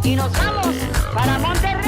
y nos vamos para Monterrey.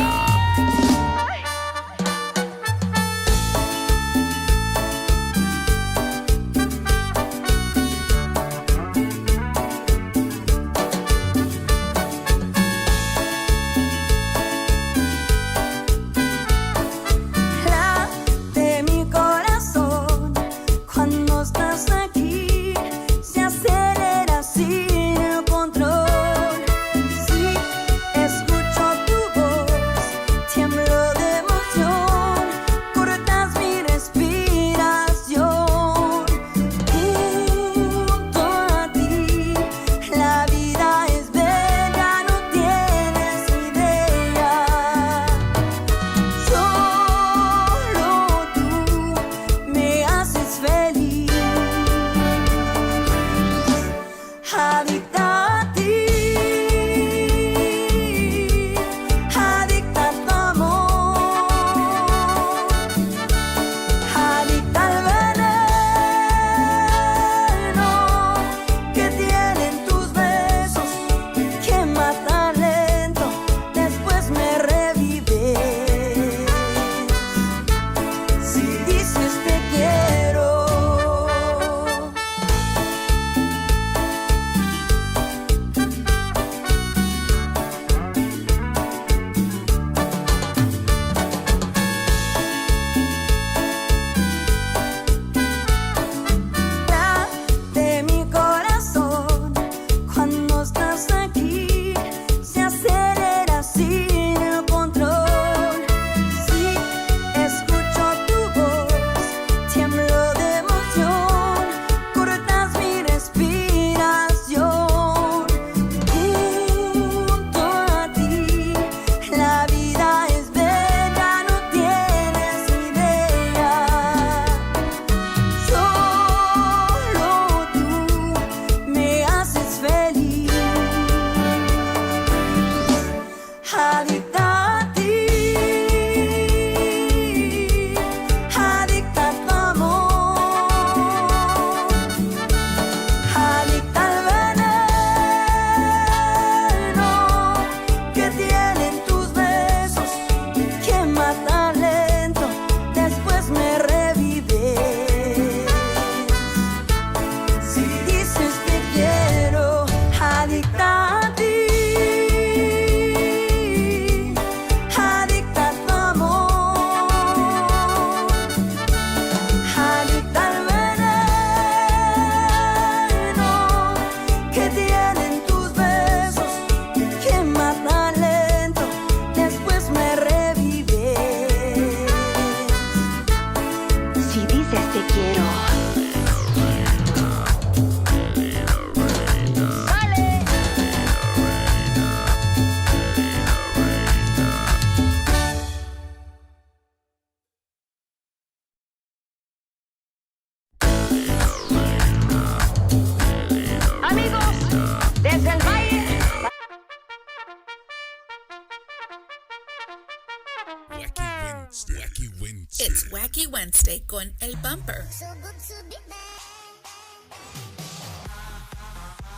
It's Wacky Wednesday con El Bumper.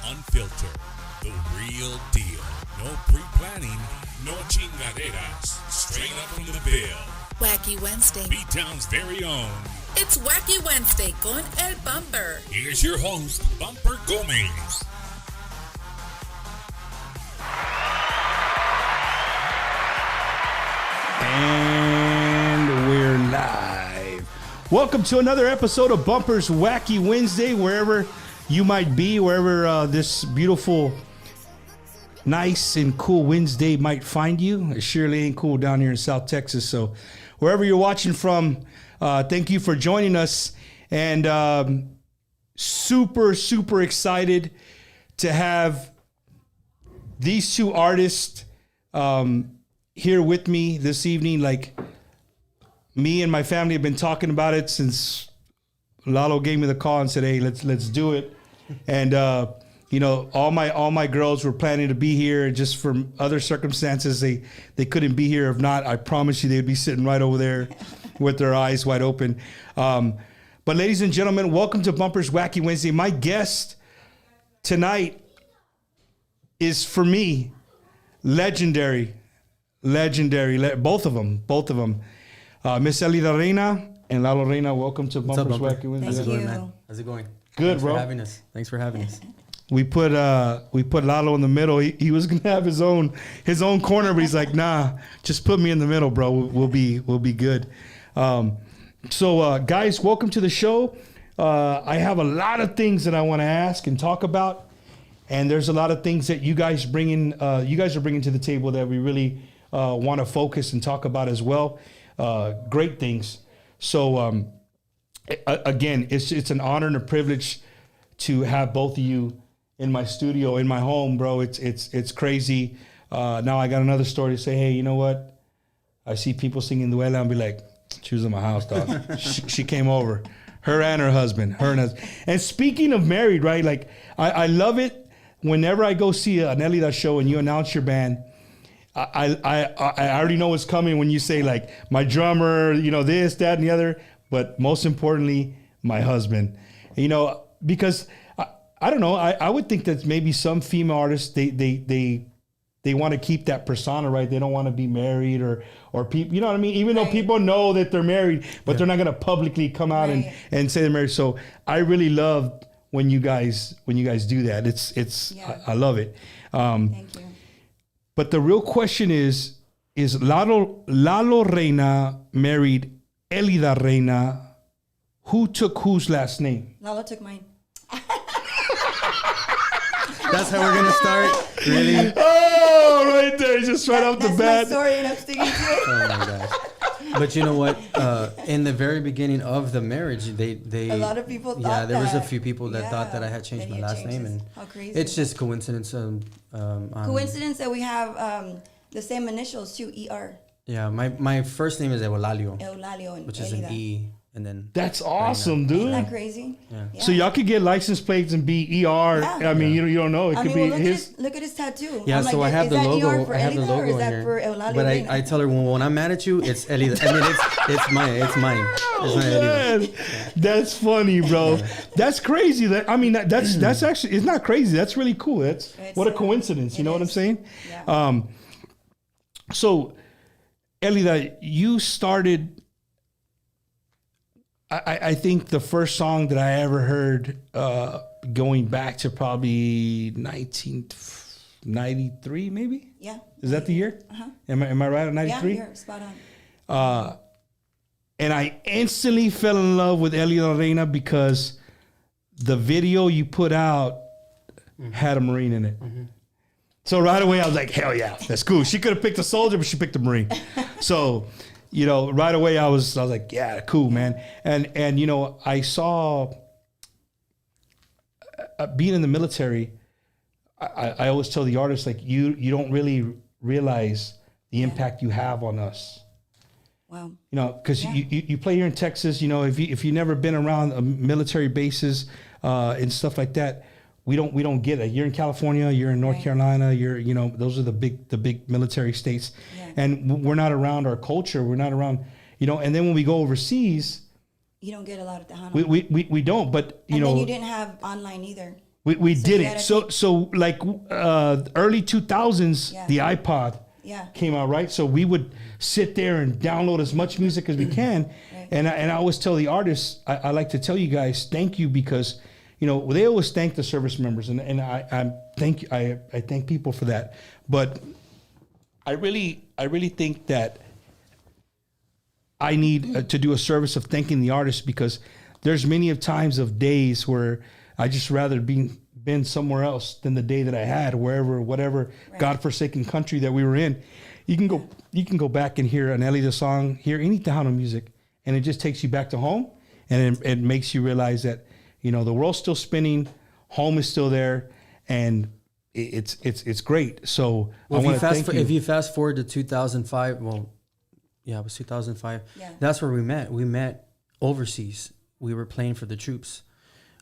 Unfiltered, the real deal. No pre-planning, no chingaderas. Straight up from the bill. Wacky Wednesday. B-Town's very own. It's Wacky Wednesday con El Bumper. Here's your host, Bumper Gomez. And we're live. Welcome to another episode of Bumper's Wacky Wednesday, wherever you might be, wherever this beautiful, nice and cool Wednesday might find you. It surely ain't cool down here in South Texas. So wherever you're watching from, thank you for joining us. And super excited to have these two artists here with me this evening. Like, me and my family have been talking about it since Lalo gave me the call and said, "Hey, let's do it." And you know, all my girls were planning to be here. Just from other circumstances, they couldn't be here. If not, I promise you, they'd be sitting right over there with their eyes wide open. But ladies and gentlemen, welcome to Bumper's Wacky Wednesday. My guest tonight is, for me, legendary, both of them. Miss Elida Reyna and Lalo Reyna, welcome to Bumpers Wacky Wednesday. How's it going, man? How's it going? Good, bro. Thanks for having us. We put Lalo in the middle. He was gonna have his own corner, but he's like, nah, just put me in the middle, bro. We'll be good. So guys, welcome to the show. I have a lot of things that I want to ask and talk about, and there's a lot of things that you guys are bringing to the table that we really want to focus and talk about as well. Great things. So again, it's an honor and a privilege to have both of you in my studio, in my home, bro. It's crazy. Now I got another story to say. Hey, you know what? I see people singing Duela and be like, she was in my house, dog. she came over. Her and her husband. And speaking of married, right? Like I love it whenever I go see an Elida show and you announce your band. I already know what's coming when you say like my drummer, this, that, and the other. But most importantly, my husband. Because I don't know. I would think that maybe some female artists they want to keep that persona, right? They don't want to be married or people. You know what I mean? Even though people know that they're married, but they're not going to publicly come out and say they're married. So I really love when you guys do that. I love it. Thank you. But the real question is Lalo Reyna married Elida Reyna? Who took whose last name? Lalo took mine. That's how we're gonna start. Really? Oh, right there, just right off the bat. That's my story, and I'm sticking to it. Oh my gosh! But you know what? In the very beginning of the marriage, they a lot of people thought there was a that. few people that thought that I had changed my last name, and how crazy! it's just coincidence. Coincidence that we have the same initials too. ER. Yeah, my first name is Eulalio, Eulalio, which is an E, and then that's awesome, dude. Isn't that crazy? Yeah. So y'all could get license plates and be ER. Yeah. I mean, you don't know. It could be well, his. Look at his tattoo. Yeah, I'm so like, I have the is that logo. ER for I have the Elida, logo or is in that here. for Eulalio But Reyna? I tell her when I'm mad at you, it's Elida. I mean, it's mine. It's mine. It's my Elida. Man, that's funny, bro. That's crazy. That's actually, it's not crazy. That's really cool. What a coincidence. You know what I'm saying? Yeah. So, Elida, you started. I think the first song that I ever heard, going back to probably 1993, maybe. Yeah. Is that the year? Uh-huh. Am I right at 93? Yeah, you're spot on. And I instantly fell in love with Elida Reyna because the video you put out had a Marine in it. Mm-hmm. So right away I was like, hell yeah, that's cool. She could have picked a soldier, but she picked a Marine. So, right away I was like, yeah, cool, man. And I saw being in the military, I always tell the artists, like, you don't really realize the impact you have on us. Wow. Because you play here in Texas, if you've never been around military bases and stuff like that, we don't get it. You're in California, you're in North Carolina, those are the big military states, and we're not around our culture. We're not around, and then when we go overseas, you don't get a lot of Tejano. We don't, but and then you didn't have online either. We didn't. So like early 2000s, the iPod came out, right? So we would sit there and download as much music as we can. Right. And I always tell the artists, I like to tell you guys, thank you, because they always thank the service members, and I thank people for that. But I really think that I need to do a service of thanking the artists, because there's many of times of days where I just rather been somewhere else than the day that I had, whatever godforsaken country that we were in. You can go back and hear an Elida song, hear any Tejano music, and it just takes you back to home, and it makes you realize that the world's still spinning, home is still there, and it's great. So I want to thank you. If you fast forward to 2005, it was 2005. Yeah. That's where we met. We met overseas. We were playing for the troops.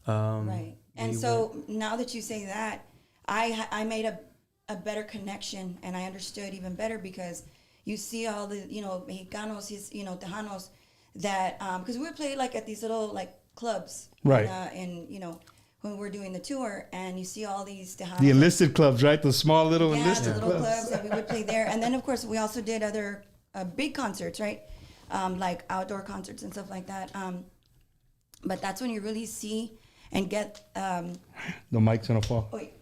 Right. And so now that you say that, I made a better connection, and I understood even better, because you see all the Mexicanos, Tejanos, that because we would play like at these little like clubs, right? And when we're doing the tour, and you see all these Tejanos. The enlisted clubs, right? The small little Yeah, enlisted the little clubs. clubs that we would play there. And then, of course, we also did other big concerts, right? Like outdoor concerts and stuff like that. But that's when you really see and get... The mic's going to fall. Wait.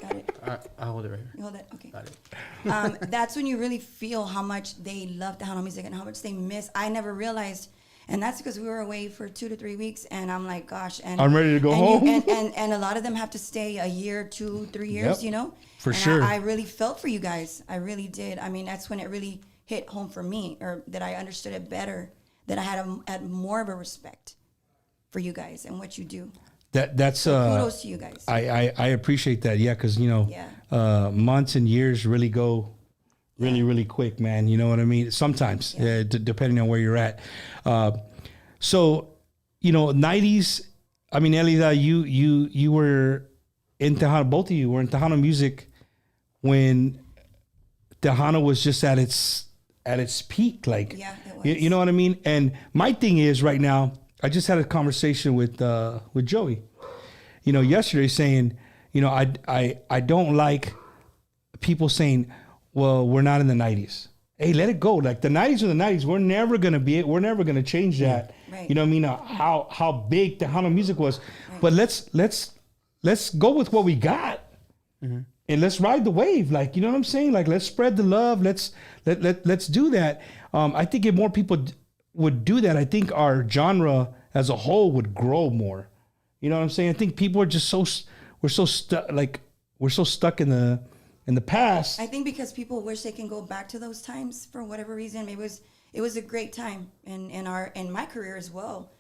Got it. I'll hold it right here. You hold it? Okay. Got it. That's when you really feel how much they love Tejano music and how much they miss. I never realized... And that's because we were away for 2 to 3 weeks, and I'm like, gosh, and I'm ready to go home. And a lot of them have to stay a year, 2, 3 years, Yep. you know. For and sure. I really felt for you guys. I really did. I mean, that's when it really hit home for me, or that I understood it better. That I had more of a respect for you guys and what you do. That's Kudos to you guys. I appreciate that. Yeah, because months and years really go really quick, man. You know what I mean? Sometimes, depending on where you're at. So, 90s. I mean, Elida, you were in Tejano. Both of you were in Tejano music when Tejano was just at its peak. Like, Yeah, it was. you know what I mean? And my thing is right now, I just had a conversation with Joey, yesterday saying, I don't like people saying, well, we're not in the 90s. Hey, let it go. Like the 90s are the 90s. We're never going to change that. Right. You know what I mean? How big Tejano music was. Right. But let's go with what we got. Mm-hmm. And let's ride the wave. Like, you know what I'm saying? Like, let's spread the love. Let's do that. I think if more people would do that, I think our genre as a whole would grow more. You know what I'm saying? I think people are just we're so stuck in the past. I think because people wish they can go back to those times for whatever reason. Maybe it was a great time in my career as well.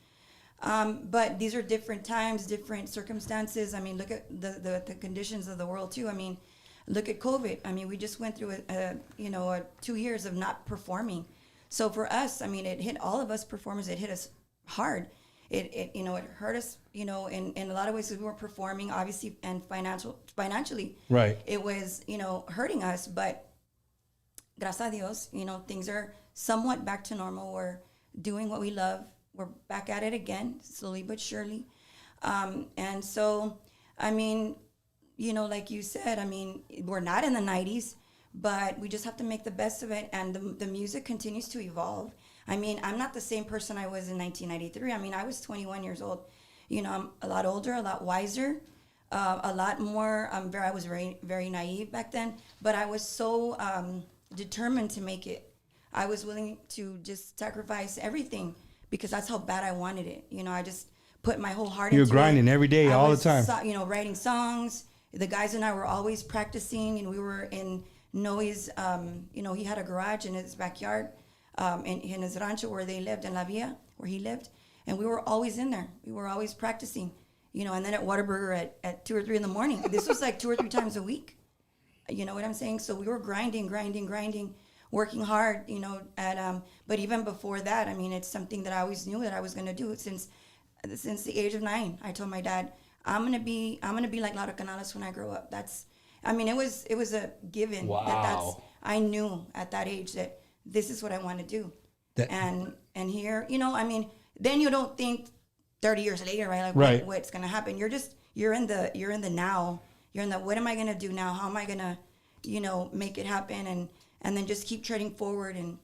But these are different times, different circumstances. I mean, look at the conditions of the world too. I mean, look at COVID. I mean, we just went through a 2 years of not performing. So for us, I mean, it hit all of us performers. It hit us hard. It hurt us, in a lot of ways, because we weren't performing, obviously, and financially. Right. It was, hurting us, but gracias a Dios, things are somewhat back to normal. We're doing what we love. We're back at it again, slowly but surely. And so, I mean, like you said, I mean, we're not in the 90s, but we just have to make the best of it. And the music continues to evolve. I mean, I'm not the same person I was in 1993. I mean, I was 21 years old. I'm a lot older, a lot wiser, a lot more. I was very, very naive back then, but I was so determined to make it. I was willing to just sacrifice everything because that's how bad I wanted it. I just put my whole heart into it. You're grinding every day, all the time. Writing songs. The guys and I were always practicing, and we were in Noe's, he had a garage in his backyard. In his rancho where they lived, in La Villa, where he lived. And we were always in there. We were always practicing, and then at Whataburger at 2 or 3 in the morning. This was like 2 or 3 times a week. You know what I'm saying? So we were grinding, working hard, but even before that, I mean, it's something that I always knew that I was going to do since the age of 9. I told my dad, I'm going to be like Laura Canales when I grow up. It was a given. Wow. I knew at that age that this is what I want to do. And here, I mean, then you don't think 30 years later, right? Like what's going to happen? You're in the now. You're in the, what am I going to do now? How am I going to, make it happen? And then just keep treading forward. And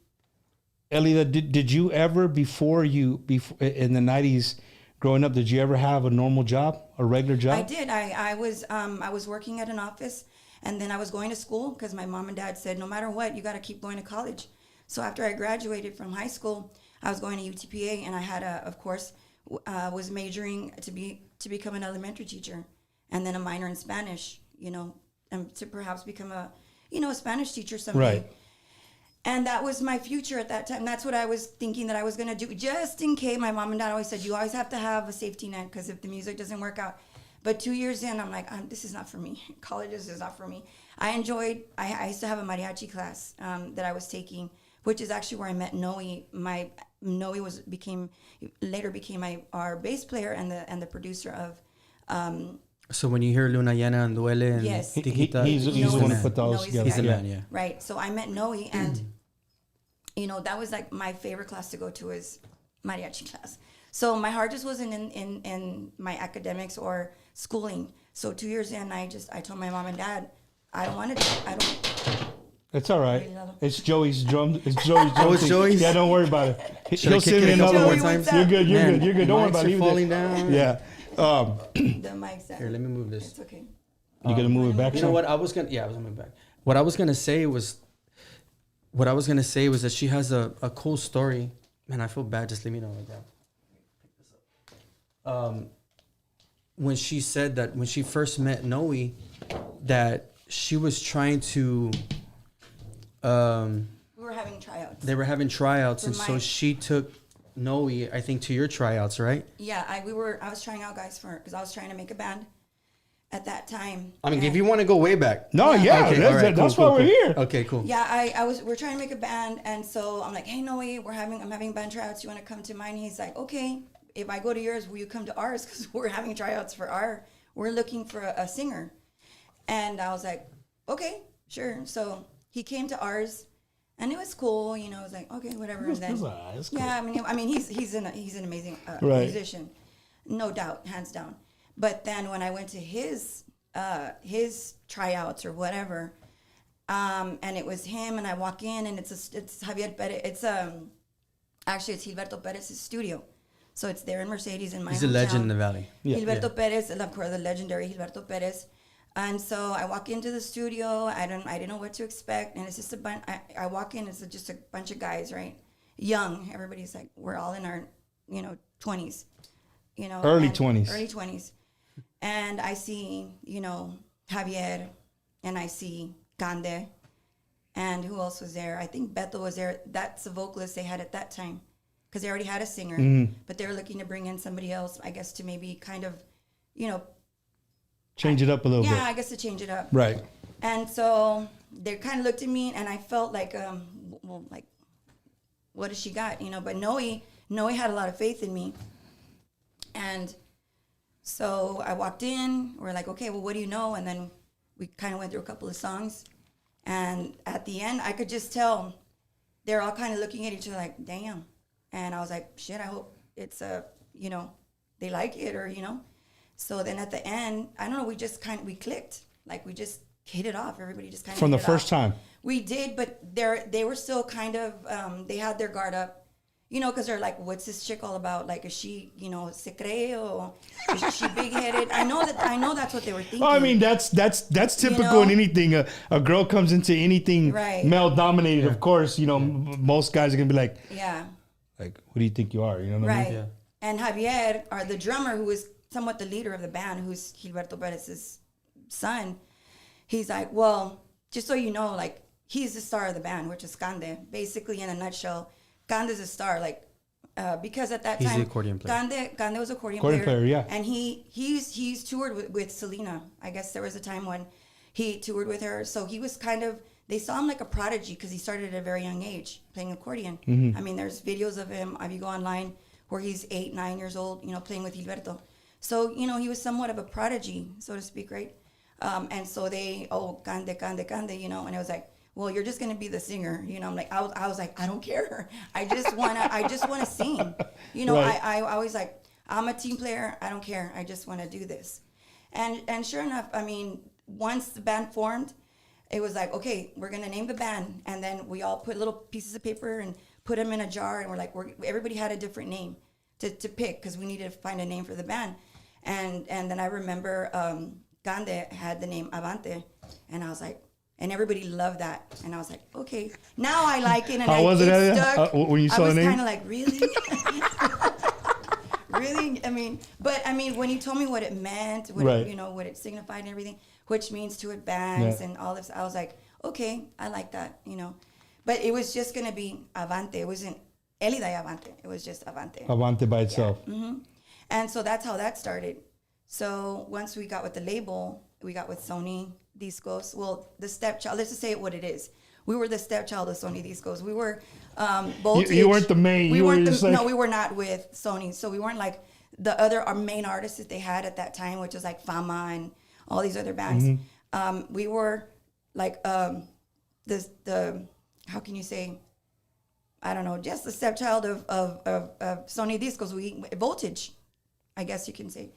Elida, did you ever, before in the 90s growing up, did you ever have a normal job, a regular job? I did. I was working at an office, and then I was going to school because my mom and dad said, no matter what, you got to keep going to college. So after I graduated from high school, I was going to UTPA, and I had was majoring to become an elementary teacher, and then a minor in Spanish, and to perhaps become a Spanish teacher someday. Right. And that was my future at that time. That's what I was thinking that I was going to do, just in case. My mom and dad always said, you always have to have a safety net, because if the music doesn't work out. But 2 years in, I'm like, this is not for me. College is not for me. I used to have a mariachi class that I was taking, which is actually where I met Noe. Noe later became our bass player and the producer of. So when you hear Luna Llena and Duele and Yes. Tiquita, He's the one who put those together. He's the man, yeah. Right. So I met Noe, and that was like my favorite class to go to is mariachi class. So my heart just wasn't in my academics or schooling. So 2 years in, I told my mom and dad, I don't want to. I don't. It's all right. It's Joey's drum. It's Joey's drum. Oh, it's Joey's? Yeah, don't worry about it. Should I He'll kick send me it a couple another more one. times? You're You're good. You're Man, good. You're good. Don't worry mics about are it. Leave falling it. down. Yeah. The mic's out. Here, let me move this. It's okay. You gonna move it back? You know what? I was gonna move back. What I was gonna say was that she has a cool story. Man, I feel bad. Just leave me know like that. When she said that when she first met Noe, that she was trying to. We were having tryouts. They were having tryouts, For and so my- she took Noe, I think, to your tryouts, right? Yeah, I was trying out guys because I was trying to make a band at that time. I mean, if And- you want to go way back. No, yeah. Okay, That's, all right, that's cool, why cool, we're cool. here. Okay, cool. Yeah, we're trying to make a band, and so I'm like, hey Noe, I'm having band tryouts. You want to come to mine? He's like, okay. If I go to yours, will you come to ours? Because we're having tryouts for we're looking for a singer. And I was like, okay, sure. So he came to ours, and it was cool. You know, I was like, okay, whatever. And then, It's cool. yeah, I mean, he's an amazing Right. musician, no doubt, hands down. But then when I went to his tryouts or whatever, and it was him, and I walk in, and it's Javier Perez. It's actually it's Gilberto Perez's studio, so it's there in Mercedes in my. He's a hometown. legend in the valley. Yeah. Gilberto Perez, of course, the legendary Gilberto Perez. And so I walk into the studio. I didn't know what to expect, and it's just a bunch. I walk in. It's just a bunch of guys, right? Young. Everybody's like, we're all in our, 20s, Early and 20s. Early 20s, and I see, Javier, and I see Cande, and who else was there? I think Beto was there. That's the vocalist they had at that time, because they already had a singer, but they were looking to bring in somebody else, I guess, to maybe kind of, Change it up a little yeah, bit. I guess to change it up. Right. And so they kind of looked at me, and I felt like, well, like, what does she got? But Noe had a lot of faith in me. And so I walked in. We're like, okay, well, what do you know? And then we kind of went through a couple of songs. And at the end, I could just tell they're all kind of looking at each other like, damn. And I was like, shit, I hope it's, they like it or. So then at the end, I don't know, we clicked. Like, we just hit it off. Everybody just kind of From the first time. We did, but they were still kind of, they had their guard up, because they're like, what's this chick all about? Like, is she, se cree, is she big-headed? I know that's what they were thinking. I mean, that's typical in anything. A girl comes into anything Right. male-dominated, of course, most guys are going to be like, Yeah, who do you think you are? You know what I right. mean? Yeah. And Javier, or the drummer, who is somewhat the leader of the band, who's Gilberto Perez's son, he's like, well, just so you know, like, he's the star of the band, which is Cande. Basically, in a nutshell, Cande's a star, like, because at that He's time, the accordion player. Cande was accordion Player, yeah. and he's toured with Selena. I guess there was a time when he toured with her, so he was kind of, they saw him like a prodigy because he started at a very young age playing accordion. I mean, there's videos of him, if you go online, where he's 8, 9 years old, playing with Gilberto. So, he was somewhat of a prodigy, so to speak, right? And so they, Cande, and it was like, well, you're just gonna be the singer, I'm like, I was like, I don't care, I just wanna sing, Right. I always like, I'm a team player, I don't care, I just want to do this, and sure enough, I mean, once the band formed, it was like, okay, we're gonna name the band, and then we all put little pieces of paper and put them in a jar, and we're like, everybody had a different name to pick because we needed to find a name for the band, and then I remember Cande had the name Avante, and I was like. And everybody loved that, and I was like, "Okay, now I like it." And How was it, it Elia? stuck. When you saw I the was name? kind of like, "Really, really?" I mean, when he told me what it meant, what Right. what it signified, and everything, which means to advance Yeah. and all this, I was like, "Okay, I like that," But it was just gonna be Avante. It wasn't Elida y Avante. It was just Avante. Avante by itself. And so that's how that started. So once we got with the label, we got with Sony Discos. Well, the stepchild, let's just say it what it is. We were the stepchild of Sony Discos. We were Voltage. You weren't the main. We You were weren't just the, like- no, we were not with Sony. So we weren't like our main artists that they had at that time, which was like Fama and all these other bands. We were like the how can you say, I don't know, just the stepchild of Sony Discos. Voltage, I guess you can say.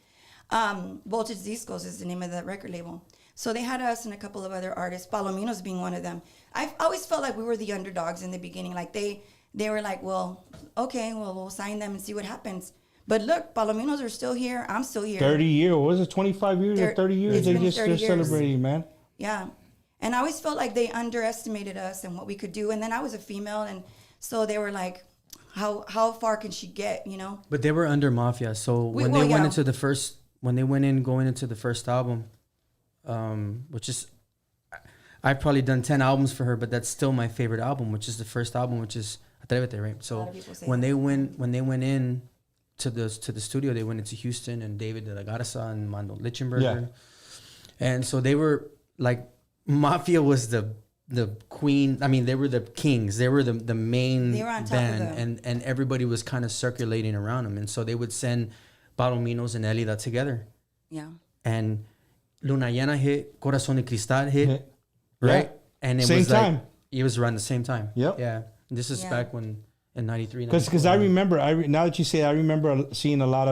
Voltage Discos is the name of the record label. So they had us and a couple of other artists, Palominos being one of them. I've always felt like we were the underdogs in the beginning. Like they were like, well, okay, well, we'll sign them and see what happens. But look, Palominos are still here. I'm still here. 30 years. What was it, 25 years or 30 years? They're celebrating, man. Yeah. And I always felt like they underestimated us and what we could do. And then I was a female. And so they were like, how far can she get, you know? But they were under Mafia. So when they went into the first, going into the first album, which is, I've probably done 10 albums for her, but that's still my favorite album, which is the first album, which is Atrévete, right? So when they went in to the studio, they went into Houston and David de la Garza and Mando Lichtenberger. Yeah. And so they were like, Mafia was the queen. I mean, they were the kings. They were the main band, and everybody was kind of circulating around them. And so they would send Palominos and Elida together. Yeah. And Luna Llena hit, Corazón de Cristal hit, right? Yeah. And it same was time. Like, it was around the same time. Yep. Yeah. This is back when in 93. Because I remember, now that you say it, I remember seeing a lot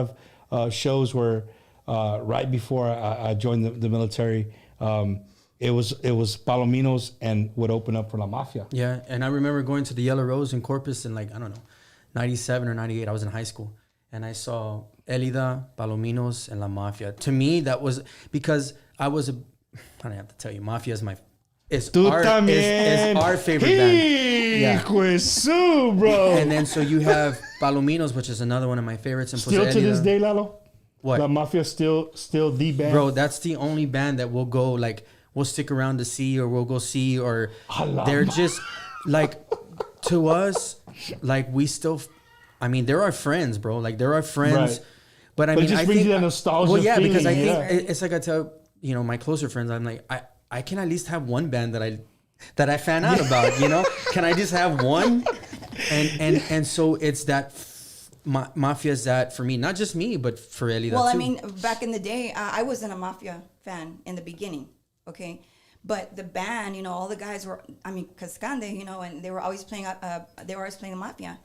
of shows where right before I joined the military, it was Palominos and would open up for La Mafia. Yeah, and I remember going to the Yellow Rose in Corpus in like, I don't know, 97 or 98. I was in high school. And I saw Elida, Palominos, and La Mafia. To me, that was because I don't have to tell you, Mafia is is our favorite band. Yeah. Bro. And then so you have Palominos, which is another one of my favorites. And still to this day, Lalo? What? La Mafia still the band? Bro, that's the only band that will go like, we'll stick around to see, or we'll go see, or they're just like, to us, like we still, I mean, they're our friends, bro. Like they're our friends. Right. But I mean, it just brings you that nostalgia. Well, yeah, feeling, because I think it's like I tell, my closer friends, I'm like, I can at least have one band that I fan out about, Can I just have one? And so it's that Mafia is that for me, not just me, but for Elida Well, too. I mean, back in the day, I wasn't a Mafia fan in the beginning. Okay, but the band, all the guys were, Cascande, and they were always playing the Mafia.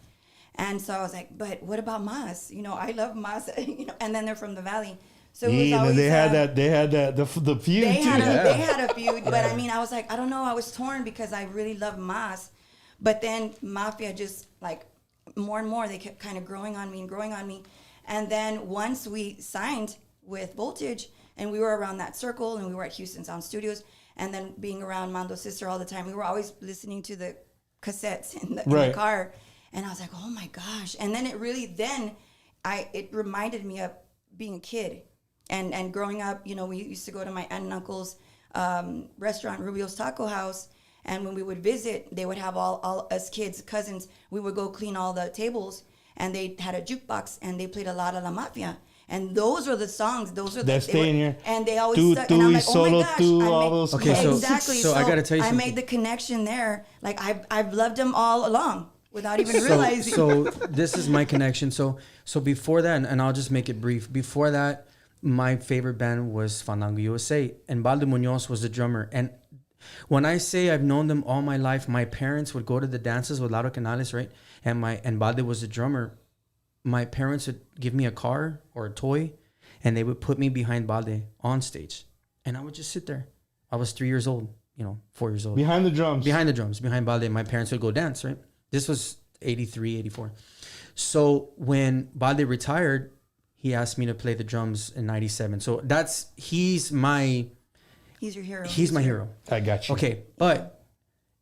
And so I was like, but what about Mas? I love Mas, and then they're from the Valley. So it was always, they had the feud they too. They had a feud, but I mean, I was like, I don't know, I was torn because I really love Mas. But then Mafia just like more and more, they kept kind of growing on me. And then once we signed with Voltage, and we were around that circle, and we were at Houston Sound Studios, and then being around Mando's sister all the time, we were always listening to the cassettes in the car, and I was like, oh my gosh! And then it reminded me of being a kid, and growing up. We used to go to my aunt and uncle's restaurant, Rubio's Taco House, and when we would visit, they would have all us kids, cousins. We would go clean all the tables, and they had a jukebox, and they played a lot of La Mafia. And those were the songs. That stay in here. And they always stuck. And I'm like, oh my gosh. All those exactly. So I got to tell you something. I made the connection there. Like I've loved them all along without even realizing. So this is my connection. So before that, and I'll just make it brief. Before that, my favorite band was Fandango USA, and Balde Munoz was the drummer. And when I say I've known them all my life, my parents would go to the dances with Lauro Canales, right? And Balde was the drummer. My parents would give me a car or a toy, and they would put me behind Balde on stage, and I would just sit there. I was 3 years old, 4 years old. Behind the drums, behind Balde. My parents would go dance, right? This was 83, 84. So when Balde retired, he asked me to play the drums in 97. So he's your hero. He's my hero. I got you. Okay, but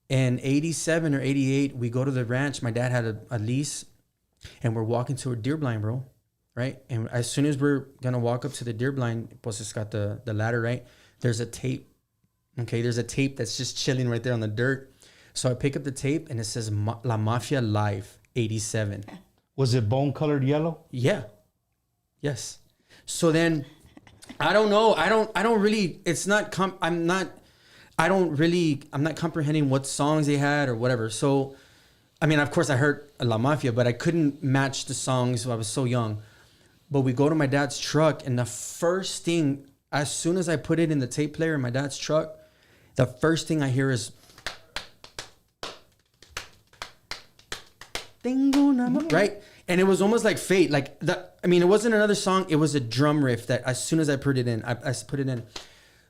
in 87 or 88, we go to the ranch. My dad had a lease. And we're walking to a deer blind, bro, right? And as soon as we're going to walk up to the deer blind, pues it's got the ladder, right? There's a tape, okay? There's a tape that's just chilling right there on the dirt. So I pick up the tape, and it says La Mafia Live 87. Was it bone-colored yellow? Yeah. Yes. So then, I don't know. I don't really, I'm not comprehending what songs they had or whatever. So, I mean, of course, I heard La Mafia, but I couldn't match the songs. I was so young. But we go to my dad's truck, and the first thing, as soon as I put it in the tape player in my dad's truck, the first thing I hear is... Tengo un amor, right? And it was almost like fate. Like it wasn't another song. It was a drum riff that as soon as I put it in, I put it in.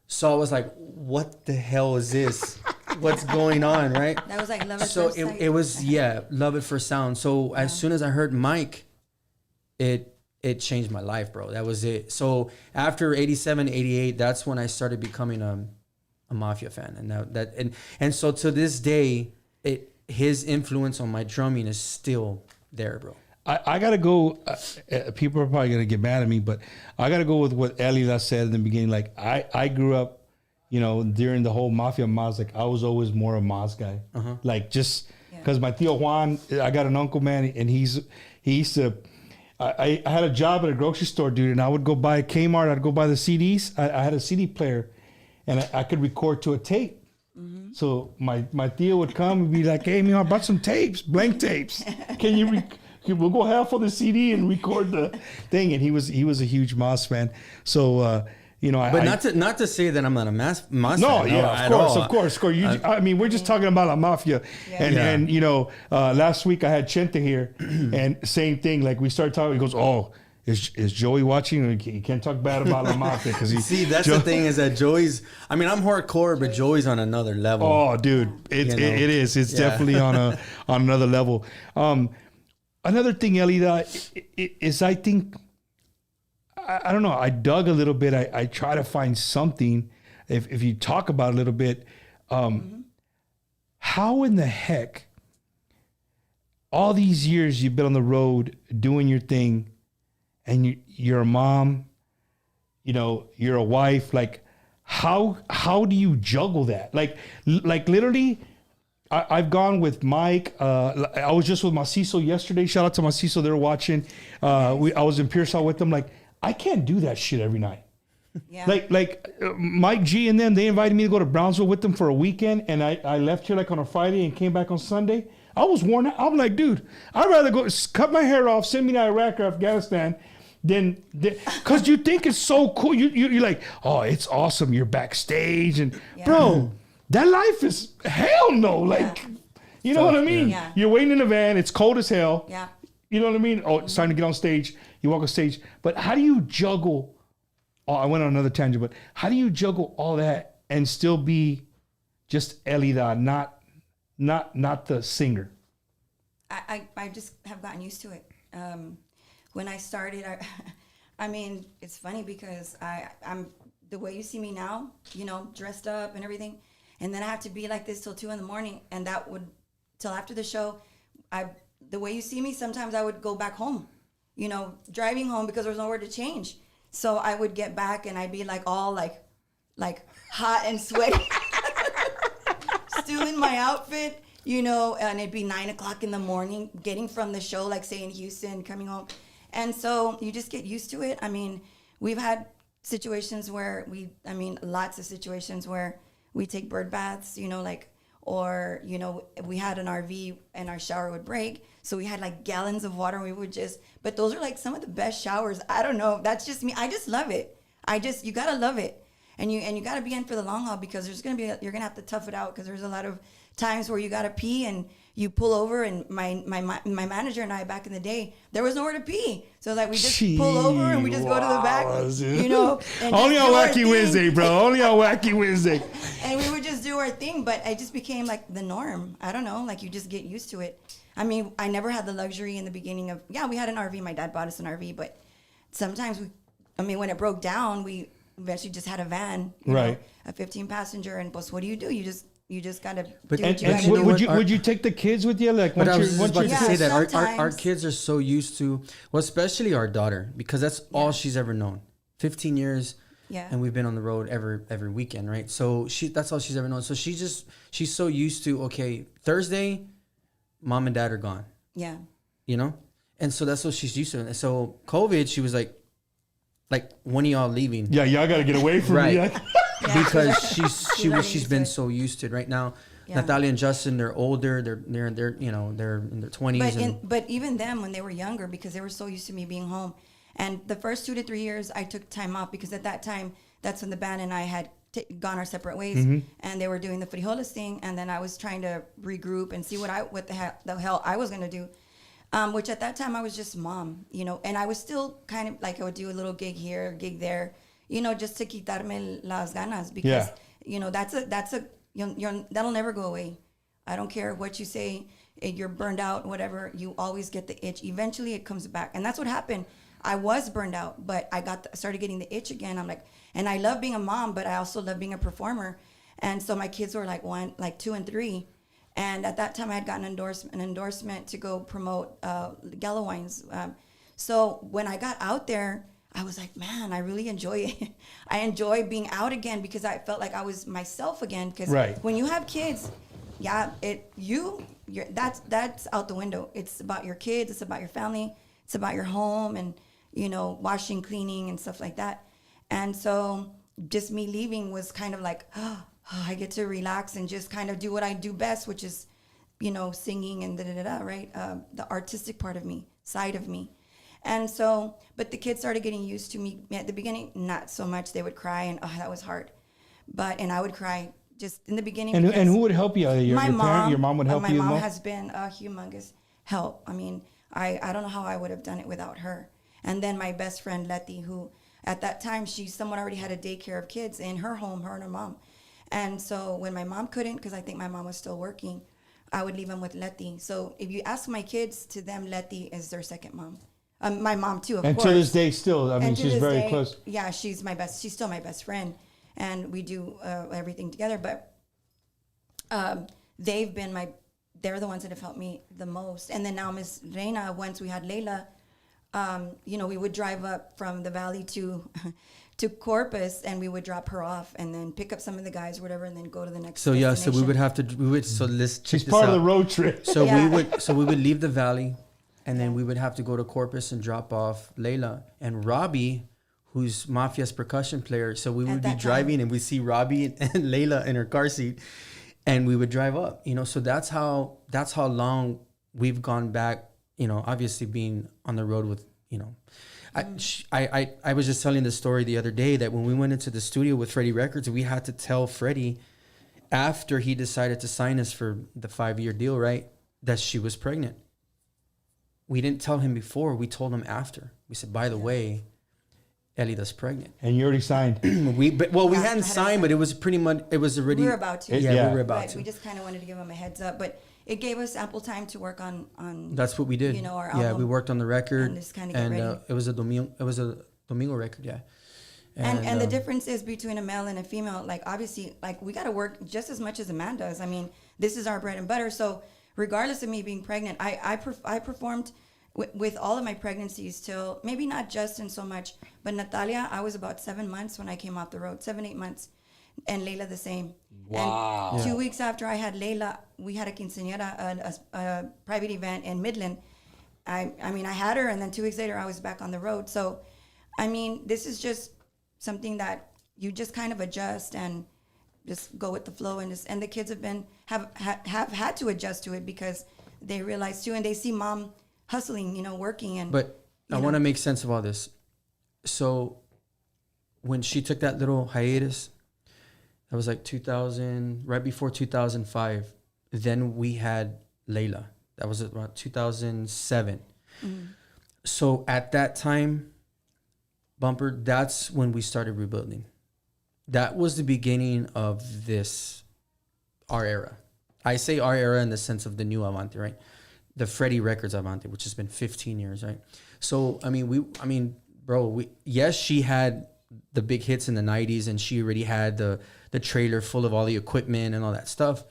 So I was like, what the hell is this? What's going on, right? That was like Love at So First Sight. it was, Love at First Sound. So as soon as I heard Mike, it changed my life, bro. That was it. So after 87, 88, that's when I started becoming a Mafia fan. And so to this day, his influence on my drumming is still there, bro. I gotta go. People are probably gonna get mad at me, but I gotta go with what Elida said in the beginning. Like I grew up, during the whole Mafia Maz. Like I was always more a Maz guy. Like just because my Tio Juan, I got an uncle, man, and he used to. I had a job at a grocery store, dude, and I would go buy Kmart. I'd go buy the CDs. I had a CD player, and I could record to a tape. So my Tio would come and be like, "Hey, man, I bought some tapes, blank tapes. Can you?" We'll go half on the CD and record the thing. And he was a huge Maz fan. So but not to say that I'm not a Maz fan. No, yeah, of course. I mean, we're just talking about La Mafia. And last week I had Chente here, and same thing. Like we started talking, he goes, "Oh, is Joey watching?" You can't talk bad about La Mafia because the thing is that Joey's. I mean, I'm hardcore, but Joey's on another level. Oh, dude, it is. It's definitely on another level. Another thing, Elida, is I think, I don't know, I dug a little bit. I try to find something, if you talk about it a little bit, how in the heck, all these years you've been on the road doing your thing, and you're a mom, you're a wife, like, how do you juggle that? Like literally, I've gone with Mike. I was just with Macizo yesterday. Shout out to Macizo. They're watching. I was in Pearsall with them. Like, I can't do that shit every night. Yeah. Like Mike G and them, they invited me to go to Brownsville with them for a weekend. And I left here like on a Friday and came back on Sunday. I was worn out. I'm like, dude, I'd rather go cut my hair off, send me to Iraq or Afghanistan than because you think it's so cool. You're like, oh, it's awesome. You're backstage. And bro, that life is hell no. Like, you know what I mean? Yeah. You're waiting in a van. It's cold as hell. Yeah. You know what I mean? Oh, it's time to get on stage. You walk on stage. But how do you juggle? Oh, I went on another tangent, but how do you juggle all that and still be just Elida, not the singer? I just have gotten used to it. When I started, I mean, it's funny because I'm the way you see me now, dressed up and everything. And then I have to be like this till 2 a.m. And that would, till after the show, the way you see me, sometimes I would go back home, driving home because there was nowhere to change. So I would get back and I'd be like all like hot and sweaty, still in my outfit, and it'd be 9 o'clock in the morning, getting from the show, like say in Houston, coming home. And so you just get used to it. I mean, we've had situations where lots of situations where we take bird baths, or we had an RV and our shower would break. So we had like gallons of water and we would but those are like some of the best showers. I don't know. That's just me. I just love it. You gotta love it. And you gotta be in for the long haul because you're gonna have to tough it out because there's a lot of times where you gotta pee and you pull over, and my manager and I back in the day, there was nowhere to pee. So like we just pull over and we just go to the back, and only on Wacky Wednesday, bro. Only on Wacky Wednesday. And we would just do our thing, but it just became like the norm. I don't know, like you just get used to it. I mean, I never had the luxury in the beginning of, we had an RV. My dad bought us an RV, but sometimes when it broke down, we eventually just had a van, right? A 15 passenger, and what do? You just gotta do But what you gotta do. Would you take the kids with you? Like, but I was once about to say that our sometimes. kids are so used to, well, especially our daughter, because that's all she's ever known. 15 years, and we've been on the road every weekend, right? So that's all she's ever known. So she's so used to, okay, Thursday, mom and dad are gone. Yeah. And so that's what she's used to. And so COVID, she was like, when are y'all leaving? Yeah, y'all got to get away from me. Because she's been so used to it. Right now, Natalia and Justin, they're older. They're in their 20s. But even them when they were younger, because they were so used to me being home. And the first 2 to 3 years, I took time off because at that time, that's when the band and I had gone our separate ways, and they were doing the frijoles thing, and then I was trying to regroup and see what the hell I was gonna do. which at that time I was just mom, and I was still kind of like I would do a little gig here, a gig there, just to quitarme las ganas because, that's that'll never go away. I don't care what you say, you're burned out, whatever, you always get the itch. Eventually it comes back. And that's what happened. I was burned out, but I started getting the itch again. I'm like, and I love being a mom, but I also love being a performer. And so my kids were like 2 and 3. And at that time I had gotten an endorsement to go promote Gallo wines. So when I got out there, I was like, man, I really enjoy it. I enjoy being out again because I felt like I was myself again. Because when you have kids, that's out the window. It's about your kids. It's about your family. It's about your home and, washing, cleaning and stuff like that. And so just me leaving was kind of like, I get to relax and just kind of do what I do best, which is, singing and right? The artistic side of me. And so, but the kids started getting used to me at the beginning, not so much. They would cry and, that was hard. And I would cry just in the beginning. And who would help you? Your parent, your mom would help you? My mom has been a humongous help. I mean, I don't know how I would have done it without her. And then my best friend, Letty, who at that time, someone already had a daycare of kids in her home, her and her mom. And so when my mom couldn't, because I think my mom was still working, I would leave them with Letty. So if you ask my kids, to them, Letty is their second mom. My mom too, of course. And to this day, still, I mean, she's very close. Yeah, she's still my best friend, and we do everything together. But they're the ones that have helped me the most. And then now Miss Reyna, once we had Layla, we would drive up from the valley to Corpus, and we would drop her off, and then pick up some of the guys, or whatever, and then go to the next. So we would have to. So let's check She's this part out. of the road trip. So we would leave the valley. And then we would have to go to Corpus and drop off Layla and Robbie, who's Mafia's percussion player. So we would be driving and we see Robbie and Layla in her car seat, and we would drive up. So that's how long we've gone back. Obviously being on the road with I was just telling the story the other day that when we went into the studio with Freddie Records, we had to tell Freddie after he decided to sign us for the 5-year deal, right, that she was pregnant. We didn't tell him before. We told him after. We said, by the way, Elida's pregnant. And you already signed. We hadn't signed, but it was pretty much, it was already. We were about to. We were about to. We just kind of wanted to give him a heads up. But it gave us ample time to work on That's what we did. Our album. Yeah, we worked on the record. And just kind of get ready. It was a Domingo record, yeah. And the difference is between a male and a female, like obviously, like we got to work just as much as a man does. I mean, this is our bread and butter. So regardless of me being pregnant, I performed with all of my pregnancies till maybe not Justin so much, but Natalia, I was about 7 months when I came off the road, 7-8 months, and Layla the same. Wow. And 2 weeks after I had Layla, we had a quinceañera, a private event in Midland. I mean, I had her, and then 2 weeks later, I was back on the road. So, I mean, this is just something that you just kind of adjust and just go with the flow, and the kids have had to adjust to it because they realize too, and they see mom hustling, working, and. But I want to make sense of all this. So, when she took that little hiatus, that was like 2000, right before 2005. Then we had Layla. That was around 2007. Mm-hmm. So at that time, Bumper, that's when we started rebuilding. That was the beginning of our era. I say our era in the sense of the new Avante, right? The Freddie Records Avante, which has been 15 years, right? So, yes, she had the big hits in the 90s, and she already had the trailer full of all the equipment and all that stuff.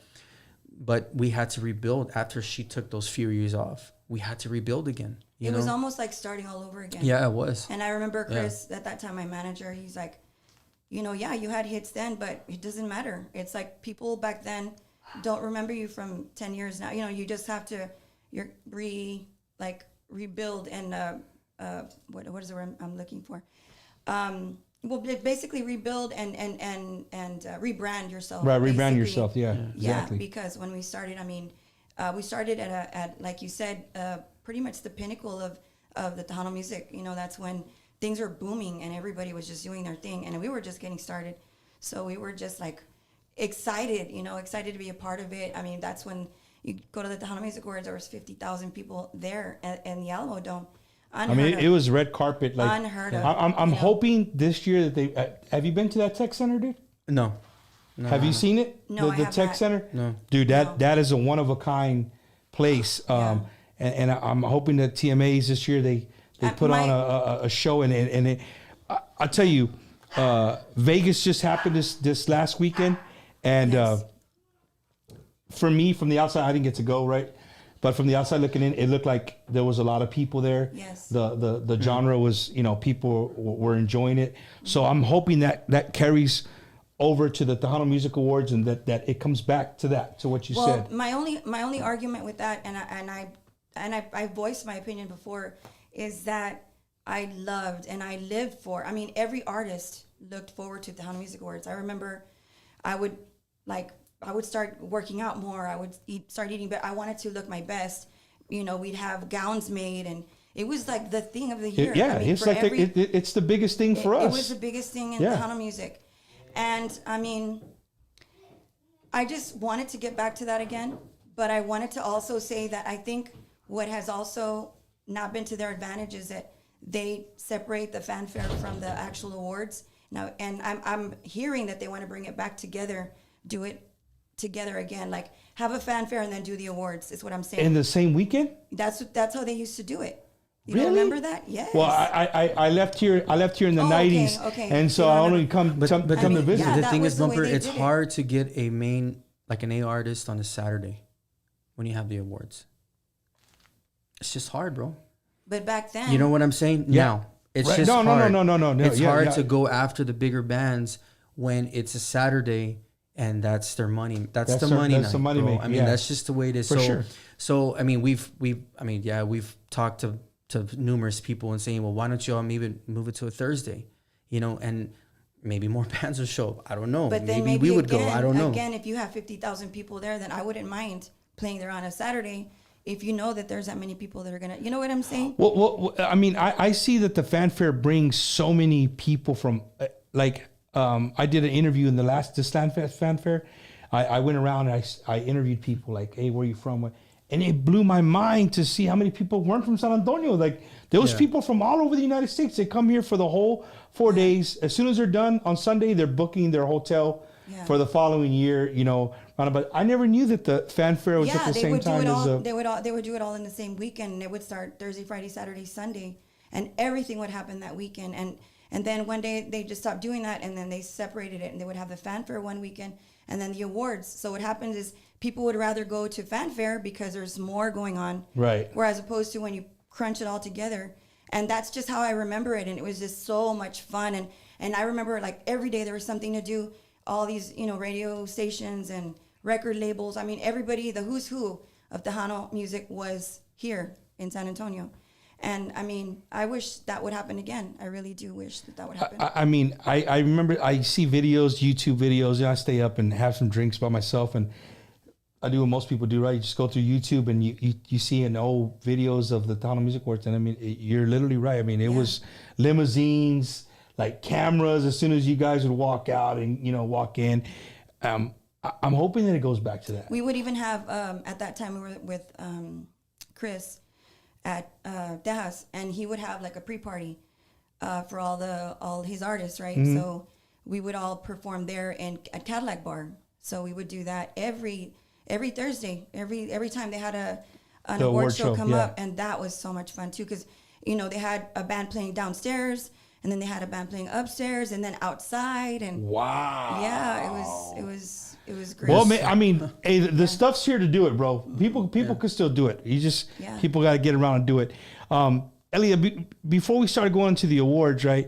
But we had to rebuild after she took those few years off. We had to rebuild again. It was almost like starting all over again. Yeah, it was. And I remember Chris, at that time, my manager, he's like, you had hits then, but it doesn't matter. It's like people back then don't remember you from 10 years now. You just have to rebuild and what is the word I'm looking for? Basically rebuild and rebrand yourself. Right, rebrand yourself. Yeah, exactly. Yeah, because when we started, we started at like you said, pretty much the pinnacle of the Tejano music. That's when things were booming and everybody was just doing their thing, and we were just getting started. So we were just like excited to be a part of it. I mean, that's when You go to the Tejano Music Awards, there was 50,000 people there in the Alamo Dome. I mean, it was red carpet. Like, unheard of. I'm hoping this year that they. Have you been to that tech center, dude? No. Have you seen it? No, the I tech have center. No, dude, that is a one of a kind place. And I'm hoping that TMAs this year they put on a show and I'll tell you, Vegas just happened this last weekend, and for me from the outside I didn't get to go, right, but from the outside looking in, it looked like there was a lot of people there. Yes. The genre was, people were enjoying it, so I'm hoping that carries over to the Tejano Music Awards and that it comes back to what you said. My only argument with that, and I voiced my opinion before, is that I loved and I lived for. I mean, every artist looked forward to the Tejano Music Awards. I remember, I would start working out more. I would start eating better. I wanted to look my best. We'd have gowns made, and it was like the thing of the year. It's like it's the biggest thing for us. It was the biggest thing in Tejano music, and I mean, I just wanted to get back to that again. But I wanted to also say that I think what has also not been to their advantage is that they separate the fanfare from the actual awards now, and I'm hearing that they want to bring it back together, do it together again, like have a fanfare and then do the awards. Is what I'm saying. In the same weekend? That's how they used to do it. You really? remember that? Yes. Well, I left here in the 90s, okay. and so I only come to visit. Yeah, the that thing was is, the way Bumper, they it's did it. hard to get a main, like an A artist on a Saturday when you have the awards. It's just hard, bro. But back then, You know what I'm saying? Yeah. Now, it's Right. just No. hard. It's hard yeah. to go after the bigger bands when it's a Saturday and that's their money. That's the money that's night, the money bro. maker, I mean, yeah. that's just the way it is. For sure. So I mean, we've talked to numerous people and saying, well, why don't you all maybe move it to a Thursday? And maybe more bands will show up. I don't know. but then maybe we would again, go. I don't know. Again, if you have 50,000 people there, then I wouldn't mind playing there on a Saturday. If you know that there's that many people that are gonna, you know what I'm saying? Well, I mean, I see that the fanfare brings so many people from, I did an interview in this fanfare. I went around and I interviewed people like, hey, where are you from? And it blew my mind to see how many people weren't from San Antonio. Like, there was people from all over the United States. They come here for the whole 4 days. As soon as they're done on Sunday, they're booking their hotel for the following year, But I never knew that the fanfare was at the same time as they would do it all in the same weekend. And it would start Thursday, Friday, Saturday, Sunday, and everything would happen that weekend. And then one day they just stopped doing that, and then they separated it, and they would have the fanfare one weekend and then the awards. So what happens is people would rather go to fanfare because there's more going on, right? Whereas opposed to when you crunch it all together. And that's just how I remember it, and it was just so much fun. And I remember like every day there was something to do. All these radio stations and record labels. I mean, everybody, the who's who of Tejano music was here in San Antonio. And I mean, I wish that would happen again. I really do wish that would happen. I mean, I remember I see videos, YouTube videos, and I stay up and have some drinks by myself, and I do what most people do, right? You just go through YouTube and you see an old videos of the Tejano Music Awards, and I mean, you're literally right. I mean, it was limousines, like cameras as soon as you guys would walk out and walk in. I'm hoping that it goes back to that. We would even have at that time we were with Chris at Tejas, and he would have like a pre-party for all his artists, right? Mm-hmm. So we would all perform there at Cadillac Bar. So we would do that every Thursday, every time they had an award show come up, and that was so much fun too, because they had a band playing downstairs. And then they had a band playing upstairs and then outside, and wow, yeah, it was great. Well, I mean, hey, the stuff's here to do it, bro. People can still do it. People got to get around and do it. Elia, before we started going into the awards, right?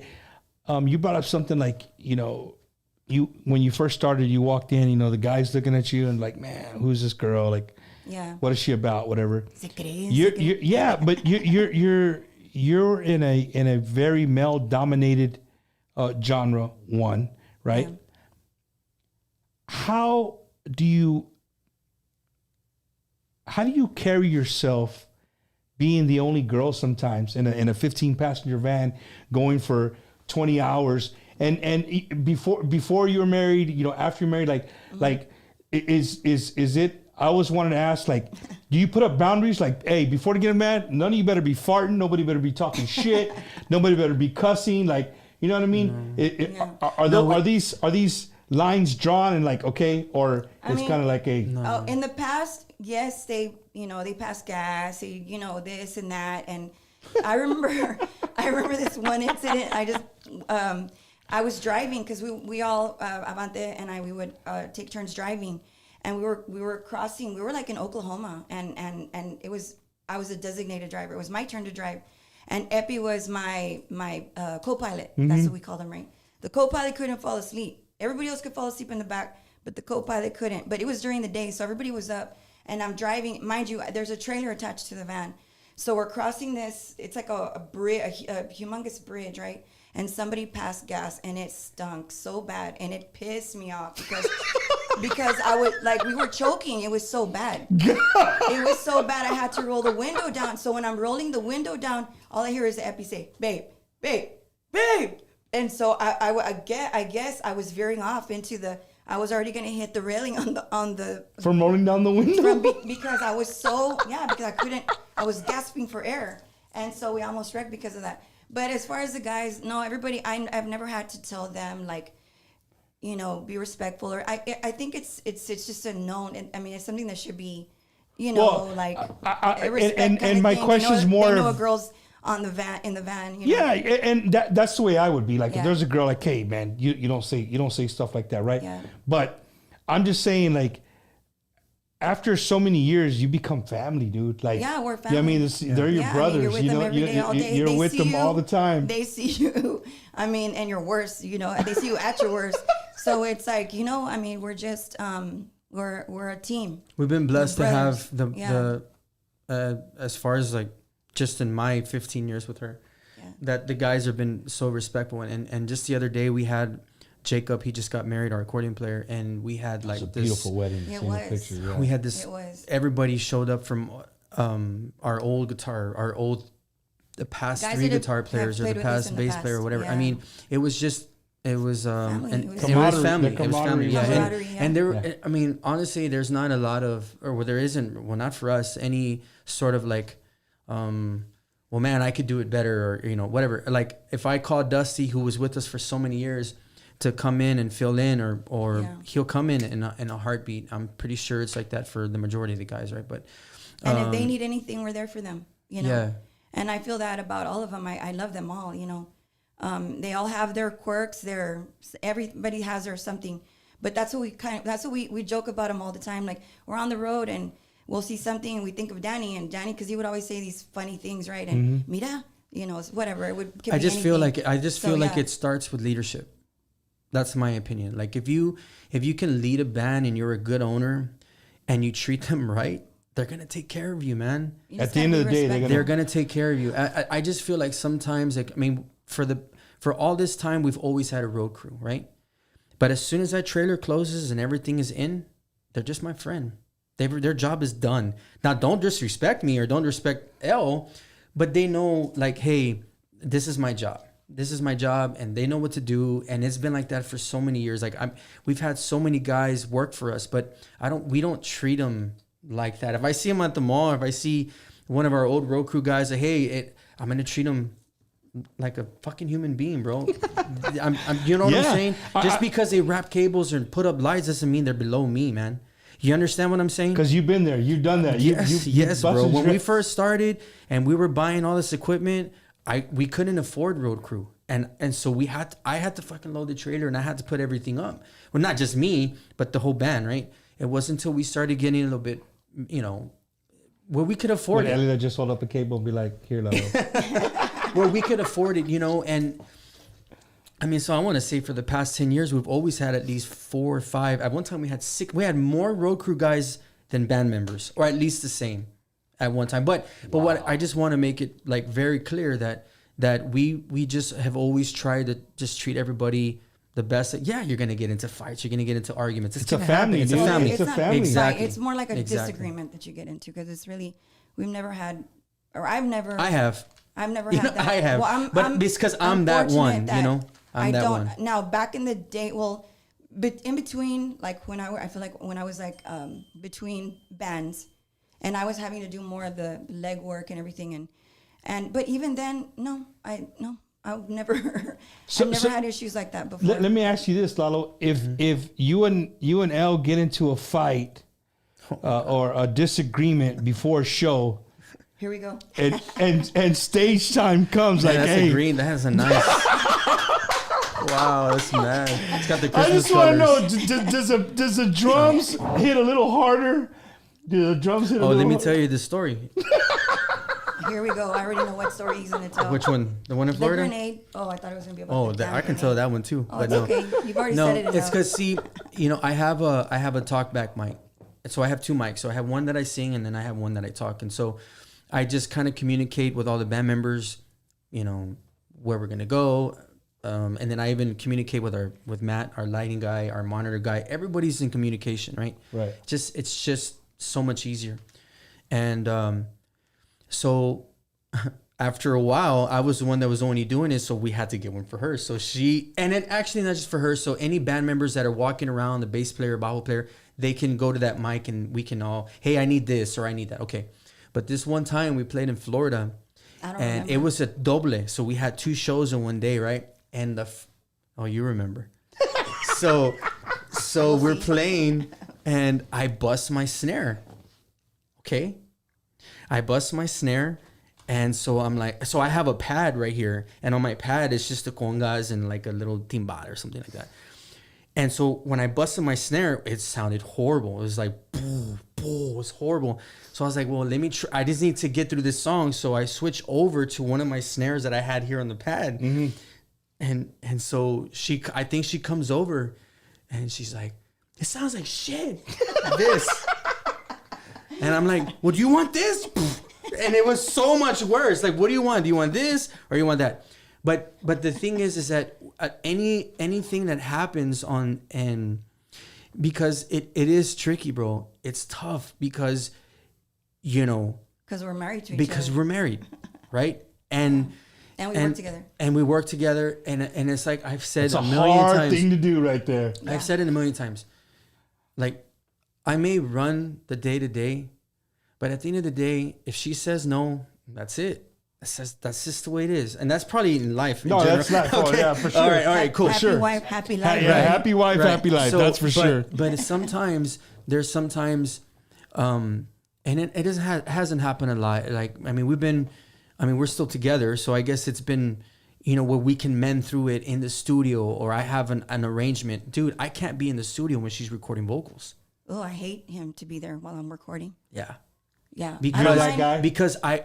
You brought up something like when you first started, you walked in, the guys looking at you and like, man, who's this girl? Like, what is she about? Whatever. But you're in a very male dominated genre, right? Yeah. How do you carry yourself being the only girl sometimes in a 15 passenger van going for 20 hours and before you were married, after you're married, like is it I always wanted to ask, like, do you put up boundaries? Like, hey, before to get mad, none of you better be farting. Nobody better be talking shit. Nobody better be cussing. Like, you know what I mean? Are these lines drawn and like, okay, or it's kind of like a... No. Oh, in the past, yes, they pass gas, this and that. And I remember this one incident. I was driving because we all, Avante and I, we would take turns driving. And we were crossing. We were like in Oklahoma, and I was a designated driver. It was my turn to drive, and Epi was my co-pilot. Mm-hmm. That's what we called him, right? The co-pilot couldn't fall asleep. Everybody else could fall asleep in the back, but the co-pilot couldn't. But it was during the day, so everybody was up, and I'm driving. Mind you, there's a trailer attached to the van, so we're crossing this. It's like a bridge, a humongous bridge, right? And somebody passed gas, and it stunk so bad, and it pissed me off because I would, like, we were choking. It was so bad. It was so bad. I had to roll the window down. So when I'm rolling the window down, all I hear is the Epi say, "Babe, babe, babe." And so I guess I was veering off into the. I was already gonna hit the railing on the. From rolling down the window. Because I was because I couldn't. I was gasping for air, and so we almost wrecked because of that. But as far as the guys, no, everybody, I've never had to tell them, like, be respectful. Or I think it's just a known. I mean, it's something that should be, like respect. And my question is more. They know a girl's in the van. Yeah, and that's the way I would be. Like, if there's a girl, like, hey, man, you don't say stuff like that, right? Yeah. But I'm just saying, like, after so many years, you become family, dude. Like, yeah, we're family. I mean, they're your brothers. I mean, you're with them every day, all day. You're with them all the time. They see you. I mean, and your worst. They see you at your worst. So it's like, I mean, we're just we're a team. We've been blessed to have the as far as like just in my 15 years with her, that the guys have been so respectful. And just the other day we had Jacob, he just got married, our accordion player, and we had like this beautiful wedding. It was. Picture, yeah. We had this. Everybody showed up from our old guitar, the past guys 3 guitar players or the past bass player or whatever. Yeah. I mean, it was family. It was family. Yeah. And there, I mean, honestly, there's not a lot of, or there isn't. Well, not for us, any sort of like, well, man, I could do it better, or whatever. Like if I call Dusty, who was with us for so many years, to come in and fill in, or he'll come in a heartbeat. I'm pretty sure it's like that for the majority of the guys, right? But and if they need anything, we're there for them. Yeah. And I feel that about all of them. I love them all. They all have their quirks. Everybody has their something. But that's what we joke about them all the time. Like we're on the road and we'll see something and we think of Danny, because he would always say these funny things, right? And mira, whatever. It would. I just feel like it starts with leadership. That's my opinion. Like if you can lead a band and you're a good owner and you treat them right, they're going to take care of you, man. At the end of the day, they're going to take care of you. I just feel like sometimes, like, I mean, for all this time, we've always had a road crew, right? But as soon as that trailer closes and everything is in, they're just my friend. Their job is done. Now, don't disrespect me or don't respect L, but they know, like, hey, this is my job. This is my job, and they know what to do. And it's been like that for so many years. Like we've had so many guys work for us, but we don't treat them like that. If I see them at the mall, if I see one of our old road crew guys, like, hey, I'm gonna treat them like a fucking human being, bro. You know what I'm saying? Just because they wrap cables and put up lights doesn't mean they're below me, man. You understand what I'm saying? Because you've been there, you've done that. Yes, bro. When we first started and we were buying all this equipment, we couldn't afford road crew, and so I had to fucking load the trailer and I had to put everything up. Well, not just me, but the whole band, right? It wasn't until we started getting a little bit, where we could afford it. Elida just hold up a cable and be like, "Here, Lalo." Where we could afford it, and I mean, so I want to say for the past 10 years, we've always had at least 4 or 5. At one time, we had 6. We had more road crew guys than band members, or at least the same. At one time, but what I just want to make it like very clear that we just have always tried to just treat everybody the best. You're gonna get into fights, you're gonna get into arguments. It's a family. It's a family. It's a family. Exactly. It's more like a disagreement that you get into because it's really we've never had, or I've never had that. I have, well, but because I'm that one, I'm that one. Now back in the day, well, but in between, like I feel like when I was like between bands, and I was having to do more of the leg work and everything, but even then, I've never had issues like that before. Let me ask you this, Lalo: if you and Elle get into a fight or a disagreement before a show, here we go, and stage time comes, like, that's hey, a green. That has a nice. Wow, that's mad. It's got the Christmas I just want to colors. know: does the drums hit a little harder? Do the drums hit? Let me tell you the story. Here we go. I already know what story he's gonna tell. Which one? The one in The Florida? grenade. Oh, I thought it was gonna be about. I can tell that one too. Oh, but it's no. okay. You've already said it. It's because I have a talkback mic, so I have two mics. So I have one that I sing, and then I have one that I talk. And so I just kind of communicate with all the band members, where we're gonna go, and then I even communicate with Matt, our lighting guy, our monitor guy. Everybody's in communication, right? Right. It's just so much easier, and so. After a while, I was the one that was only doing it, so we had to get one for her. So and then actually not just for her. So any band members that are walking around, the bass player, bajo player, they can go to that mic and we can all, hey, I need this or I need that. Okay. But this one time we played in Florida, and remember. It was a doble. So we had 2 shows in one day, right? And you remember. so we're playing, and I bust my snare. Okay. I bust my snare. And so I'm like, so I have a pad right here, and on my pad it's just the congas and like a little timbal or something like that. And so when I busted my snare, it sounded horrible. It was like, boo, boo, it was horrible. So I was like, well, let me try. I just need to get through this song. So I switched over to one of my snares that I had here on the pad. Mm-hmm. And so I think she comes over, and she's like, it sounds like shit. This. And I'm like, well, do you want this? And it was so much worse. Like, what do you want? Do you want this or you want that? But the thing is that anything that happens because it is tricky, bro. It's tough because, because we're married to each other. Because we're married, right? And we work together. And we work together. And it's like I've said it's a million times. It's a hard thing to do right there. Yeah. I've said it a million times. Like, I may run the day to day, but at the end of the day, if she says no, that's it. That's just the way it is. And that's probably in life. No, general. that's not. Okay. Yeah, for sure. All right, cool. Happy wife, happy life. Yeah, happy wife, happy life. So, that's for sure. But there's sometimes, and it hasn't happened a lot. Like, we're still together. So I guess it's been, where we can mend through it in the studio, or I have an arrangement. Dude, I can't be in the studio when she's recording vocals. Oh, I hate him to be there while I'm recording. Yeah. Yeah. Because that guy? Because I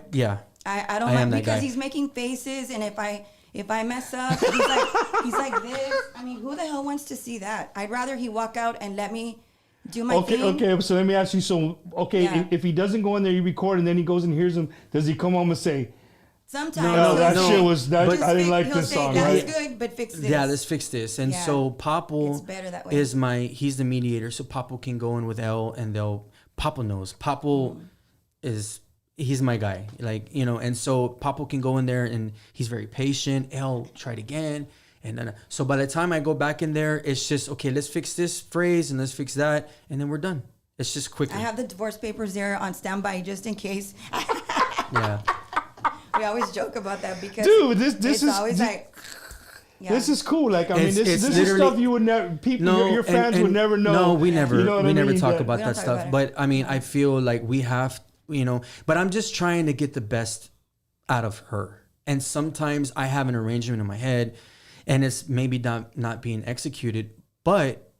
don't mind because he's making faces, and if I mess up, he's like this. I mean, who the hell wants to see that? I'd rather he walk out and let me do my thing. Okay, so let me ask you. So, if he doesn't go in there, you record, and then he goes and hears them, does he come home and say, sometimes shit was that? I didn't like this song. That's good, but fix this. Yeah, let's fix this. And so Papo it's better that way. He's the mediator, so Papo can go in with Elle, and Papo knows. Papo he's my guy, and so Papo can go in there, and he's very patient. Elle tried again, and then so by the time I go back in there, it's just okay. Let's fix this phrase and let's fix that, and then we're done. It's just quickly. I have the divorce papers there on standby just in case. Yeah. We always joke about that because dude, this is always like. Yeah. This is cool. Like, this is stuff you would never, your fans would never know. No, we never, we never talk about we that talk stuff. about but I mean, I feel like we have, but I'm just trying to get the best out of her. And sometimes I have an arrangement in my head, and it's maybe not being executed, but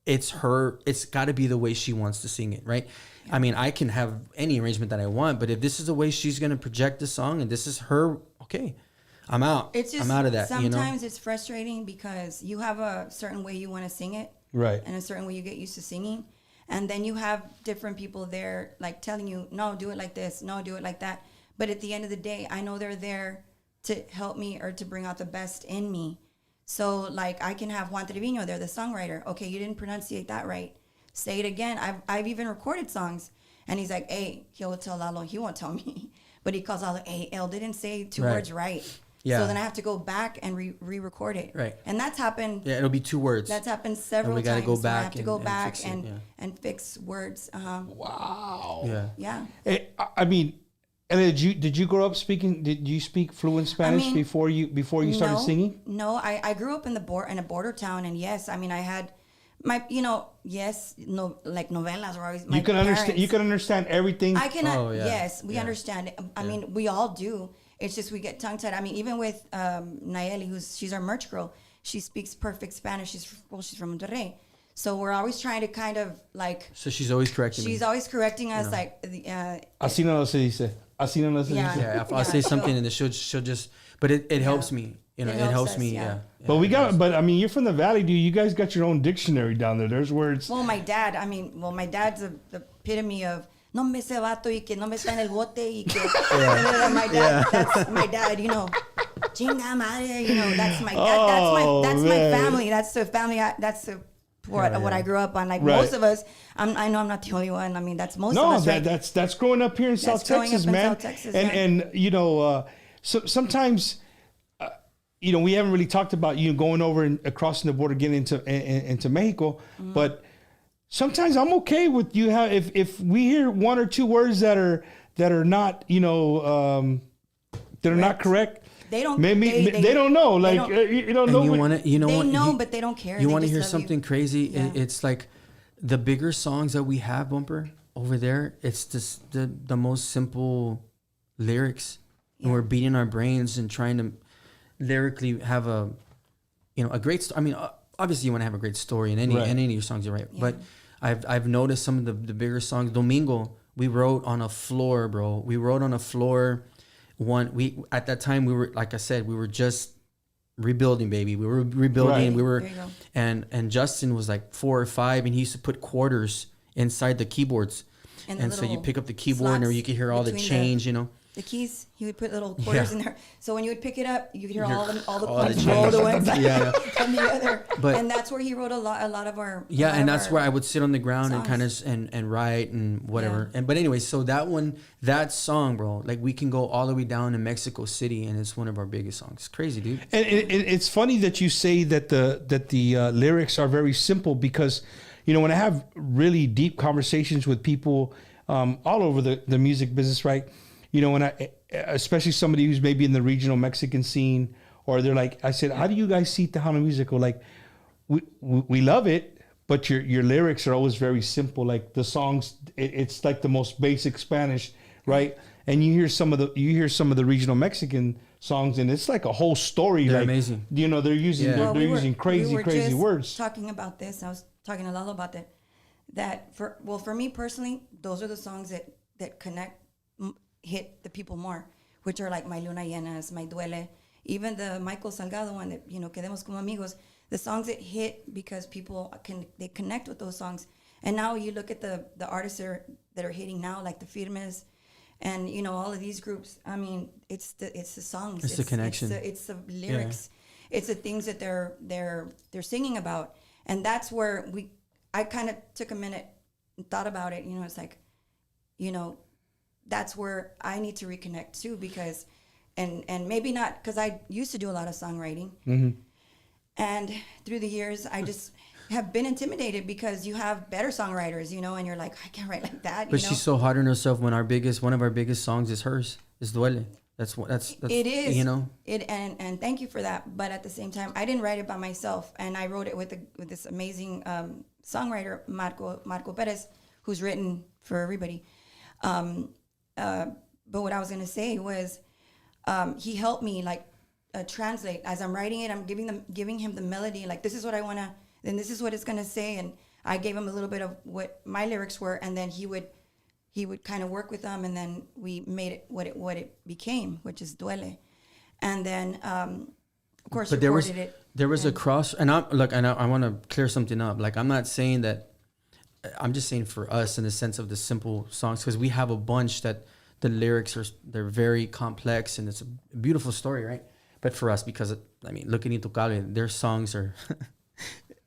it's her. It's got to be the way she wants to sing it, right? Yeah. I mean, I can have any arrangement that I want, but if this is the way she's going to project the song, and this is her, okay. I'm out. I'm out of that. Sometimes it's frustrating because you have a certain way you want to sing it, right? And a certain way you get used to singing, and then you have different people there like telling you, no, do it like this, no, do it like that. But at the end of the day, I know they're there to help me or to bring out the best in me. So like I can have Juan Trevino there, the songwriter. Okay, you didn't pronunciate that right. Say it again. I've even recorded songs, and he's like, hey, he'll tell Lalo, he won't tell me, but he calls Lalo, hey, Elle didn't say two words right. Yeah. So then I have to go back and re-record it. Right. And that's happened. Yeah, it'll be 2 words. That's happened several And we gotta times. go where I back have to and- go and back fix it, and yeah. and fix words. Wow. Yeah. Yeah. I mean, Elida, did you grow up speaking? Did you speak fluent Spanish mean, before you started singing? No, I grew up in in a border town, and yes, I mean I had my like novelas were always my You can understand. You parents- can understand everything. I cannot. Oh, yeah. Yes, we Yeah. understand. I mean, we all do. It's just we get tongue tied. I mean, even with Nayeli, she's our merch girl. She speaks perfect Spanish. She's from Monterrey, so we're always trying to kind of like. So she's always correcting me. She's always correcting us, like Así no se dice. Así no se Yeah. dice. Yeah, if I'll say something and then she'll just, but it helps me. You know, It it helps helps us, me. yeah. Yeah. But I mean, you're from the valley, dude. You guys got your own dictionary down there. There's words. Well, my dad. I mean, my dad's the epitome of no me se vato y que no me está en el bote y que. My dad. That's my dad. You know, chinga madre. You know, that's my dad. That's my man. family. That's the family. That's the. What I grew up on, like Right. most of us, I know I'm not the only one. I mean, that's most No, of us. Right? that's growing up here in South growing Texas, up in man. South Texas, and yeah. and you know, sometimes, we haven't really talked about going over and crossing the border, getting into Mexico, Mm-hmm. but sometimes I'm okay with you if we hear 1 or 2 words that are not that are not correct. They don't. Maybe they don't know. Like don't- you don't And know. you what- want to, you know They what? know, but they don't care. You They want to just hear love something you. crazy? Yeah. It's like the bigger songs that we have, Bumper, over there. It's just the most simple lyrics, and we're beating our brains and trying to lyrically have a great. I mean, obviously you want to have a great story in any Right. in any of your songs, you're right? But I've noticed some of the bigger songs. Domingo, we wrote on a floor, bro. We wrote on a floor. At that time we were, like I said, we were just rebuilding, baby. We were rebuilding. Right. We were, There you go. and Justin was like 4 or 5, and he used to put quarters inside the keyboards, And and the so you little pick up the keyboard and slots you could hear all the between change, the keys. He would put little quarters Yeah. in there. So when you would pick it up, you could hear all the all the parts change. roll to one side Yeah. and the other. But- and that's where he wrote a lot of our. Yeah, and that's where I would sit on the ground and kind of songs. and write and whatever. Yeah. And but anyway, so that song, bro, like we can go all the way down to Mexico City, and it's one of our biggest songs. It's crazy, dude. And it's funny that you say that the lyrics are very simple, because when I have really deep conversations with people all over the music business, right? When especially somebody who's maybe in the regional Mexican scene, or they're like, I said, how do you guys see Tejano musical? Like, we love it, but your lyrics are always very simple. Like the songs, it's like the most basic Spanish, right? And you hear some of the regional Mexican songs, and it's like a whole story. They're like, amazing. They're using Yeah. they're using crazy just words. Talking about this, I was talking to Lalo about that. That for me personally, those are the songs that connect, hit the people more, which are like My Luna Llenas, My Duele, even the Michael Salgado one that Quedemos como Amigos. The songs that hit because people they connect with those songs. And now you look at the artists that are hitting now, like the Firmes, and all of these groups. I mean, it's the songs, It's the connection. it's the lyrics, it's the things that they're singing about, and that's where I kind of took a minute and thought about it. It's like, that's where I need to reconnect too, because, and maybe not, because I used to do a lot of songwriting, and through the years I just have been intimidated because you have better songwriters, and you're like, I can't write like that. But she's so hard on herself when one of our biggest songs is hers. Is Duele. That's it is. It and thank you for that. But at the same time, I didn't write it by myself, and I wrote it with this amazing songwriter Marco Perez, who's written for everybody. But what I was gonna say was, he helped me translate as I'm writing it. I'm giving him the melody. Like, this is what I wanna. Then this is what it's gonna say, and I gave him a little bit of what my lyrics were, and then he would kind of work with them, and then we made it what it became, which is Duele. And then, of course, but there was a cross, and I want to clear something up. Like, I'm not saying that. I'm just saying for us in the sense of the simple songs, because we have a bunch that the lyrics they're very complex, and it's a beautiful story, right? But for us, because look at Intocable, their songs are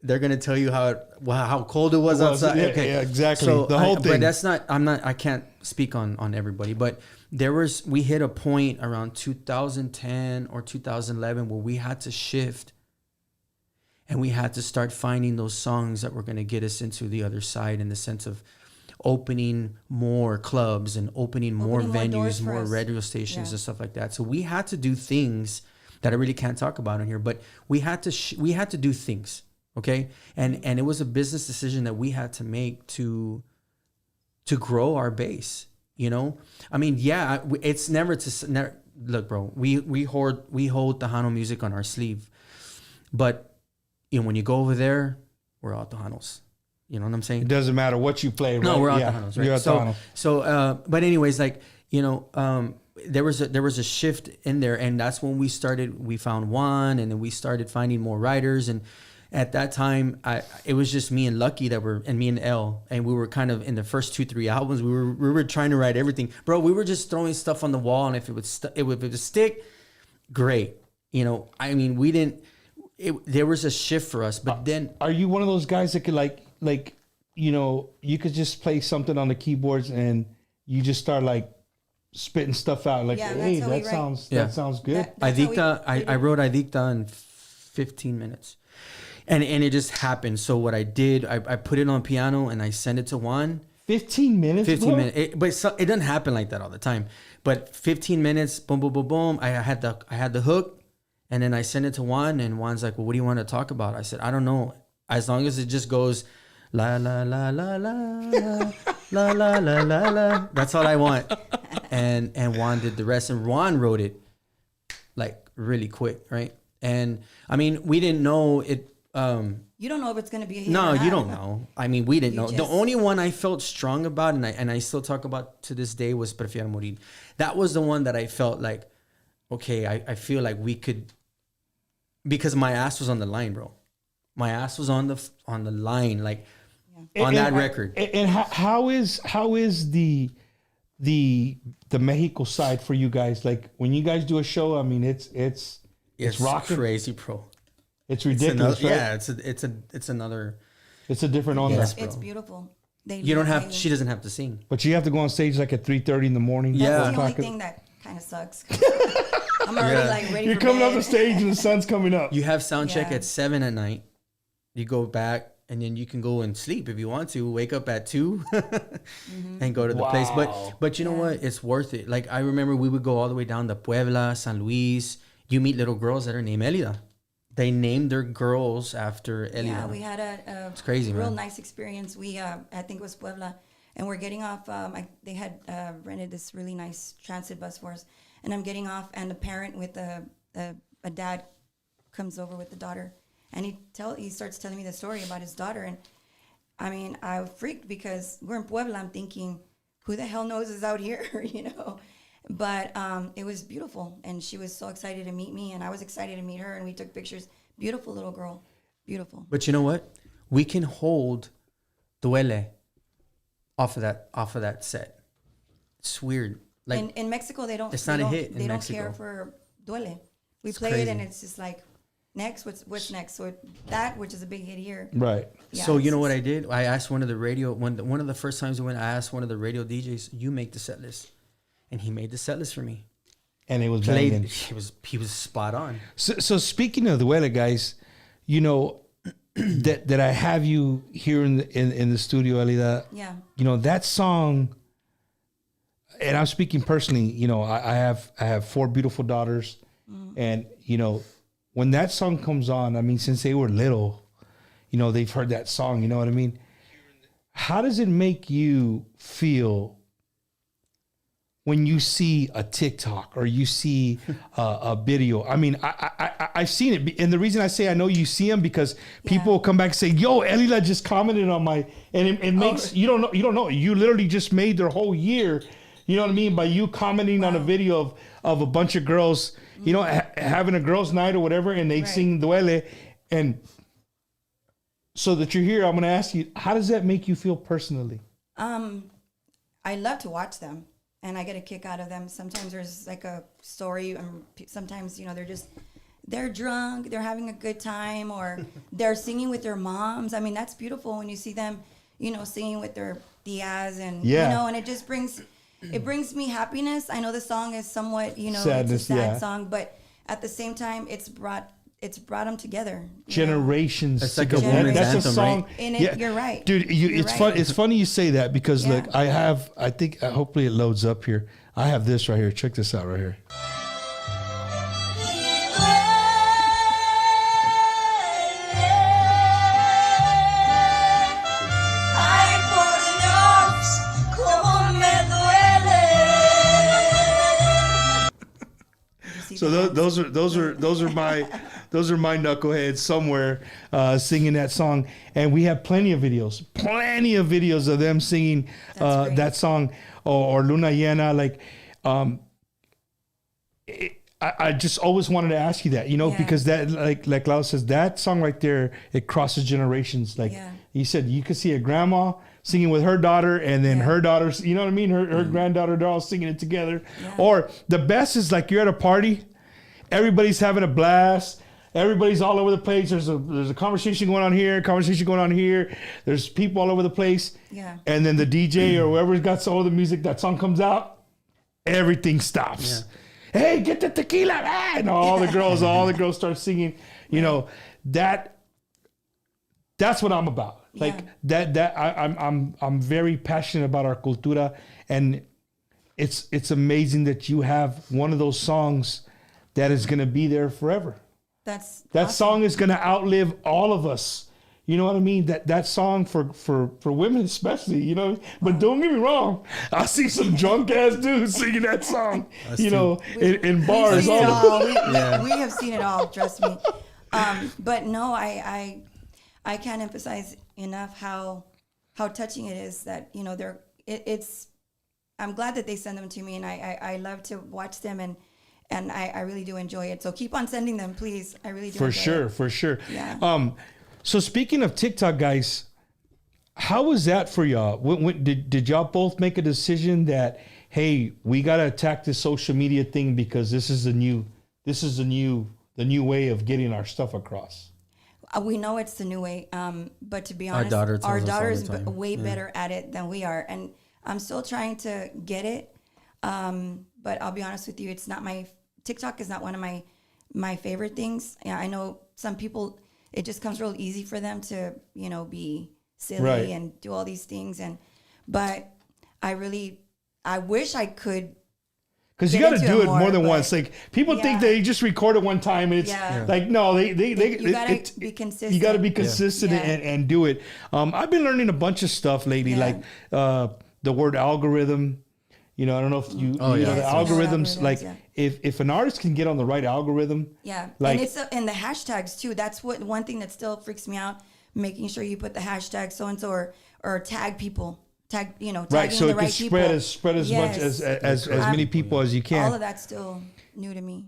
they're gonna tell you how cold it was outside. Yeah, okay, yeah, exactly. So The whole thing. But that's not. I can't speak on everybody. But we hit a point around 2010 or 2011 where we had to shift, and we had to start finding those songs that were gonna get us into the other side in the sense of opening more clubs and opening more venues, more radio stations and stuff like that. So we had to do things that I really can't talk about in here, but we had to do things. Okay. And it was a business decision that we had to make to grow our base, you know? I mean, yeah, it's never look, bro, we hold Tejano music on our sleeve, but you know, when you go over there, we're all Tejanos. You know what I'm saying? It doesn't matter what you play. Right? No, we're all Tejanos, right? You're Tejano. So, but anyways, like, you know, there was a shift in there, and that's when we found Juan, and then we started finding more writers. And at that time, it was just me and Lucky and me and El, and we were kind of in the first 2-3 albums. We were trying to write everything, bro. We were just throwing stuff on the wall, and if it would stick, great. You know, I mean, there was a shift for us, but then. Are you one of those guys that could like, you know, you could just play something on the keyboards and you just start like spitting stuff out like, hey, that sounds good. I wrote Adicta in 15 minutes. And it just happened. So what I did, I put it on piano and I sent it to Juan. 15 minutes? 15 minutes. But it doesn't happen like that all the time. But 15 minutes, boom, boom, boom, boom. I had the hook, and then I sent it to Juan, and Juan's like, well, what do you want to talk about? I said, I don't know. As long as it just goes la la la la la la la la la la. That's all I want. And Juan did the rest, and Juan wrote it like really quick, right? And I mean, we didn't know it. You don't know if it's going to be a hit. No, or you not. don't know. I mean, we didn't know. The only one I felt strong about, and I still talk about to this day, was Prefiero Morir. That was the one that I felt like, okay, I feel like we could, because my ass was on the line, bro. My ass was on the line, like on that record. And how is the Mexico side for you guys? Like when you guys do a show, I mean, it's rocking. Crazy, bro. It's ridiculous, right? Yeah, it's another. It's a different onda. Yes, It's beautiful. She doesn't have to sing. But you have to go on stage like at 3:30 in the morning. That's the only thing that kind of sucks. I'm already like ready. You're for coming bed. off the stage and the sun's coming up. You have sound check at 7 at night. You go back, and then you can go and sleep if you want to. Wake up at 2 and go to the place. But you know what? It's worth it. Like I remember we would go all the way down to Puebla, San Luis. You meet little girls that are named Elida. They named their girls after Elida. Yeah, we had it's crazy, real man. nice experience. We I think it was Puebla, and we're getting off. They had rented this really nice transit bus for us, and I'm getting off, and the parent with a dad comes over with the daughter, and he starts telling me the story about his daughter, and I mean I freaked because we're in Puebla. I'm thinking, who the hell knows is out here, you know? But it was beautiful, and she was so excited to meet me, and I was excited to meet her, and we took pictures. Beautiful little girl, beautiful. But you know what? We can hold Duele off of that set. It's weird. Like in Mexico, they don't. It's not a hit. They in don't Mexico. care for Duele. We It's play crazy. it, and it's just like next. What's next? So that, which is a big hit here. Right. Yeah, So you know what I did? I asked one of the one of the first times we went. I asked one of the radio DJs, "You make the set list." And he made the set list for me. And it was Played. banging. He was spot on. So speaking of the weather, guys, you know that I have you here in the studio, Elida. Yeah. You know that song, and I'm speaking personally. You know, I have 4 beautiful daughters, and you know when that song comes on, I mean, since they were little, you know, they've heard that song. You know what I mean? How does it make you feel when you see a TikTok or you see a video? I mean, I've seen it. And the reason I say I know you see them because people will come back and say, yo, Elida just commented on my, and it makes, you don't know. You literally just made their whole year, you know what I mean? By you commenting on a video of a bunch of girls, you know, having a girls' night or whatever, and they sing Duele. And so that you're here, I'm going to ask you, how does that make you feel personally? I love to watch them, and I get a kick out of them. Sometimes there's like a story, and sometimes, you know, they're drunk, they're having a good time, or they're singing with their moms. I mean, that's beautiful when you see them, singing with their tias, and and it just brings me happiness. I know the song is somewhat, Sadness, it's a sad song, but at the same time, it's brought them together. Generations. It's like a woman's that's anthem, a song. Right? And you're right, dude. It's fun. It's funny you say that because look, I think hopefully it loads up here. I have this right here. Check this out right here. So those are my knuckleheads somewhere singing that song, and we have plenty of videos of them singing that song or Luna Llena. Like, I just always wanted to ask you that, because that like Lalo says, that song right there, it crosses generations. Like you said, you could see a grandma singing with her daughter, and then her daughter's, you know what I mean? Her granddaughter, they're all singing it together. Yeah. Or the best is like you're at a party, everybody's having a blast, everybody's all over the place. There's a conversation going on here, There's people all over the place. Yeah. And then the DJ or whoever's got all the music, that song comes out, everything stops. Yeah. Hey, get the tequila, and all the girls start singing. That's what I'm about. Like I'm very passionate about our cultura, and it's amazing that you have one of those songs that is going to be there forever. That awesome. Song is going to outlive all of us. You know what I mean? That song for women especially, But don't get me wrong, I see some drunk ass dudes singing that song, in bars. We have seen it all. Trust me. But no, I can't emphasize enough how touching it is that I'm glad that they send them to me, and I love to watch them, and I really do enjoy it. So keep on sending them, please. I really do. For sure. Yeah. So speaking of TikTok, guys, how was that for y'all? When did y'all both make a decision that, hey, we gotta attack this social media thing because this is the new way of getting our stuff across? We know it's the new way, but to be honest, our daughter's way better at it than we are, and I'm still trying to get it. But I'll be honest with you, TikTok is not one of my favorite things. Yeah, I know some people, it just comes real easy for them to be silly and do all these things, but I wish I could. Because you got to do it more than once. Like people think they just record it one time, and it's like no, you got to be consistent. You got to be consistent and do it. I've been learning a bunch of stuff lately, like the word algorithm. I don't know if you know the algorithms. Like if an artist can get on the right algorithm, and it's and the hashtags too. That's one thing that still freaks me out. Making sure you put the hashtag so and so or tag people. Tagging so the it right can spread as much as many people as you can. All of that's still new to me.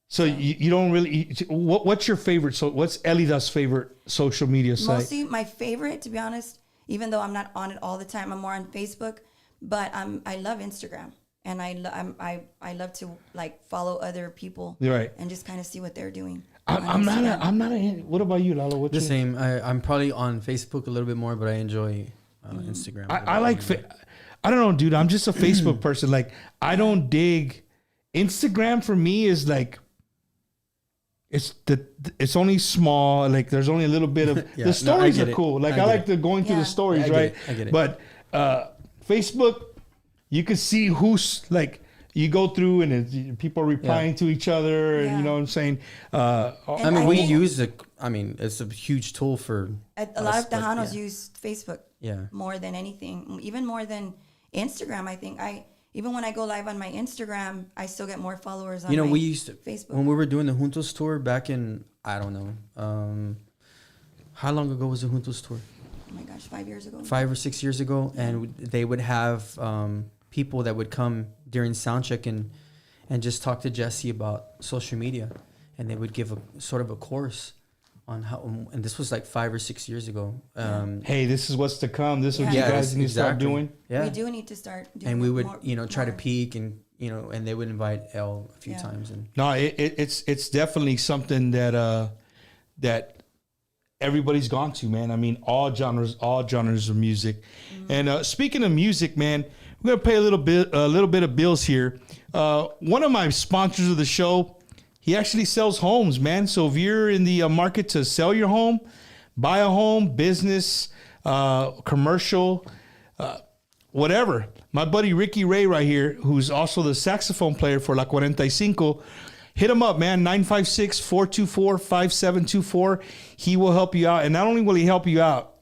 So you don't really. What's your favorite? So what's Elida's favorite social media site? Mostly my favorite, to be honest. Even though I'm not on it all the time, I'm more on Facebook. But I love Instagram, and I love to follow other people, and just kind of see what they're doing. I'm not a. What about you, Lalo? What's same. I'm probably on Facebook a little bit more, but I enjoy Instagram. I like. I don't know, dude. I'm just a Facebook person. Like I don't dig Instagram. For me, is like it's only small. Like there's only a little bit of the stories are cool. Like I like going through the stories, right? I get it. But Facebook, you can see who's like. You go through and people are replying to each other, and you know what I'm saying. I mean, we use it. I mean, it's a huge tool for a lot of Tejanos use Facebook. More than anything, even more than Instagram. I think even when I go live on my Instagram, I still get more followers on we used to Facebook. When we were doing the Juntos tour back in, I don't know, how long ago was the Juntos tour? Oh my gosh, 5 years ago. 5 or 6 years ago, and they would have people that would come during soundcheck and just talk to Jesse about social media, and they would give a sort of a course on how, and this was like 5 or 6 years ago. Hey, this is what's to come. This is what you guys need to start doing. We do need to start doing. And we would, try to peek and and they would invite Elle a few times. And no, it's definitely something that that everybody's gone to, man. I mean, all genres of music. And speaking of music, man, we're gonna pay a little bit of bills here. One of my sponsors of the show, he actually sells homes, man. So if you're in the market to sell your home, buy a home, business, commercial, whatever. My buddy Ricky Ray right here, who's also the saxophone player for La 45, hit him up, man, 956-424-5724. He will help you out. And not only will he help you out,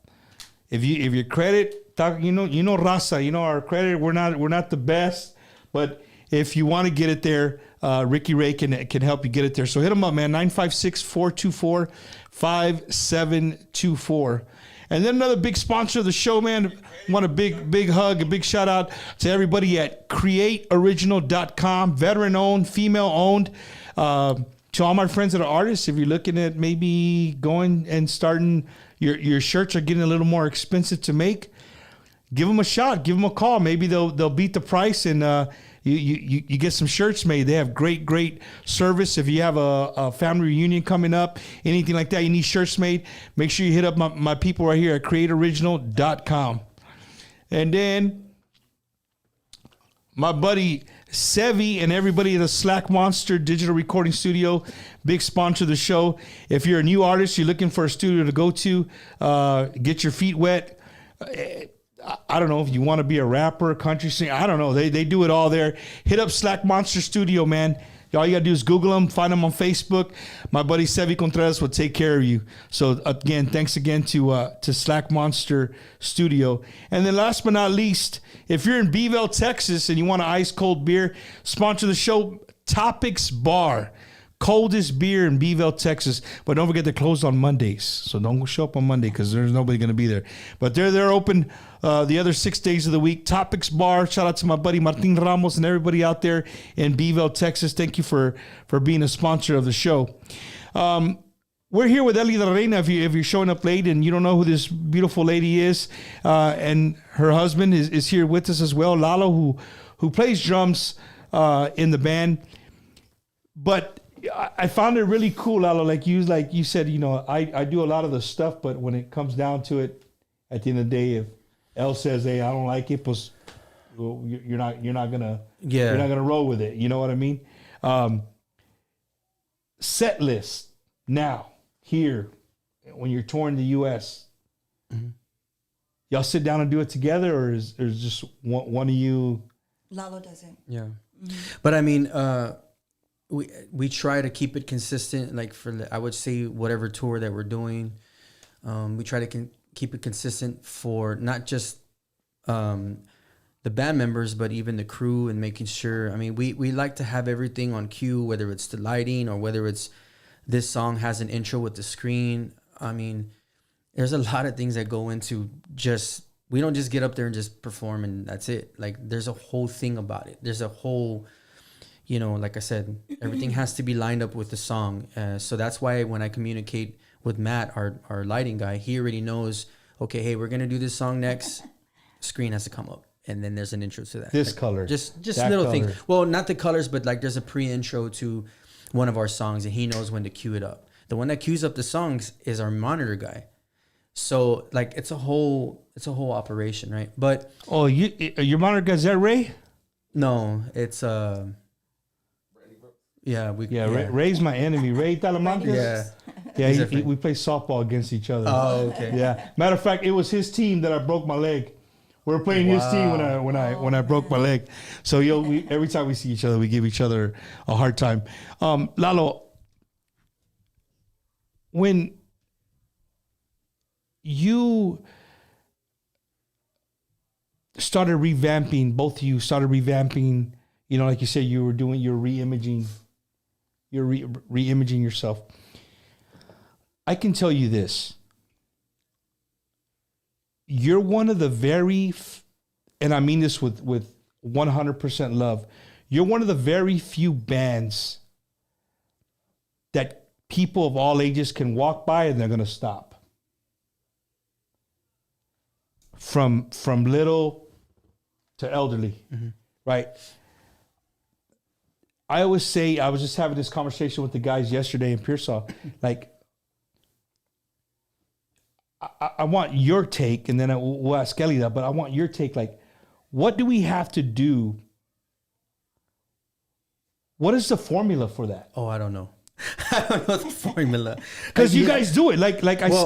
if your credit, Raza, our credit, we're not the best, but if you want to get it there, Ricky Ray can help you get it there. So hit him up, man, 956-424-5724. And then another big sponsor of the show, man. Want a big hug, a big shout out to everybody at createoriginal.com, veteran owned, female owned. To all my friends that are artists, if you're looking at maybe going and starting, your shirts are getting a little more expensive to make, give them a shot, give them a call. Maybe they'll beat the price and you get some shirts made. They have great service. If you have a family reunion coming up, anything like that, you need shirts made, make sure you hit up my people right here at createoriginal.com. And then my buddy Sevi and everybody at the Slack Monster Digital Recording Studio, big sponsor of the show. If you're a new artist, you're looking for a studio to go to, get your feet wet. I don't know if you want to be a rapper, country singer. I don't know. They do it all there. Hit up Slack Monster Studio, man. All you got to do is Google them, find them on Facebook. My buddy Sevi Contreras will take care of you. So, again, thanks again to Slack Monster Studio. And then last but not least, if you're in Beeville, Texas, and you want an ice-cold beer, sponsor the show, Topics Bar. Coldest beer in Beeville, Texas. But don't forget they're closed on Mondays. So don't show up on Monday because there's nobody going to be there. But they're open the other 6 days of the week. Topics Bar. Shout out to my buddy Martin Ramos and everybody out there in Beeville, Texas. Thank you for being a sponsor of the show. We're here with Elida Reyna. If you're showing up late and you don't know who this beautiful lady is, and her husband is here with us as well, Lalo, who plays drums in the band. But I found it really cool, Lalo. Like you said, I do a lot of the stuff, but when it comes down to it, at the end of the day, if Elle says, "Hey, I don't like it," pues, you're not gonna roll with it. You know what I mean? Set list now here when you're touring the U.S. Mm-hmm. Y'all sit down and do it together, or is just one of you? Lalo does it. Yeah, but I mean. We try to keep it consistent, like I would say whatever tour that we're doing, we try to keep it consistent for not just the band members, but even the crew, and making sure. I mean, we like to have everything on cue, whether it's the lighting or whether it's this song has an intro with the screen. I mean, there's a lot of things that go into we don't just get up there and just perform and that's it. Like there's a whole thing about it. There's a whole... like I said, everything has to be lined up with the song. So that's why when I communicate with Matt, our lighting guy, he already knows, okay, hey, we're going to do this song next. Screen has to come up. And then there's an intro to that. This color. Just little things. Well, not the colors, but like there's a pre-intro to one of our songs and he knows when to cue it up. The one that cues up the songs is our monitor guy. So like it's a whole operation, right? But your monitor guy, is that Ray? No, it's Ray's my enemy. Ray Talamantes. Yeah, we play softball against each other. Oh, okay. Yeah. Matter of fact, it was his team that I broke my leg. We were playing his team when I broke my leg. So every time we see each other, we give each other a hard time. Lalo, when you started revamping, both of you started revamping, like you said, you're re-imaging yourself. I can tell you this. You're one of the and I mean this with 100% love, you're one of the very few bands that people of all ages can walk by and they're going to stop. From little to elderly, right? I always say, I was just having this conversation with the guys yesterday in Pearsall. Like, I want your take, and then we'll ask Kelly that, but I want your take. Like, what do we have to do? What is the formula for that? Oh, I don't know. I don't know the formula. Because you guys do it.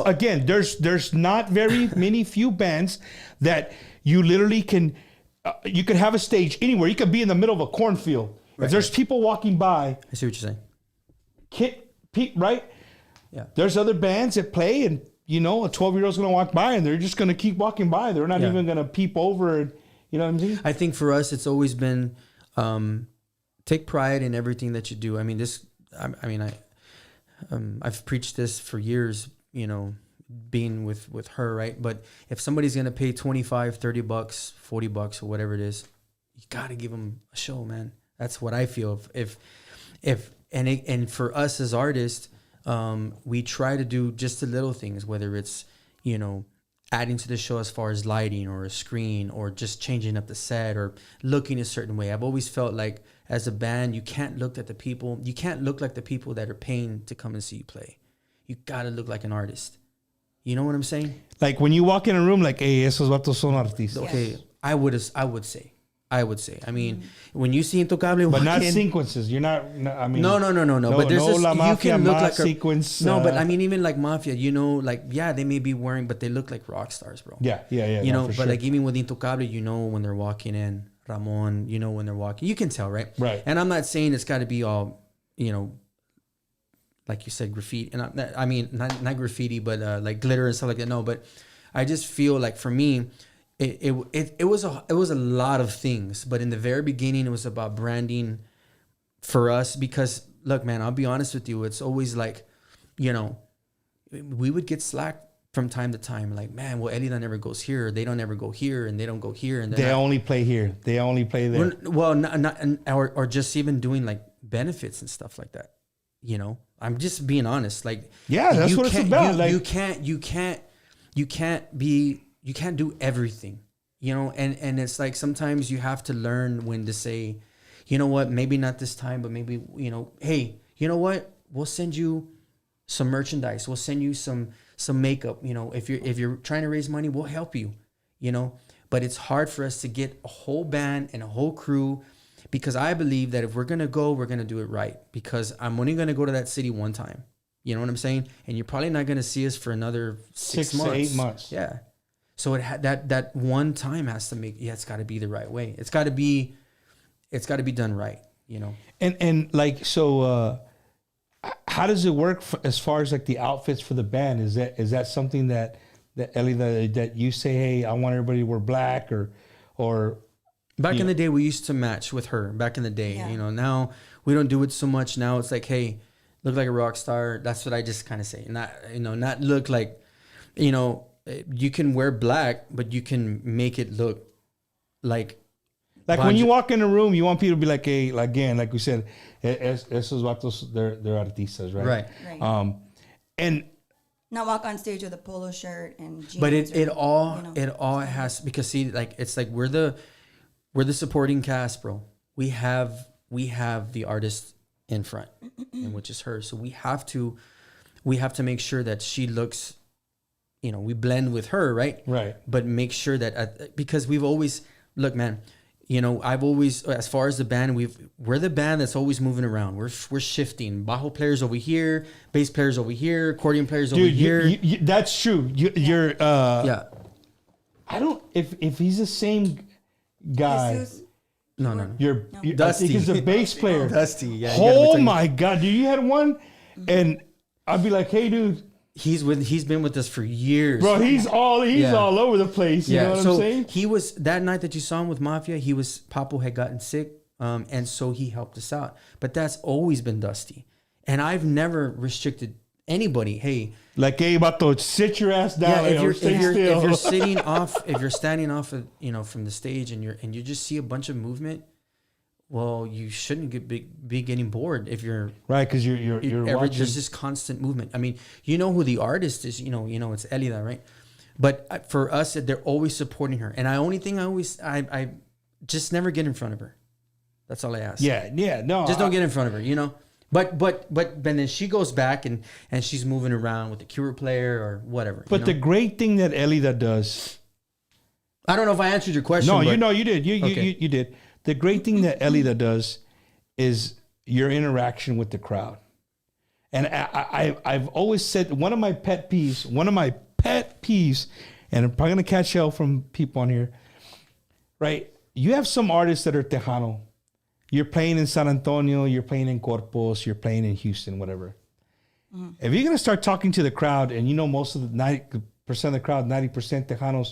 Again, there's not very many few bands that you literally can, you could have a stage anywhere. You could be in the middle of a cornfield. If there's people walking by. I see what you're saying. Right? Yeah. There's other bands that play, and a 12-year-old's going to walk by, and they're just going to keep walking by. They're not even going to peep over. And, you know what I'm saying? I think for us, it's always been take pride in everything that you do. I mean, I've preached this for years, being with her, right? But if somebody's going to pay $25, $30, $40 or whatever it is, you got to give them a show, man. That's what I feel. And for us as artists, we try to do just the little things, whether it's, adding to the show as far as lighting or a screen or just changing up the set or looking a certain way. I've always felt like as a band, you can't look like the people that are paying to come and see you play. You got to look like an artist. You know what I'm saying? Like when you walk in a room, like, hey, esos vatos son artistas. Okay, I would say. I mean, when you see Intocable, but not sequences. You're not. I mean, no. But there's this. La you Mafia, can look like sequence. No, but I mean, even like Mafia, they may be wearing, but they look like rock stars, bro. Yeah. But sure. Like even with Intocable, when they're walking in, Ramon, when they're walking, you can tell, right? Right. And I'm not saying it's got to be all, like you said, graffiti, and I mean, not graffiti, but like glitter and stuff like that. No, but I just feel like for me. It was a lot of things, but in the very beginning, it was about branding for us because look, man, I'll be honest with you. It's always like, we would get slack from time to time. Like, man, well, Elida never goes here. They don't ever go here, and they don't go here, and they only play here. They only play there. Well, or just even doing like benefits and stuff like that. I'm just being honest. Like, yeah, that's what it's about. You can't do everything, and it's like sometimes you have to learn when to say, you know what, maybe not this time, but maybe, hey, you know what, we'll send you some merchandise. We'll send you some makeup. If you're trying to raise money, we'll help you, but it's hard for us to get a whole band and a whole crew because I believe that if we're going to go, we're going to do it right because I'm only going to go to that city one time. You know what I'm saying? And you're probably not going to see us for another 6 months. 6 to 8 months. Yeah. So that one time has to it's got to be the right way. It's got to be done right, And like, so how does it work as far as like the outfits for the band? Is that something that Elida, that you say, hey, I want everybody to wear black or back in the day we used to match with her back in the day, now we don't do it so much. Now it's like, hey, look like a rock star. That's what I just kind of say. Not look like, you can wear black, but you can make it look like when you walk in a room, you want people to be like, hey, again, like we said, esos vatos, they're artistas, right? Right. And not walk on stage with a polo shirt and jeans. But it all has, because see, like it's like we're the supporting cast, bro. We have the artist in front, and which is her. So we have to make sure that she looks. We blend with her, right? Right. But make sure that because we've always look, man. I've always, as far as the band, we're the band that's always moving around. We're shifting. Bajo players over here, bass players over here, accordion players over here. You, that's true. You're yeah. I don't if he's the same guy. Jesus. No. You're Dusty. He's a bass player. Dusty. Yeah. Oh my God, dude! You had one, and I'd be like, hey, dude. He's been with us for years, bro. He's all over the place. You know what I'm saying? He was that night that you saw him with Mafia. Papo had gotten sick, and so he helped us out. But that's always been Dusty, and I've never restricted anybody. Hey, like, hey, vato, sit your ass down. Yeah, if you're sitting off, if you're standing off, from the stage, and you just see a bunch of movement. Well, you shouldn't be getting bored if you're right, because you're watching. There's this constant movement. I mean, who the artist is. It's Elida, right? But for us, they're always supporting her. And I just never get in front of her. That's all I ask. Yeah, no. Just don't get in front of her, you know. But then she goes back and she's moving around with the keyboard player or whatever. But the great thing that Elida does, I don't know if I answered your question. No, you did. You did. The great thing that Elida does is your interaction with the crowd. And I've always said one of my pet peeves, and I'm probably gonna catch hell from people on here, right? You have some artists that are Tejano. You're playing in San Antonio, you're playing in Corpus, you're playing in Houston, whatever. Mm-hmm. If you're going to start talking to the crowd and you know most of the 90% of the crowd, 90% Tejanos,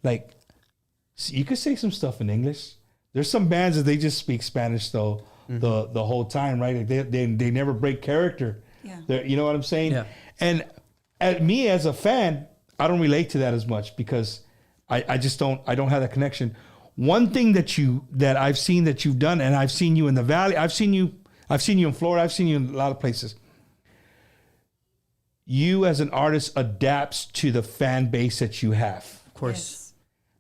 like, you could say some stuff in English. There's some bands that they just speak Spanish though the whole time, right? Like they never break character. Yeah. You know what I'm saying? Yeah. And me as a fan, I don't relate to that as much because I don't have that connection. One thing that I've seen that you've done, and I've seen you in the Valley, I've seen you in Florida, I've seen you in a lot of places. You as an artist adapts to the fan base that you have. Of course. Yes.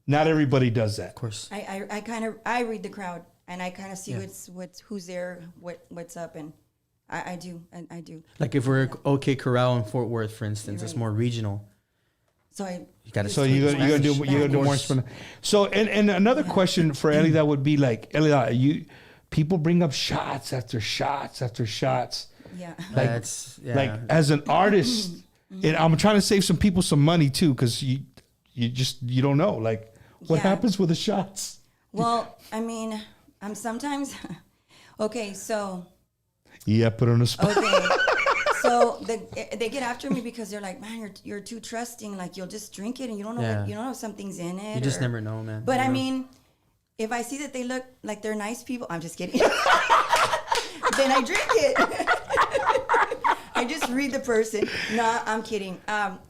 Not everybody does that. Of course. I read the crowd and I kind of see who's there, what's up, and I do. Like if we're OK Corral in Fort Worth, for instance, it's more regional. So you got to. So you gotta do more Spanish. So and another question for Elida would be like, Elida, people bring up shots after shots after shots. Yeah. Like as an artist, and I'm trying to save some people some money too, because you don't know like what happens with the shots. Well, I mean, I'm sometimes okay. So put on a spot. Okay. So they get after me because they're like, man, you're too trusting. Like you'll just drink it and you don't know you don't know if something's in it. You just never know, man. But I mean, if I see that they look like they're nice people, I'm just kidding. Then I drink it. I just read the person. No, I'm kidding. I'm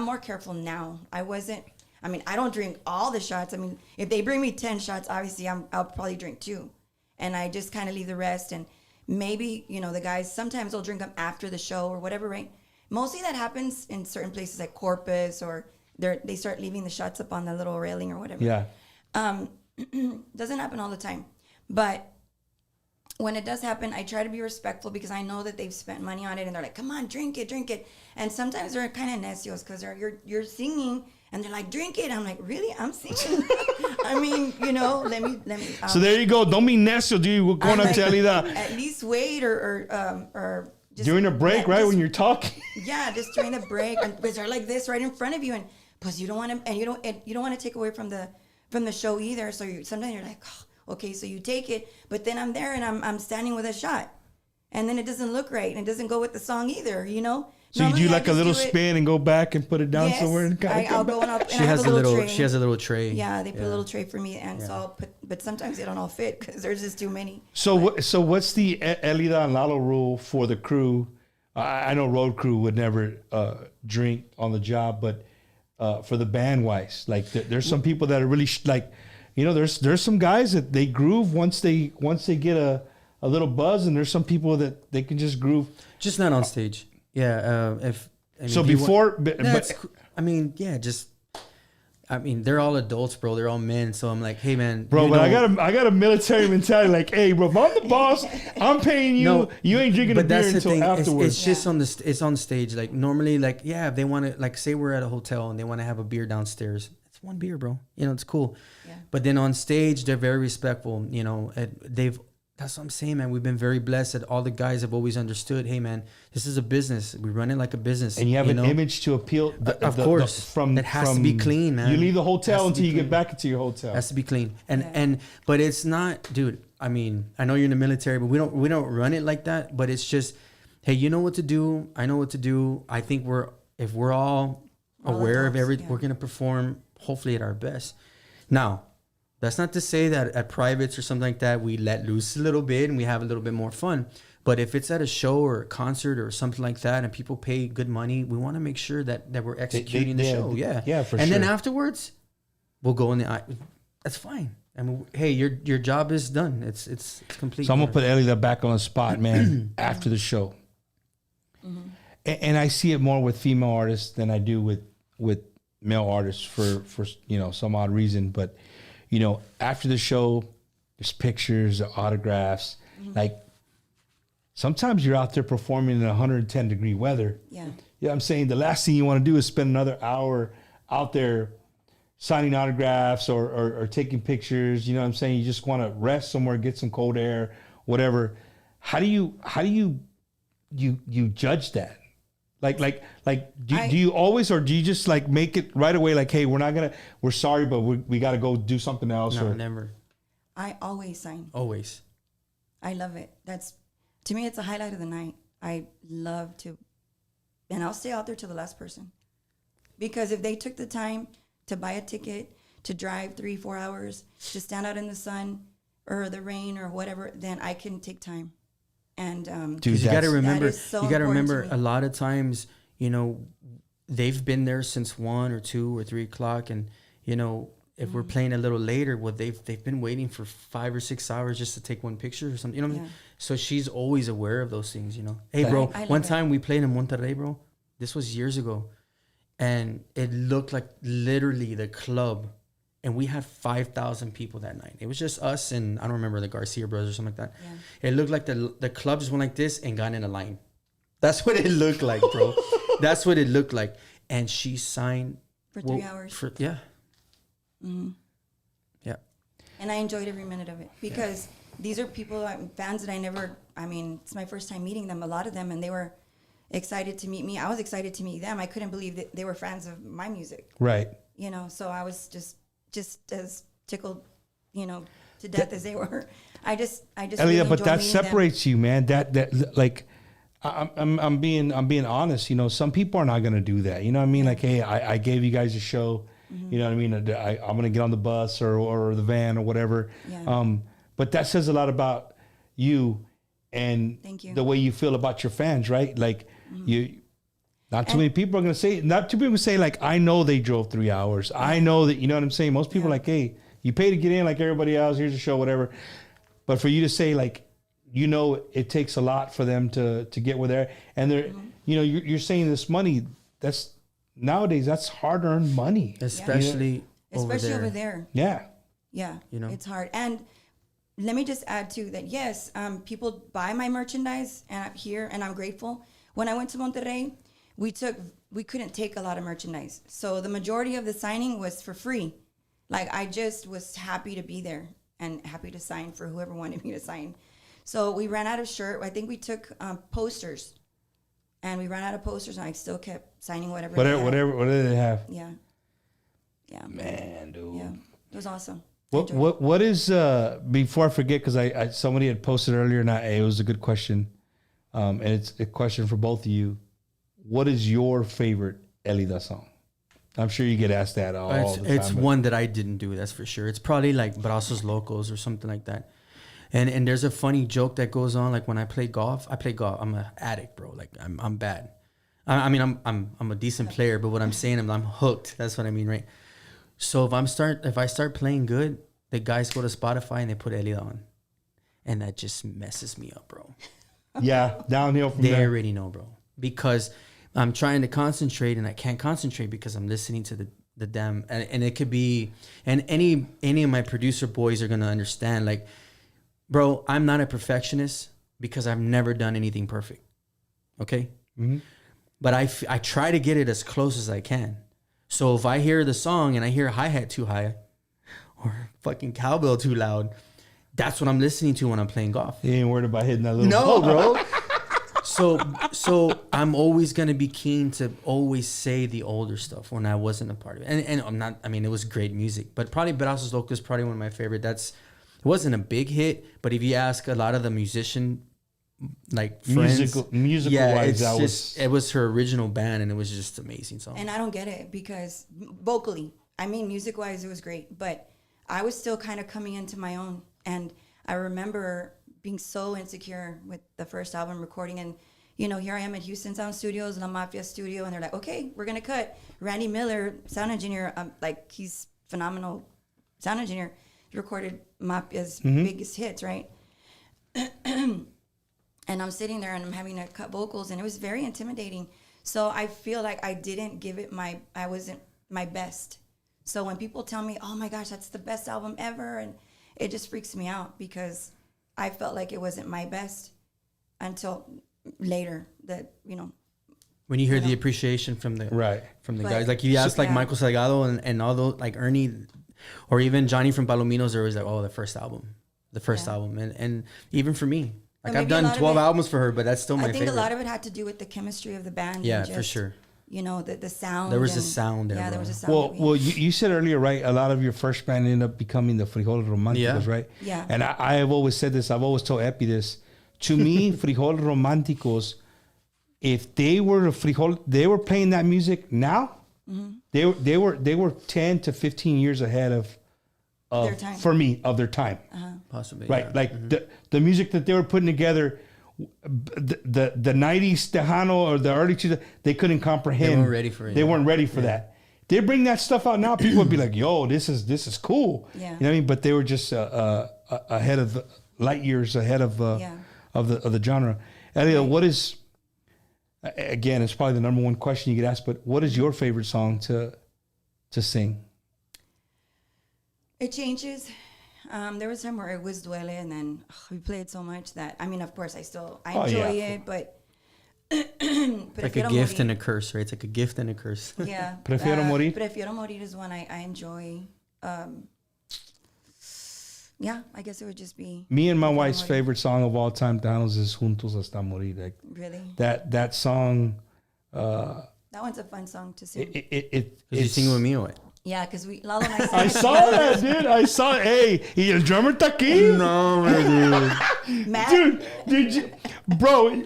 more careful now. I don't drink all the shots. I mean, if they bring me 10 shots, obviously I'll probably drink 2, and I just kind of leave the rest. And maybe, the guys, sometimes they'll drink them after the show or whatever, right? Mostly that happens in certain places like Corpus, or they start leaving the shots up on the little railing or whatever. Yeah. Doesn't happen all the time. But when it does happen, I try to be respectful because I know that they've spent money on it and they're like, come on, drink it. And sometimes they're kind of necios because you're singing and they're like, drink it. I'm like, really? I'm singing. I mean, let me. So there you go. Don't be necio, dude. We're going up to Elida. At least wait or just during a break, right? When you're talking. Yeah, just during the break, and because they're like this right in front of you, and plus you don't want to, and you don't want to take away from the show either. So sometimes you're like, oh, okay, so you take it, but then I'm there and I'm standing with a shot, and then it doesn't look right and it doesn't go with the song either, So Normally, you do like a little spin and go back and put it down somewhere and I'll go and she has a little tray. She has a little tray. Yeah, they put a little tray for me, and so I'll put. But sometimes they don't all fit because there's just too many. So what's the Elida and Lalo rule for the crew? I know road crew would never drink on the job, but for the band wise, like there's some people that are really there's some guys that they groove once they get a little buzz, and there's some people that they can just groove. Just not on stage. Yeah, they're all adults, bro. They're all men. So I'm like, hey, man, bro. But I got a military mentality. Like, hey, bro, if I'm the boss, I'm paying you. No, you ain't drinking a beer until afterwards. It's just it's on stage. Like normally, like if they want to, like say we're at a hotel and they want to have a beer downstairs. It's one beer, bro. It's cool. Yeah. But then on stage, they're very respectful. That's what I'm saying, man. We've been very blessed that all the guys have always understood, hey, man, this is a business. We run it like a business. And you have an image to appeal. Of course. It has to be clean, man. You leave the hotel until you get back into your hotel. It has to be clean. But it's not, dude, I mean, I know you're in the military, but we don't run it like that. But it's just, hey, you know what to do. I know what to do. I think if we're all aware of everything, we're going to perform hopefully at our best. Now, that's not to say that at privates or something like that, we let loose a little bit and we have a little bit more fun. But if it's at a show or a concert or something like that and people pay good money, we want to make sure that we're executing the show. Yeah, for sure. And then afterwards, we'll go in the... That's fine. I mean, hey, your job is done. It's complete. So I'm going to put Elida back on the spot, man, after the show. Mm-hmm. And I see it more with female artists than I do with male artists for some odd reason. But... after the show, there's pictures, autographs. Like sometimes you're out there performing in 110-degree weather. Yeah. Yeah, I'm saying the last thing you want to do is spend another hour out there signing autographs or taking pictures. You know what I'm saying? You just want to rest somewhere, get some cold air, whatever. How do you judge that? Like do you always, or do you just like make it right away? Like, hey, we're sorry, but we got to go do something else. No, never. I always sign. Always. I love it. To me, it's a highlight of the night. I love to, and I'll stay out there till the last person. Because if they took the time to buy a ticket, to drive 3-4 hours, to stand out in the sun or the rain or whatever, then I can take time. And dude, you got to remember, so you got to remember me. a lot of times, you know, they've been there since 1 or 2 or 3 o'clock. And, you know, if we're playing a little later, well, they've been waiting for 5 or 6 hours just to take one picture or something. You know what I mean? So she's always aware of those things, you know. Hey, bro, one time we played in Monterrey, bro. This was years ago. And it looked like literally the club. And we had 5,000 people that night. It was just us and I don't remember the Garcia brothers or something like that. Yeah. It looked like the club just went like this and got in a line. That's what it looked like, bro. That's what it looked like. And she signed. For 3 hours. Yeah. Mm-hmm. Yeah. And I enjoyed every minute of it because these are people, fans that it's my first time meeting them, a lot of them, and they were excited to meet me. I was excited to meet them. I couldn't believe that they were fans of my music. Right. You know, so I was just as tickled, you know, to death as they were. I just Elida, really but that enjoyed meeting separates you, man. That like, I'm being honest. You know, some people are not gonna do that. You know what I mean? Like, hey, I gave you guys a show. You know what I mean? I'm gonna get on the bus or the van or whatever. Yeah. But that says a lot about you and Thank you. the way you feel about your fans, right? Like not too many people are gonna say. Not too many people say like, I know they drove 3 hours. I know that. You know what I'm saying? Most people are like, hey, you pay to get in like everybody else. Here's a show, whatever. But for you to say like, you know, it takes a lot for them to get where they're, and they're, you know, you're saying this money. That's nowadays that's hard-earned money, especially over there. Yeah. You know, it's hard. And let me just add too that yes, people buy my merchandise and I'm here and I'm grateful. When I went to Monterrey, we couldn't take a lot of merchandise, so the majority of the signing was for free. Like I just was happy to be there and happy to sign for whoever wanted me to sign. So we ran out of shirt. I think we took posters. And we ran out of posters, and I still kept signing whatever did they have? Yeah. Man, dude. Yeah, it was awesome. What is before I forget, because I somebody had posted earlier, and it was a good question, and it's a question for both of you. What is your favorite Elida song? I'm sure you get asked that all the time. It's one that I didn't do, that's for sure. It's probably like Brazos Locos or something like that. And there's a funny joke that goes on, like when I play golf. I'm an addict, bro. Like I'm bad. I mean I'm a decent player, but what I'm saying I'm hooked. That's what I mean, right? So if I start playing good, the guys go to Spotify and they put Elida on, and that just messes me up, bro. Yeah, downhill from there. They already know, bro, because I'm trying to concentrate and I can't concentrate because I'm listening to the damn and it could be, and any of my producer boys are gonna understand, like. Bro, I'm not a perfectionist because I've never done anything perfect. Okay? Mm-hmm. But I try to get it as close as I can. So if I hear the song and I hear hi-hat too high or fucking cowbell too loud, that's what I'm listening to when I'm playing golf. You ain't worried about hitting that little No, bro. So I'm always going to be keen to always say the older stuff when I wasn't a part of it. And I'm not, I mean, it was great music. But probably Brazos Locos is probably one of my favorite. It wasn't a big hit, but if you ask a lot of the musician, like friends, musical wise, it was her original band, and it was just an amazing song. And I don't get it because vocally, I mean, music wise, it was great, but I was still kind of coming into my own. And I remember being so insecure with the first album recording, and you know, here I am at Houston Sound Studios, La Mafia Studio, and they're like, okay, we're gonna cut. Randy Miller, sound engineer, like he's phenomenal sound engineer. He recorded Mafia's biggest hits, right? And I'm sitting there and I'm having to cut vocals, and it was very intimidating. So I feel like I didn't give it I wasn't my best. So when people tell me, oh my gosh, that's the best album ever, and it just freaks me out because I felt like it wasn't my best until later that, when you hear the appreciation from the guys, like you asked like Michael Salgado and all those, like Ernie or even Johnny from Palominos, they're always like, oh, the first album. And even for me, like I've done 12 albums for her, but that's still my favorite. I think a lot of it had to do with the chemistry of the band. Yeah, and just, for sure. The sound. There was a sound there. Yeah, there was a sound. Well, you said earlier, right? A lot of your first band ended up becoming the Frijoles Románticos, right? Yeah. And I have always said this. I've always told Epi this. To me, Frijoles Románticos, if they were they were playing that music now, they were 10 to 15 years ahead of their time. For me, of their time. Possibly. Right. Yeah. Like the music that they were putting together, the 90s Tejano or the early 2000s, they couldn't comprehend. They weren't ready for it. They weren't ready for that. They bring that stuff out now, people would be like, yo, this is cool. Yeah. You know what I mean? But they were just ahead of light years ahead of the genre. Elio, what is, again, it's probably the number one question you get asked, but what is your favorite song to sing? It changes. There was time where it was Duele, and then we played so much that, I mean, of course, I enjoy it, but it's like a gift and a curse, right? It's like a gift and a curse. Yeah. Prefiero Morir? Prefiero Morir is one I enjoy. Yeah, I guess it would just be... Me and my wife's favorite song of all time, Thanos, is Juntos Hasta Morir. Like, really? That song... that one's a fun song to sing. Did you sing with me or what? Yeah, because Lalo and I sang I saw that, dude. I saw it. Hey, y el drummer está aquí? No, dude. Matt? Dude, did you... Bro,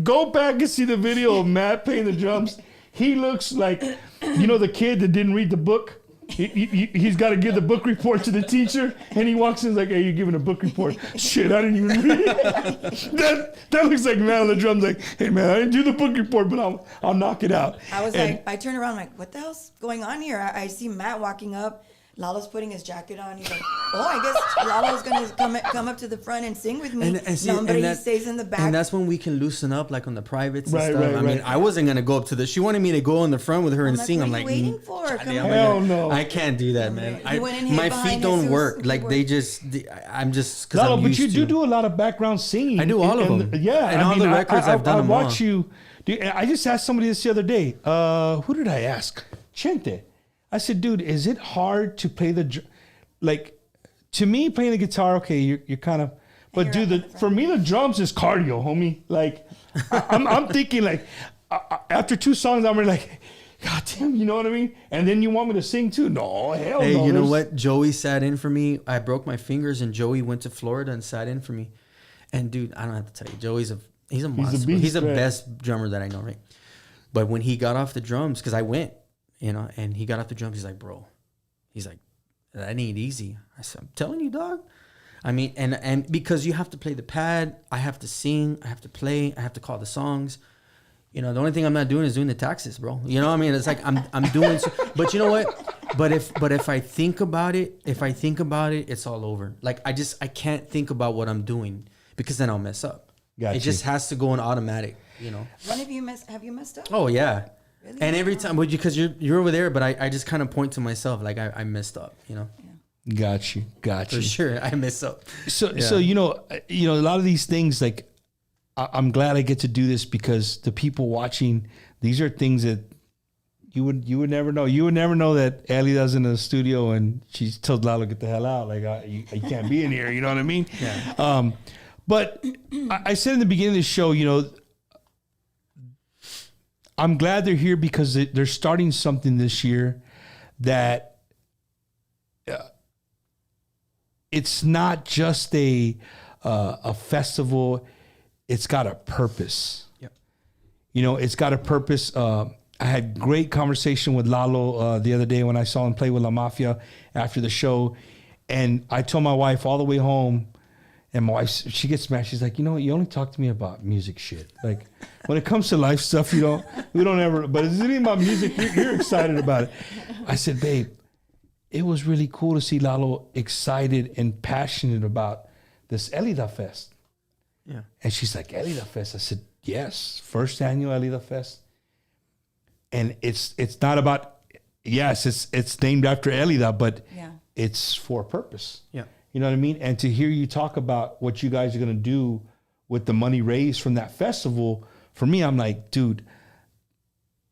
go back and see the video of Matt playing the drums. He looks like, the kid that didn't read the book? He's got to give the book report to the teacher, and he walks in and is like, hey, you're giving a book report. Shit, I didn't even read it. That looks like Matt on the drums like, hey, man, I didn't do the book report, but I'll knock it out. I turned around like, what the hell's going on here? I see Matt walking up. Lalo's putting his jacket on. He's like, oh, I guess Lalo's going to come up to the front and sing with me. He stays in the back. And that's when we can loosen up, like on the privates and Right, stuff. right, I mean, I wasn't going to go up to she wanted me to go in the front with her and sing. I'm like, what are you waiting for? Come on. Hell no. I can't do that, man. You went and hid My behind feet don't Jesus work. Like I'm just, because Lalo, I'm but used you to. do a lot of background singing. I do all of them. Yeah. And all the records I've done I them watch all. you. Dude, I just asked somebody this the other day. Who did I ask? Chente. I said, dude, is it hard to play like, to me, playing the guitar, okay, you're kind of, but dude, for me, the drums is cardio, homie. Like, I'm thinking like, after 2 songs, I'm like, God damn, you know what I mean? And then you want me to sing too? No, hell no. Hey, you know what? Joey sat in for me. I broke my fingers, and Joey went to Florida and sat in for me. And dude, I don't have to tell you, Joey's he's a monster. He's the best drummer that I know, right? But when he got off the drums, because I went, and he got off the drums, he's like, bro, that ain't easy. I said, I'm telling you, dog. I mean, and because you have to play the pad, I have to sing, I have to play, I have to call the songs. The only thing I'm not doing is doing the taxes, bro. You know what I mean? It's like I'm doing but you know what? But if I think about it, it's all over. Like I can't think about what I'm doing because then I'll mess up. It just has to go in automatic, When have you messed up? Oh yeah. Really? And every time, because you're over there, but I just kind of point to myself like I messed up, Yeah. Got you. For sure, I mess up. So a lot of these things, like, I'm glad I get to do this because the people watching, these are things that you would never know. You would never know that Elida's in the studio and she told Lalo, get the hell out. Like, you can't be in here. You know what I mean? Yeah. But I said in the beginning of the show, I'm glad they're here because they're starting something this year that it's not just a festival. It's got a purpose. Yep. It's got a purpose. I had great conversation with Lalo the other day when I saw him play with La Mafia after the show. And I told my wife all the way home, and my wife, she gets mad. She's like, you only talk to me about music shit. Like, when it comes to life stuff, we don't ever, but it's anything about music, you're excited about it. I said, babe, it was really cool to see Lalo excited and passionate about this Elida Fest. Yeah. And she's like, Elida Fest? I said, yes, first annual Elida Fest. And it's not about, yes, it's named after Elida, but Yeah. it's for a purpose. Yeah. You know what I mean? And to hear you talk about what you guys are going to do with the money raised from that festival, for me, I'm like, dude,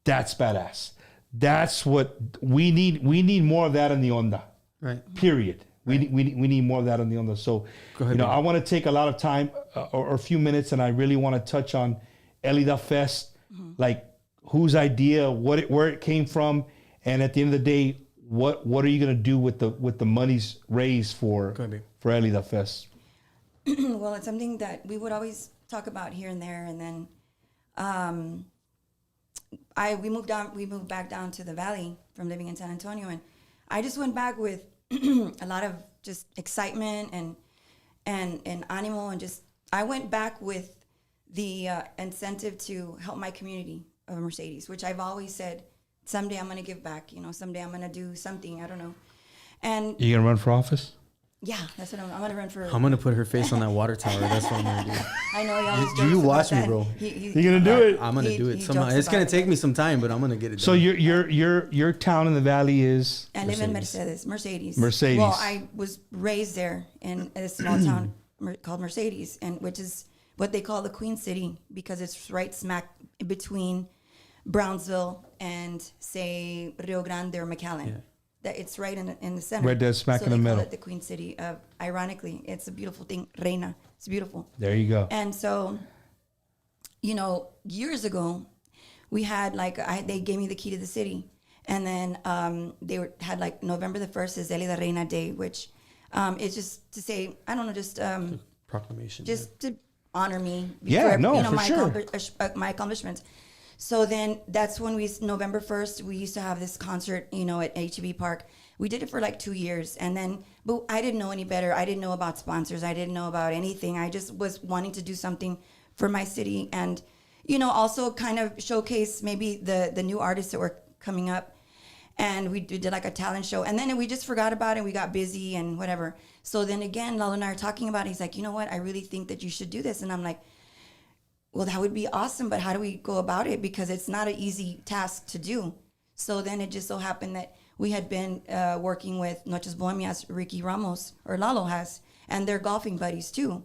that's badass. That's what we need. We need more of that in the Onda. Right. Period. Right. We need more of that in the Onda. So, ahead, I want to take a lot of time or a few minutes, and I really want to touch on Elida Fest, like whose idea, where it came from, and at the end of the day, what are you going to do with the monies raised for Elida Fest? Well, it's something that we would always talk about here and there, and then we moved back down to the Valley from living in San Antonio, and I just went back with a lot of just excitement and animo, and just I went back with the incentive to help my community of Mercedes, which I've always said someday I'm going to give back. Someday I'm going to do something. I don't know. And you gonna run for office? Yeah, that's what I'm going to run for. I'm going to put her face on that water tower. That's what I'm going to do. I know y'all always you watch me, that. bro. You're going to do it. I'm going to do it. It's going to take me some time, but I'm going to get it done. So your town in the Valley is? I live in Mercedes. Well, I was raised there in a small town called Mercedes, and which is what they call the Queen City because it's right smack between Brownsville and, say, Rio Grande or McAllen. Yeah. That it's right in the center. Right there, smack in the middle. So they call it the Queen City. Ironically, it's a beautiful thing. Reina. It's beautiful. There you go. And so, years ago, we had they gave me the key to the city. And then had November the 1st is Elida Reyna Day, which is just to say, I don't know, just proclamation. Just to honor me. For my accomplishments. So then that's when November 1st, we used to have this concert, at HEB Park. We did it for 2 years. But I didn't know any better. I didn't know about sponsors. I didn't know about anything. I just was wanting to do something for my city and, also kind of showcase maybe the new artists that were coming up. And we did a talent show. And then we just forgot about it. We got busy and whatever. So then again, Lalo and I are talking about it. He's like, you know what? I really think that you should do this. And I'm like, well, that would be awesome, but how do we go about it? Because it's not an easy task to do. So then it just so happened that we had been working with Noches Bohemias, Ricky Ramos, or Lalo has, and they're golfing buddies too.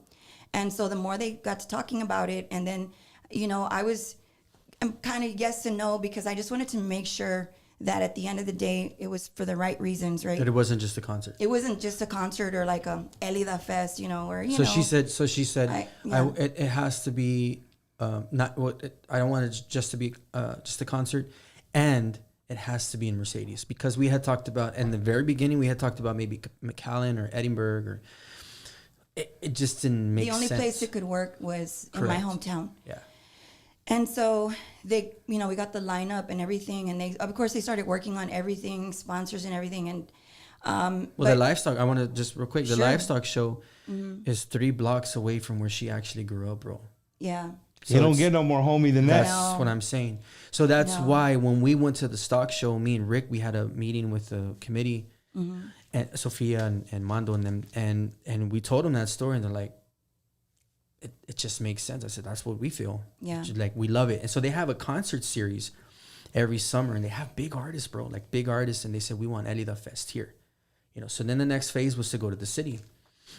And so the more they got to talking about it, and then, I'm kind of yes and no, because I just wanted to make sure that at the end of the day, it was for the right reasons, right? That it wasn't just a concert. It wasn't just a concert or Elida Fest, or, So she said, it has to be... I don't want it just to be just a concert, and it has to be in Mercedes because we had talked about in the very beginning maybe McAllen or Edinburgh or it just didn't make sense. The only place it could work was in my hometown. Yeah. And so they, we got the lineup and everything, and they started working on everything, sponsors and everything, and the livestock. I want to just real quick. The livestock show is 3 blocks away from where she actually grew up, bro. Yeah. So you don't get no more homie than that. That's what I'm saying. So that's why when we went to the stock show, me and Rick, we had a meeting with the committee, and Sophia and Mando and them, and we told them that story, and they're like, it just makes sense. I said, that's what we feel. Yeah. We love it. And so they have a concert series every summer, and they have big artists, bro, big artists, and they said, we want Elida Fest here. So then the next phase was to go to the city.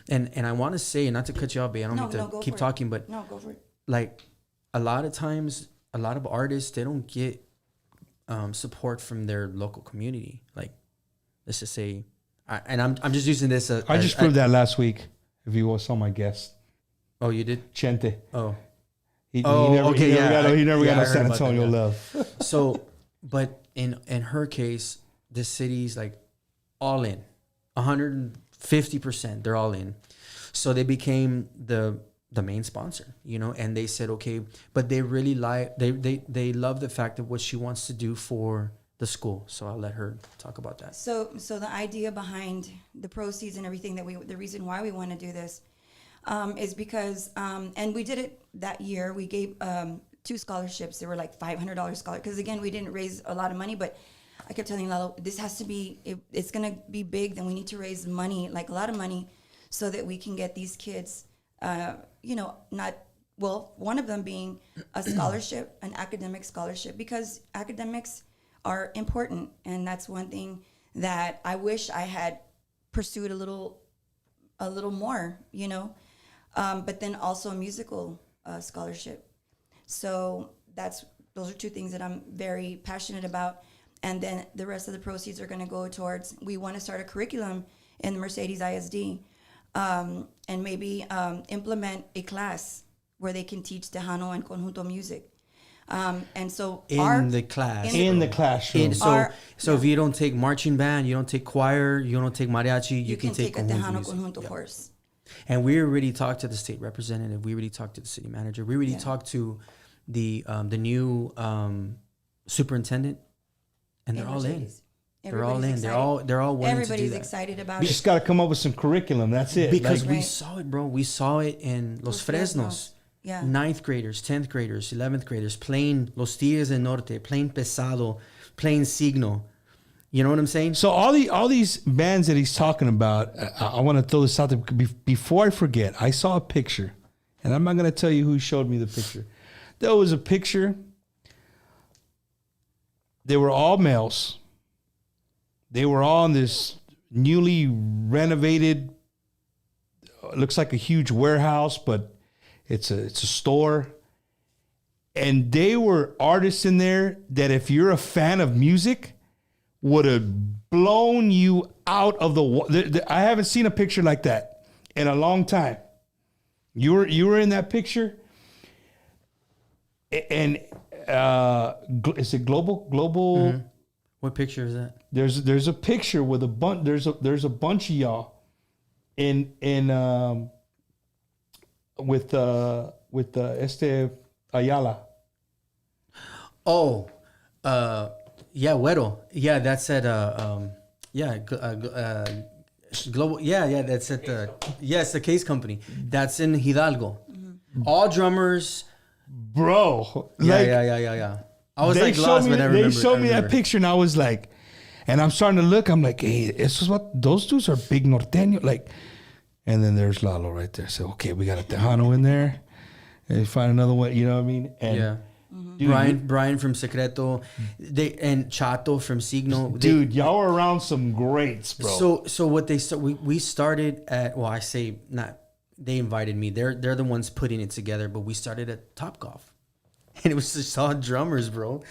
And I want to say, not to cut you off, babe, I don't need to keep talking, but no, go for it. A lot of times, a lot of artists, they don't get support from their local community. Let's just say, I'm just using this. I just proved that last week. If you saw my guest. Oh, you did? Chente. Oh. He never got no San Antonio love. So, but in her case, the city's all in, 150%. They're all in. So they became the main sponsor, and they said, okay, but they really they love the fact of what she wants to do for the school. So I'll let her talk about that. So the idea behind the proceeds and everything the reason why we want to do this is because, and we did it that year. We gave 2 scholarships. They were $500 scholarship. Because again, we didn't raise a lot of money, but I kept telling Lalo, this has to be, it's going to be big. Then we need to raise money, a lot of money, so that we can get these kids, one of them being a scholarship, an academic scholarship, because academics are important. And that's one thing that I wish I had pursued a little a little more, but then also a musical scholarship. So those are two things that I'm very passionate about. And then the rest of the proceeds are going to go towards, we want to start a curriculum in the Mercedes ISD, and maybe implement a class where they can teach Tejano and Conjunto music. And so in the classroom. So if you don't take marching band, you don't take choir, you don't take mariachi, you can take a Tejano music. Conjunto course. And we already talked to the state representative. We already talked to the city manager. We already talked to the new superintendent, and they're all in. They're all in. They're all wanting to do that. Everybody's excited about We it. just got to come up with some curriculum. That's it. Because we saw it, bro. We saw it in Los Fresnos. Yeah. 9th graders, 10th graders, 11th graders playing Los Tigres del Norte, playing Pesado, playing Signo. You know what I'm saying? So all these bands that he's talking about, I want to throw this out there before I forget. I saw a picture, and I'm not going to tell you who showed me the picture. There was a picture. They were all males. They were all in this newly renovated, looks like a huge warehouse, but it's a store. And they were artists in there that if you're a fan of music, would have blown you out of the. I haven't seen a picture like that in a long time. You were in that picture, and is it global? Mm-hmm. What picture is that? There's a picture with a bunch. There's a bunch of y'all in with Este Ayala. Oh, yeah, Güero. Yeah, that's at Global. Yeah, that's at the Case Company. That's in Hidalgo. Mm-hmm. All drummers, bro. Yeah. I was like lost, but I remember. They showed me that picture, and I was like, and I'm starting to look. I'm like, hey, this is what those dudes are, big norteño, like. And then there's Lalo right there. So okay, we got a Tejano in there, and find another one. You know what I mean? And yeah. Dude, Brian from Secreto, and Chato from Signo. Dude, y'all are around some greats, bro. So what we started at. Well, I say not. They invited me. They're the ones putting it together. But we started at Topgolf, and it was just all drummers, bro.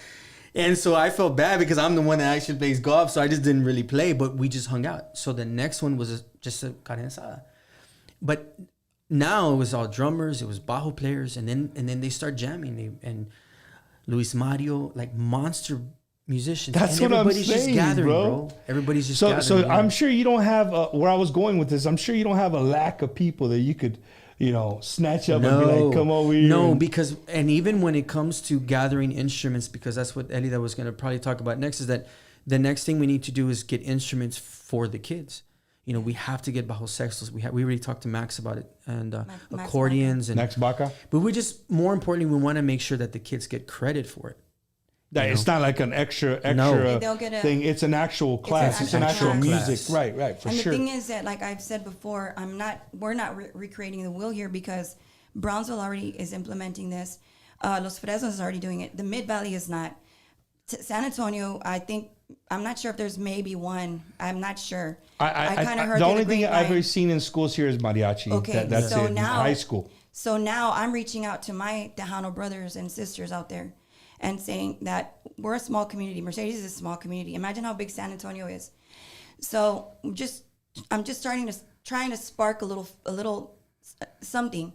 And so I felt bad because I'm the one that actually plays golf, so I just didn't really play. But we just hung out. So the next one was just a carne asada. But now it was all drummers. It was bajo players, and then they start jamming. And Luis Mario, like monster musicians. That's what I'm saying, just gathering, bro. Everybody's just gathering. So I'm sure you don't have where I was going with this. I'm sure you don't have a lack of people that you could, snatch up and be like, come over here. No, because even when it comes to gathering instruments, because that's what Elida was going to probably talk about next, is that the next thing we need to do is get instruments for the kids. We have to get bajo sextos. We already talked to Max about it, and accordions and Max Baca. But we just, more importantly, we want to make sure that the kids get credit for it. That it's not like an extra thing. It's an actual class. It's an actual music. Class. Right, for and sure. And the thing is that, like I've said before, we're not recreating the wheel here, because Brownsville already is implementing this. Los Fresnos is already doing it. The Mid Valley is not. San Antonio, I'm not sure if there's maybe one. I'm not sure. I kind of heard the only thing I've ever seen in schools here is mariachi. Okay, that's so it. Now, high school. So now I'm reaching out to my Tejano brothers and sisters out there, and saying that we're a small community. Mercedes is a small community. Imagine how big San Antonio is. So I'm just trying to spark a little something.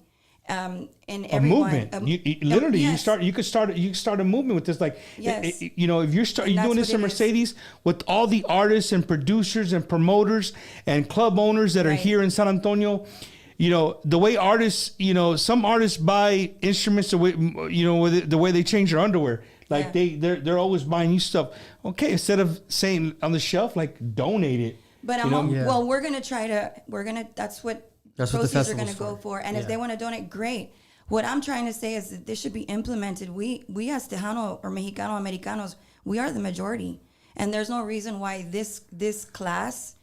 In everyone, movement. You could start a movement with this. Like, yes. if you're doing this in Mercedes with all the artists and producers and promoters and club owners that are here in San Antonio, the way artists, some artists buy instruments the way, the way they change their underwear. Like they're always buying new stuff. Okay, instead of saying on the shelf, like donate it. But well, that's what proceeds are going to go for. And if they want to donate, great. What I'm trying to say is that this should be implemented. We as Tejano or Mexicano Americanos, we are the majority. And there's no reason why this class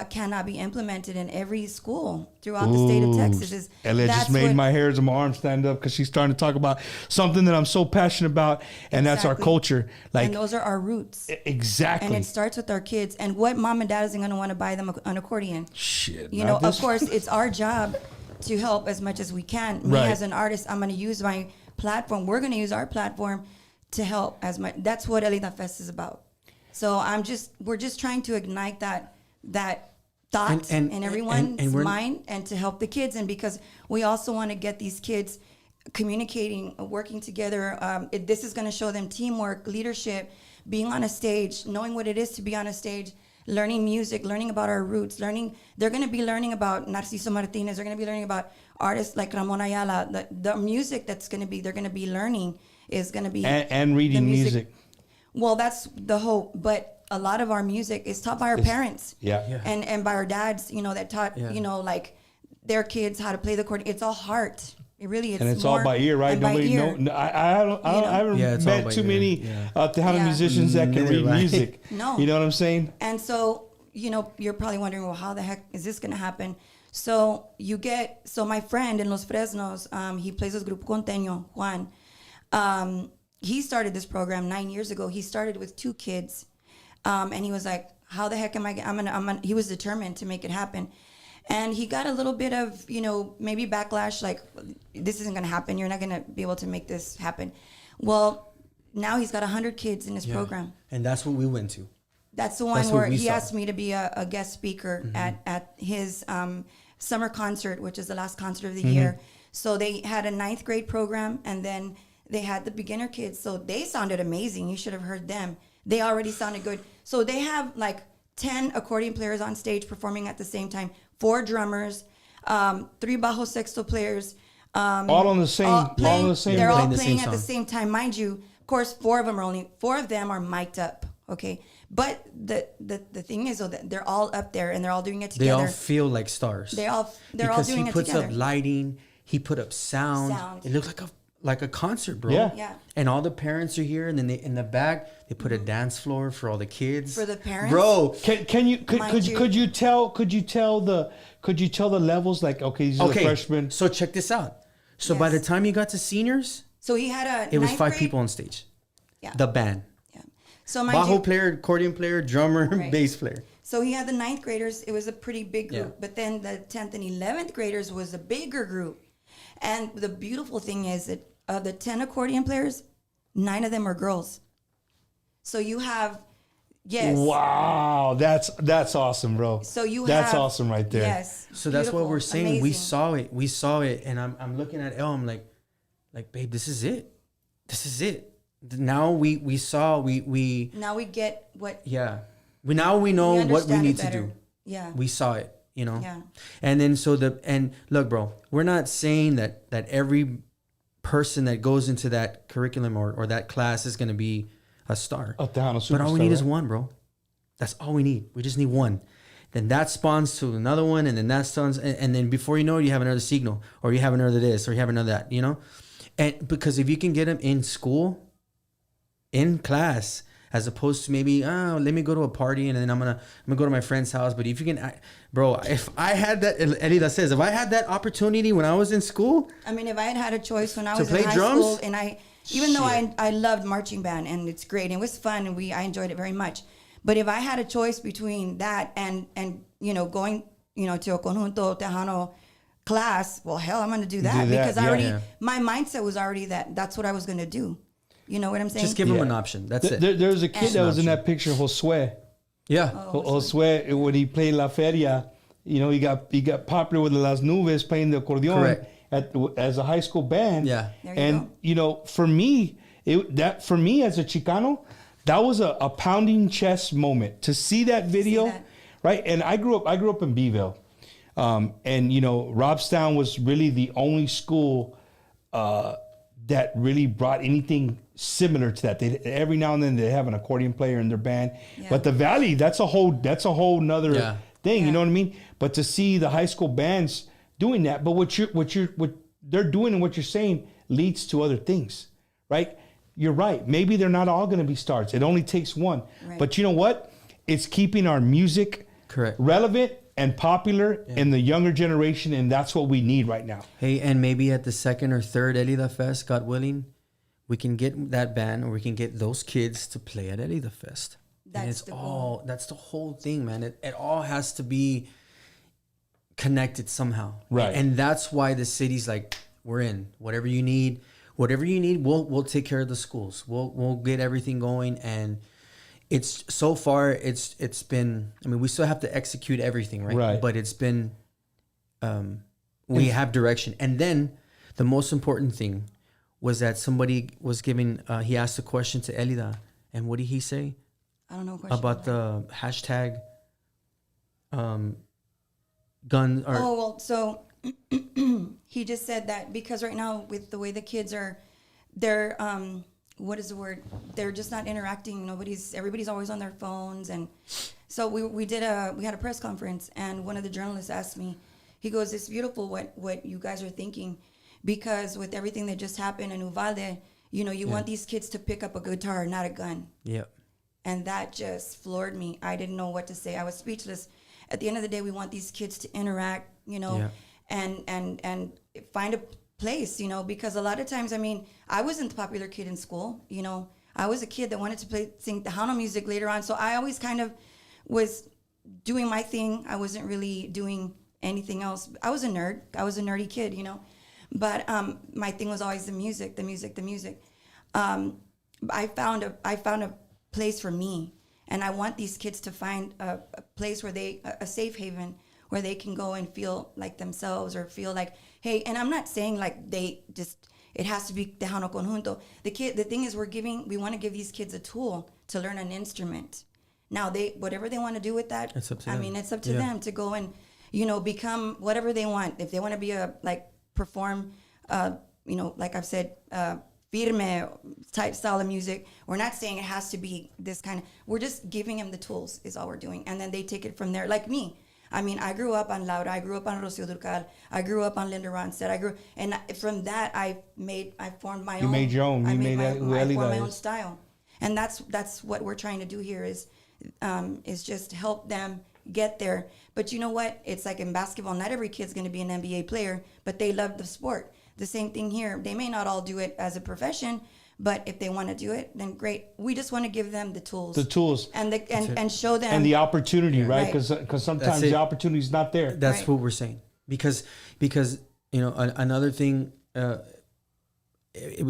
cannot be implemented in every school throughout the state of Texas. Ella just made my hairs and my arms stand up because she's starting to talk about something that I'm so passionate about, and that's our culture. Like, and those are our roots. Exactly. And it starts with our kids. And what mom and dad isn't going to want to buy them an accordion? Shit. You know, of course, it's our job to help as much as we can. Me as an artist, I'm going to use my platform. We're going to use our platform to help as much. That's what Elida Fest is about. So we're just trying to ignite that thought in everyone's mind, and to help the kids. And because we also want to get these kids communicating, working together. This is going to show them teamwork, leadership, being on a stage, knowing what it is to be on a stage, learning music, learning about our roots, they're going to be learning about Narciso Martinez. They're going to be learning about artists like Ramon Ayala. The music they're going to be learning is going to be... And reading music. Well, that's the hope. But a lot of our music is taught by our parents. And by our dads, that taught, like their kids how to play the accordion. It's all heart. It really is. And it's all by ear, right? Nobody knows. I haven't met too many Tejano musicians that can read music. No. You know what I'm saying? And so, you're probably wondering, well, how the heck is this going to happen? So my friend in Los Fresnos, he plays with Grupo Conteño, Juan. He started this program 9 years ago. He started with 2 kids. And he was like, how the heck he was determined to make it happen. And he got a little bit of, maybe backlash, like, this isn't going to happen. You're not going to be able to make this happen. Well, now he's got 100 kids in his program. And that's what we went to. That's the one where he asked me to be a guest speaker at his summer concert, which is the last concert of the year. So they had a 9th grade program, and then they had the beginner kids. So they sounded amazing. You should have heard them. They already sounded good. So they have like 10 accordion players on stage performing at the same time, 4 drummers, 3 bajo sexto players. All on the same. They're all playing at the same time, mind you. Of course, 4 of them are mic'd up. Okay, but the thing is, though, that they're all up there and they're all doing it together. They all feel like stars. They're all doing it together. Because he puts up lighting, he put up sound. It looks like a concert, bro. Yeah. And all the parents are here, and then in the back they put a dance floor for all the kids. For the parents, bro. Could you tell the levels? Like, okay, these are the freshmen. So check this out. So by the time you got to seniors, so he had it was 5 people on stage. Yeah. The band. Yeah. So bajo player, accordion player, drummer, bass player. So he had the 9th graders. It was a pretty big group. Yeah. But then the 10th and 11th graders was a bigger group. And the beautiful thing is that of the 10 accordion players, 9 of them are girls. So you have, wow, that's awesome, bro. So that's awesome right there. Yes. So that's what we're saying. Amazing. We saw it, and I'm looking at Elle. I'm like, babe, this is it. Now we now we get what. Yeah. We know what we need to do. Yeah. We saw it. Yeah. And then and look, bro, we're not saying that every person that goes into that curriculum or that class is going to be a star. But all we need is one, bro. That's all we need. We just need one. Then that spawns to another one, and then that spawns, and then before you know it, you have another signal, or you have another this, or you have another that, And because if you can get them in school, in class, as opposed to maybe, let me go to a party and then I'm gonna go to my friend's house. But if you can, bro, if I had that, Elida says, if I had that opportunity when I was in school, I mean, if I had a choice when I was in high school, and even though I loved marching band and it's great and it was fun and I enjoyed it very much, but if I had a choice between that and going to a conjunto tejano class, well, hell, I'm gonna do that because my mindset was already that's what I was gonna do. You know what I'm saying? Just give him an option. That's it. There's a kid that was in that picture, Josue. Yeah. Josue, when he played La Feria, he got popular with the Las Nubes playing the accordion as a high school band. Yeah. There you go. For me, as a Chicano, that was a pounding chest moment to see that video, right? And I grew up in Beeville, and Robstown was really the only school that really brought anything similar to that. Every now and then they have an accordion player in their band, but the Valley, that's a whole nother thing. You know what I mean? But to see the high school bands doing that, but what they're doing and what you're saying leads to other things, right? You're right. Maybe they're not all going to be stars. It only takes one. Right. But you know what? It's keeping our music Correct. relevant and popular in the younger generation, and that's what we need right now. Hey, and maybe at the second or third Elida Fest, God willing, we can get that band, or we can get those kids to play at Elida Fest. That's the whole thing, man. It all has to be connected somehow, right? And that's why the city's like, we're in. Whatever you need, we'll take care of the schools. We'll get everything going. And it's so far, it's been. I mean, we still have to execute everything, right? Right. But it's been. We have direction, and then the most important thing was that somebody was giving. He asked a question to Elida, and what did he say? I don't know. About the hashtag. Gun or so he just said that because right now with the way the kids are, they're what is the word? They're just not interacting. Everybody's always on their phones, and so we had a press conference, and one of the journalists asked me, he goes, "It's beautiful what you guys are thinking, because with everything that just happened in Uvalde, you want these kids to pick up a guitar, not a gun." Yep. And that just floored me. I didn't know what to say. I was speechless. At the end of the day, we want these kids to interact, and find a place, because a lot of times, I mean, I wasn't the popular kid in school, I was a kid that wanted to sing Tejano music later on. So I always kind of was doing my thing. I wasn't really doing anything else. I was a nerd. I was a nerdy kid, but my thing was always the music. I found a place for me. And I want these kids to find a place where a safe haven, where they can go and feel like themselves, or feel like, hey, and I'm not saying like it has to be Tejano Conjunto. The thing is, we want to give these kids a tool to learn an instrument. Now whatever they want to do with that, it's up to them to go and, become whatever they want. If they want to be perform, like I've said, firme type style of music. We're not saying it has to be this kind of, we're just giving them the tools is all we're doing. And then they take it from there. Like me. I mean, I grew up on Laura. I grew up on Rocio Durcal. I grew up on Linda Ronstadt. And from that, I formed my own. You made your own. I formed my own style. And that's what we're trying to do here is just help them get there. But you know what? It's like in basketball, not every kid's going to be an NBA player, but they love the sport. The same thing here. They may not all do it as a profession, but if they want to do it, then great. We just want to give them the tools. And show them. And the opportunity, right? Because sometimes the opportunity is not there. That's what we're saying. Because another thing,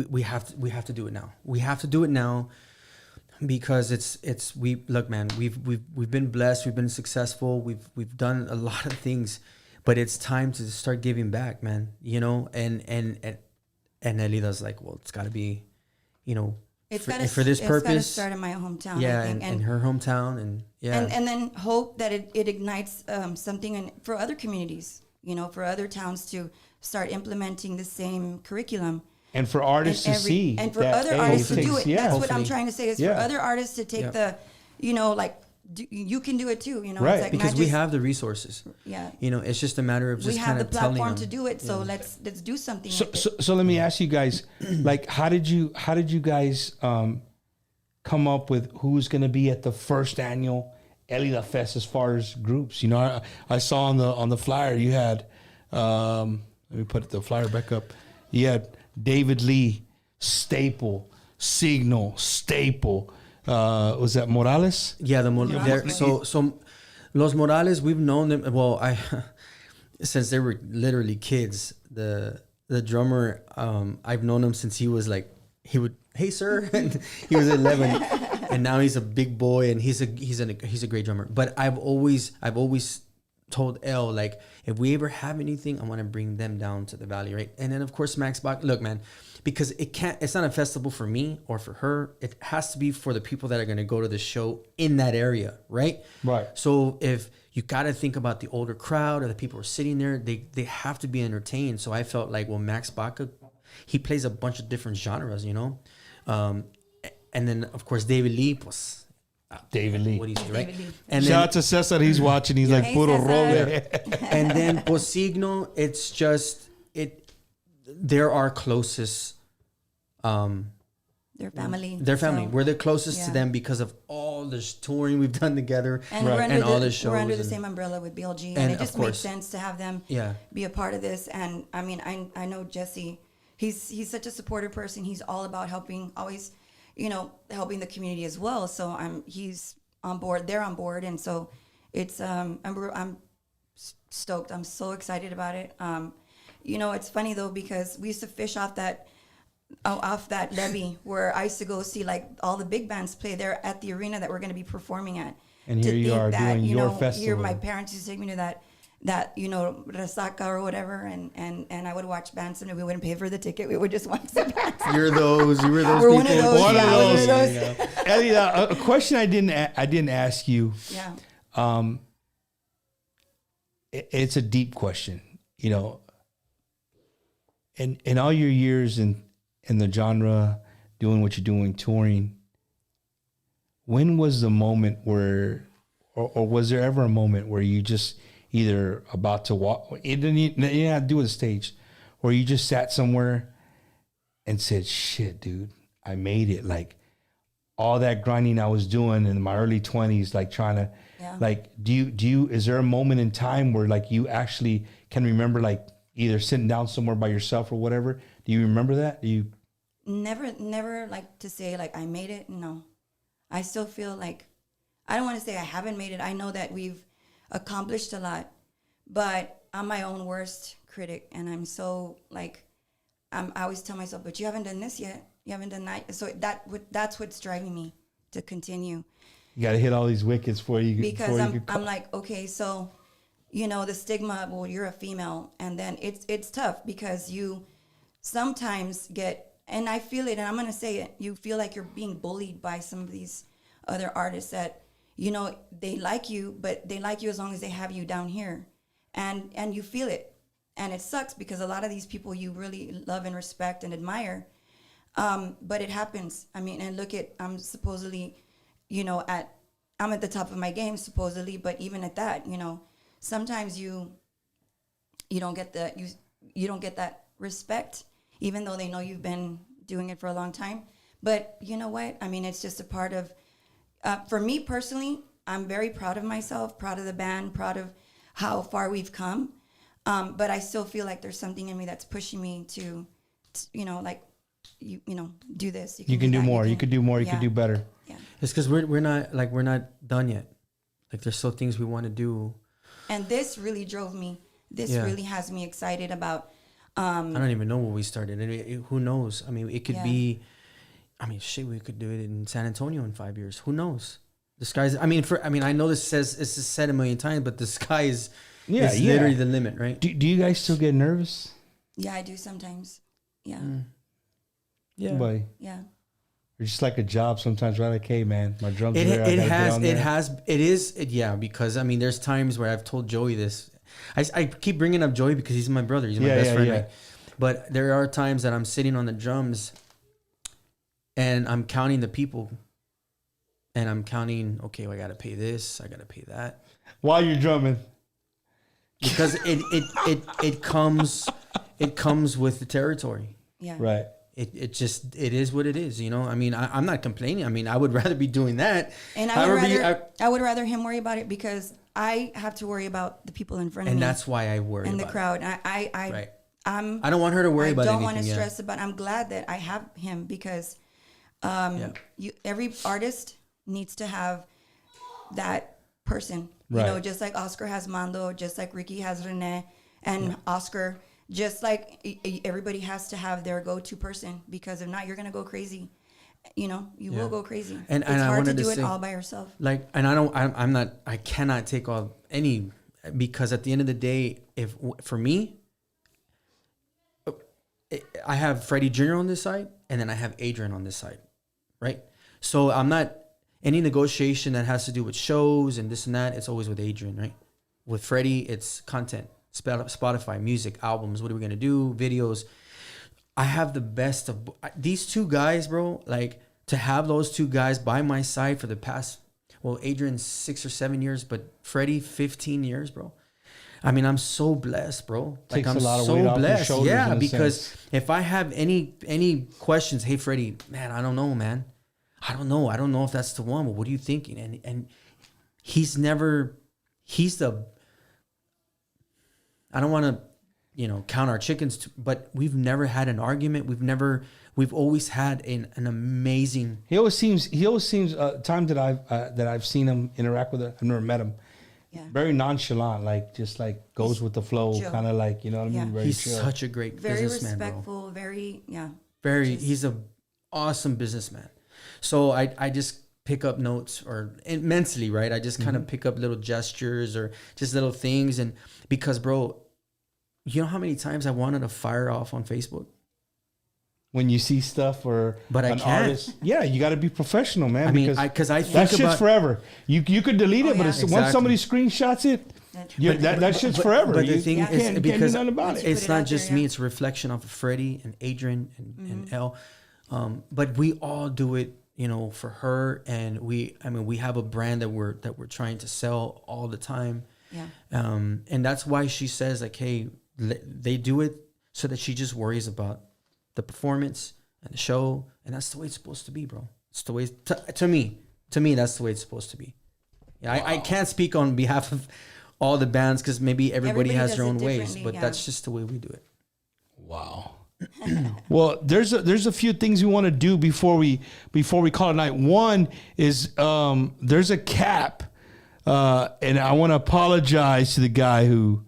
we have to do it now. We have to do it now because look, man, we've been blessed. We've been successful. We've done a lot of things. But it's time to start giving back, man. And Elida's like, well, it's got to be, for this purpose. It's got to start in my hometown. Yeah, in her hometown, and then hope that it ignites something for other communities, for other towns to start implementing the same curriculum. And for artists to see, and for other artists to do it. Yeah, that's what I'm trying to say is for other artists to take you can do it too, right? It's like because we have the resources. Yeah, it's just a matter of just kind of telling them. We have the platform to do it, so let's do something. So let me ask you guys, like, how did you guys come up with who's going to be at the first annual Elida Fest as far as groups? I saw on the flyer you had, let me put the flyer back up. You had David Lee, Staple, Signal, Staple. Was that Morales? Yeah, so Los Morales, we've known them. Well, since they were literally kids. The drummer, I've known him since he was like, he would, hey sir, and he was 11, and now he's a big boy, and he's a great drummer. But I've always told Elle, like, if we ever have anything, I want to bring them down to the valley, right? And then of course Max Bach. Look, man. Because it's not a festival for me or for her. It has to be for the people that are going to go to the show in that area, right? Right. So if you got to think about the older crowd or the people who are sitting there, they have to be entertained. So I felt like, well, Max Baca, he plays a bunch of different genres, And then, of course, David Lee, pues... David Lee. What do you say, right? And shout out to Cesar. He's watching. He's like, puro roble. And then Posigno, it's just... They're our closest their family. Their family. So, We're the closest to yeah. them because of all this touring we've done together and all the shows. We're under the same umbrella with BLG, and it just makes sense to have them be a part of this. And I mean, I know Jesse. He's such a supportive person. He's all about helping, always, helping the community as well. So he's on board. They're on board, and so it's I'm stoked. I'm so excited about it. It's funny though, because we used to fish off that levee where I used to go see like all the big bands play there at the arena that we're going to be performing at. And here you are doing your festival. Here my parents used to take me to that Resaca or whatever, and I would watch bands, and we wouldn't pay for the ticket. We would just watch the bands. You were those We're people. one of those. One of those. Yeah. Elida, a question I didn't ask you. Yeah. It's a deep question, In all your years in the genre, doing what you're doing, touring, when was the moment where, or was there ever a moment where you just either about to walk, it didn't have to do with the stage, where you just sat somewhere and said, shit, dude, I made it. Like all that grinding I was doing in my early 20s, like trying to, like, do you, is there a moment in time where like you actually can remember, like either sitting down somewhere by yourself or whatever? Do you remember that? Do you? Never like to say like I made it. No, I still feel like, I don't want to say I haven't made it. I know that we've accomplished a lot, but I'm my own worst critic, and I'm so like, I always tell myself, but you haven't done this yet. You haven't done that. So that's what's driving me to continue. You got to hit all these wickets because I'm like, okay, so, the stigma, well, you're a female, and then it's tough because you sometimes get, and I feel it, and I'm going to say it, you feel like you're being bullied by some of these other artists that, they like you, but they like you as long as they have you down here. And you feel it. And it sucks because a lot of these people you really love and respect and admire. But it happens. I mean, and look at, I'm supposedly, I'm at the top of my game supposedly, but even at that, sometimes you don't get you don't get that respect, even though they know you've been doing it for a long time. But you know what? I mean, it's just a part of, for me personally, I'm very proud of myself, proud of the band, proud of how far we've come. But I still feel like there's something in me that's pushing me to like, do this. You can do more. You could do more. You could do better. Yeah. It's because we're not done yet. Like there's still things we want to do. And this really drove me. This really has me excited about. I don't even know where we started. Who knows? I mean, it could be. I mean, shit, we could do it in San Antonio in 5 years. Who knows? The sky's. I mean, I know this is said a million times, but the sky is literally the limit, right? Do you guys still get nervous? Yeah, I do sometimes. Yeah. Yeah. Buddy. Yeah. It's just like a job sometimes, right? Like, hey, man, my drums are there. Because I mean, there's times where I've told Joey this. I keep bringing up Joey because he's my brother. He's my best friend. Right? But there are times that I'm sitting on the drums and I'm counting the people. And I'm counting, okay, well, I got to pay this. I got to pay that. While you're drumming. Because it comes with the territory. Yeah. Right. It is what it is, I mean, I'm not complaining. I mean, I would rather be doing that. And I would rather him worry about it because I have to worry about the people in front of me. And that's why I worry and about the crowd. It. I don't want her to worry about anything. I don't want to stress about it. I'm glad that I have him because every artist needs to have that person. Right. Just like Oscar has Mando, just like Ricky has Rene and Oscar. Just like everybody has to have their go-to person because if not, you're gonna go crazy. You will go crazy. And it's hard to do it say, all by yourself. Like, and I cannot take all any because at the end of the day, for me, I have Freddie Jr. on this side and then I have Adrian on this side, right? So I'm not any negotiation that has to do with shows and this and that. It's always with Adrian, right? With Freddie, it's content. Spotify, music, albums, what are we going to do, videos. I have the best of these two guys, bro. Like, to have those two guys by my side for the past, Adrian 6 or 7 years, but Freddie 15 years, bro. I mean, I'm so blessed, bro. Like, Takes I'm a lot of so weight off your blessed. shoulders in Yeah, a because sense. if I have any questions, hey Freddie, man, I don't know, man. I don't know if that's the one. But what are you thinking? And he's the. I don't want to, count our chickens, but we've never had an argument. We've always had an amazing. He always seems times that I've seen him interact with her. I've never met him. Yeah. Very nonchalant, like just like goes with the flow, chill. kind of like, you know what I mean? Yeah. Very He's chill. such a great Very businessman, respectful. bro. Very He's a awesome businessman. So I just pick up notes and mentally, right? I just kind of pick up little gestures or just little things. And because, bro, you know how many times I wanted to fire off on Facebook? When you see stuff or But I an can't. artist, yeah, you got to be professional, man. I mean, because I think that shit's about forever. You could delete it, but yeah. once Exactly. somebody screenshots it, that shit's forever. But the You thing can't is, do because nothing about it. it's Put it not out just there, me; yeah. it's a reflection of Freddie and Adrian and Elle. But we all do it, for her, and we have a brand that we're trying to sell all the time. Yeah. And that's why she says, like, hey, they do it so that she just worries about the performance and the show, and that's the way it's supposed to be, bro. It's the way to me, that's the way it's supposed to be. Yeah, I can't speak on behalf of all the bands because maybe everybody has does their it own ways, differently, but yeah. that's just the way we do it. Wow. Well, there's a few things we want to do before we call it night. One is there's a cap, and I want to apologize to the guy who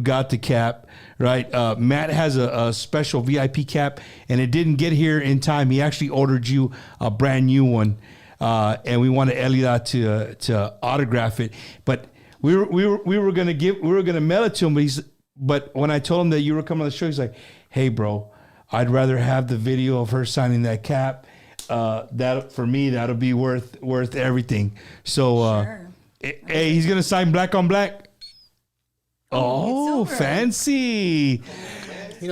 got the cap. Right, Matt has a special VIP cap, and it didn't get here in time. He actually ordered you a brand new one, and we wanted Elida to autograph it. But we were gonna mail it to him, but when I told him that you were coming on the show, he's like, "Hey, bro, I'd rather have the video of her signing that cap. That for me, that'll be worth everything." So, Sure. hey, he's gonna sign black on black. Oh, silver. fancy.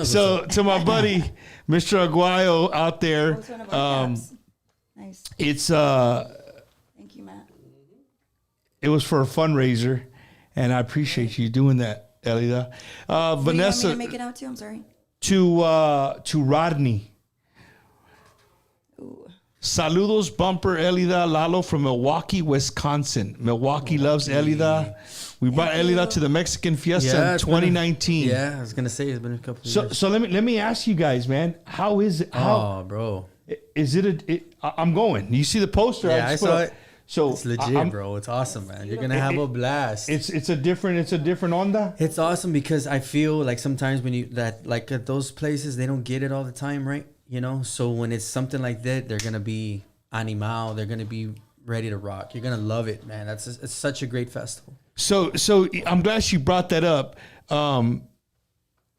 So to my buddy, Mr. Aguayo out there, That was one of our caps. Nice. it's Thank you, Matt. it was for a fundraiser, and I appreciate you doing that, Elida. Who do you want me Vanessa, to make it out to? I'm sorry. to Rodney. Ooh. Saludos, Bumper, Elida, Lalo from Milwaukee, Wisconsin. Milwaukee loves Elida. We brought Elida to the Mexican Fiesta in 2019. Yeah, I was gonna say it's been a couple of years. So let me ask you guys, man. How is it? Oh, bro, Is it? I'm going. You see the poster? Yeah, I just put saw up. it. So It's legit, bro. It's awesome, man. You're gonna have a blast. It's a different onda. It's awesome because I feel like sometimes like at those places they don't get it all the time, right? So when it's something like that, they're gonna be animal. They're gonna be ready to rock. You're gonna love it, man. It's such a great festival. So I'm glad you brought that up. I'm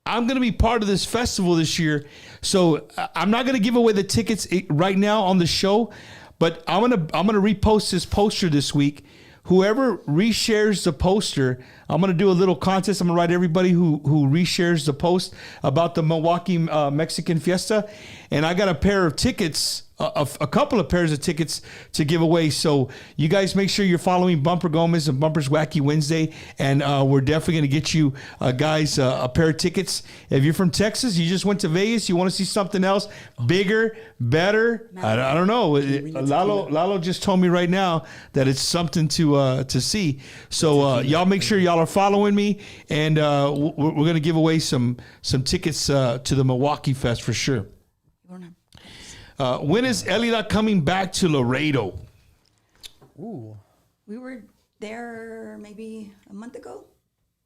going to be part of this festival this year. So I'm not going to give away the tickets right now on the show, but I'm going to repost this poster this week. Whoever reshares the poster, I'm going to do a little contest. I'm going to write everybody who reshares the post about the Milwaukee Mexican Fiesta. And I got a pair of tickets, a couple of pairs of tickets to give away. So you guys make sure you're following Bumper Gomez and Bumper's Wacky Wednesday. And we're definitely going to get you guys a pair of tickets. If you're from Texas, you just went to Vegas, you want to see something else, bigger, better. I don't know. Lalo just told me right now that it's something to see. So y'all make sure y'all are following me. And we're going to give away some tickets to the Milwaukee Fest for sure. When is Elida coming back to Laredo? Ooh, We were there maybe a month ago.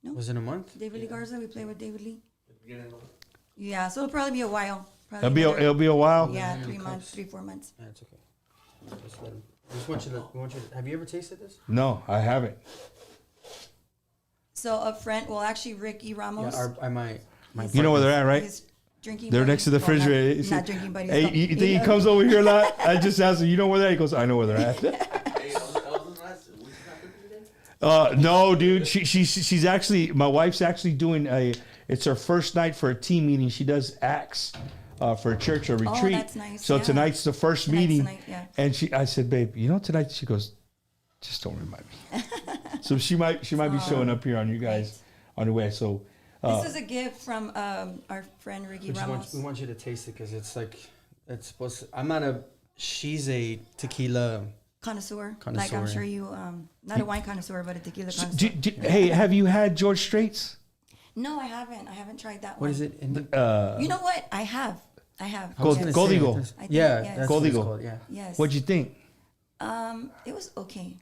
was it a month? David Lee Garza. We played with David Lee. Yeah, so it'll probably be a while. It'll be a while. Yeah, 3 months, 3-4 months. Yeah, it's okay. Just let him. We want you to. Have you ever tasted this? No, I haven't. So up front, well, actually, Ricky Ramos. Yeah, my You know where they're at, right? His drinking They're buddy. next to the Well, refrigerator. Not drinking buddy. Hey, you think he comes over here a lot? I just asked him, you know where they're at? He goes, I know where they're at. No, dude. She's actually, my wife's actually doing it's her first night for a team meeting. She does acts for a church, a retreat. that's nice, So yeah. tonight's the first Tonight's meeting. tonight, yeah. And I said, babe, tonight? She goes, just don't remind me. So she might be showing up here on you guys on your way. So this is a gift from our friend Ricky Ramos. We want you to taste it because it's like it's supposed to. She's a tequila connoisseur. Like I'm sure you, not a wine connoisseur, but a tequila so connoisseur. hey, have you had George Strait's? No, I haven't. I haven't tried that What one. is it? You know what? I have. Gold Eagle. Yeah, yes. that's Gold what it's Eagle. called, yeah. Yes. What'd you think? It was okay.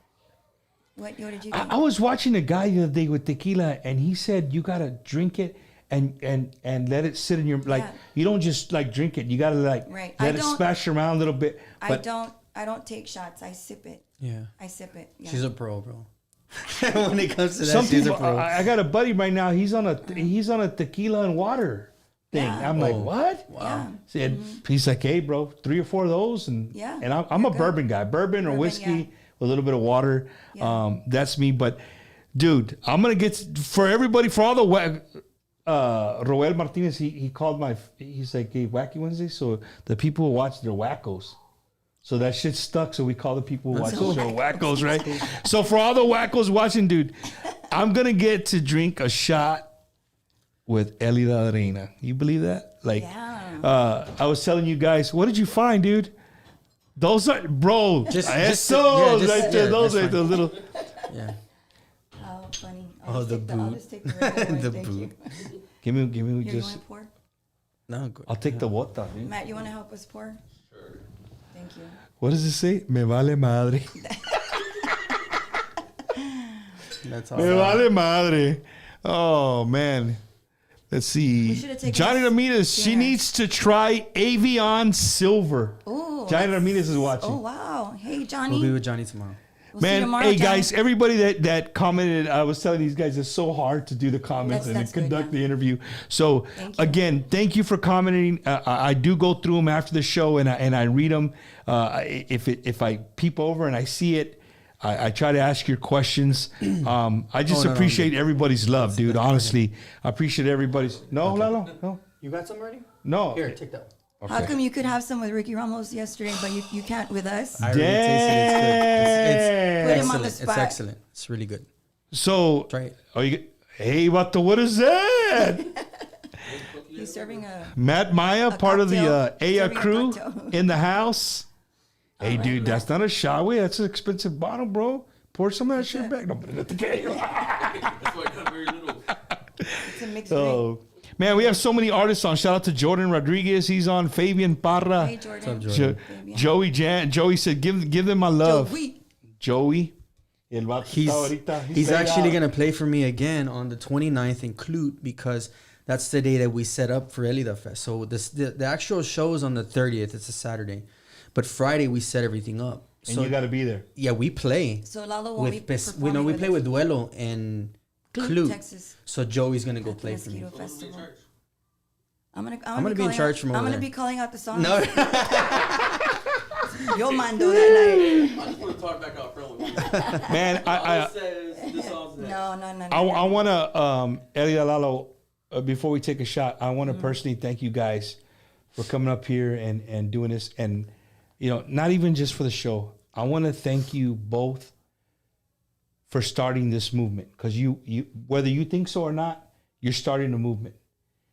What did you think? I was watching a guy the other day with tequila, and he said you gotta drink it and let it sit in your you don't just like drink it. You gotta let it splash around a little bit. But I don't take shots. I sip it. Yeah. I sip it. Yeah. She's a pro, bro. When it comes to that, some she's people, a pro. I got a buddy right now. He's on a tequila and water thing. Yeah. I'm like, what? Wow. Said he's like, hey, bro, 3 or 4 of those, and I'm a bourbon guy, bourbon or whiskey with a little bit of water. Yeah. That's me. But dude, I'm gonna get for everybody for all the Roel Martinez. He called he's like, hey, Wacky Wednesday. So the people who watch, they're wackos. So that shit stuck. So we call the people who watch the show wackos, right? So for all the wackos watching, dude, I'm gonna get to drink a shot with Elida and Reyna. You believe that? Like, I was telling you guys, what did you find, dude? Those are, bro. Those right there. Those are the little. Yeah. Oh, funny. The boot. I'll just take the regular one. The Thank boot. you. Give me Here, just. you want to pour? No, good. I'll take the water, dude. Matt, you want to help us pour? Sure. Thank you. What does it say? Me vale madre. That's all. Me vale madre. Oh man. Let's see. Johnny Ramirez, she needs to try Avion Silver. Ooh. Johnny Ramirez is watching. Oh wow. Hey Johnny. We'll be with Johnny tomorrow. We'll see you Man, tomorrow, hey Johnny. guys, everybody that commented, I was telling these guys it's so hard to do the comments and That's to conduct good, the interview. So again, thank you for commenting. I do go through them after the show and I read them. If I peep over and I see it, I try to ask your questions. I just appreciate everybody's love, dude. Honestly, I appreciate everybody's. No, Lalo, no. You got some already? No. Here, take that. Okay. How come you could have some with Ricky Ramos yesterday, but you can't with us? I already tasted it. It's good. Put him on the It's spot. excellent. It's really good. So, Try it. Hey, what is that? He's serving a. Matt Maya, part of the cocktail. Aya Serving a crew cocktail. in the house. Hey, right, dude, Matt. that's not a shot. Wait, that's an expensive bottle, bro. Pour some of that shit back. Don't put it at the cake. That's why I got very little. It's a mixed Oh, man, we have so many artists on. Shout out to Jordan Rodriguez. He's on. Fabian Parra. drink. Hey Jordan. What's up, Jordan? Joey said, give them my love. Joey. Joey. He's actually going to play for me again on the 29th in Clute because that's the day that we set up for Elida Fest. So the actual show is on the 30th. It's a Saturday. But Friday we set everything up. And you got to be there. Yeah, we play. So Lalo won't be We performing play with Duelo and Clute, Clute. Texas. So Joey's going to go At the play for me. Mosquito Festival. I'm gonna be in charge from over I'm gonna there. be calling out the songs. No. Yo mando that night. I just want to talk back out front with you. Man, I No. I want to, Elida, Lalo, before we take a shot, I want to personally thank you guys for coming up here and doing this. And, not even just for the show. I want to thank you both for starting this movement. Because you, whether you think so or not, you're starting a movement.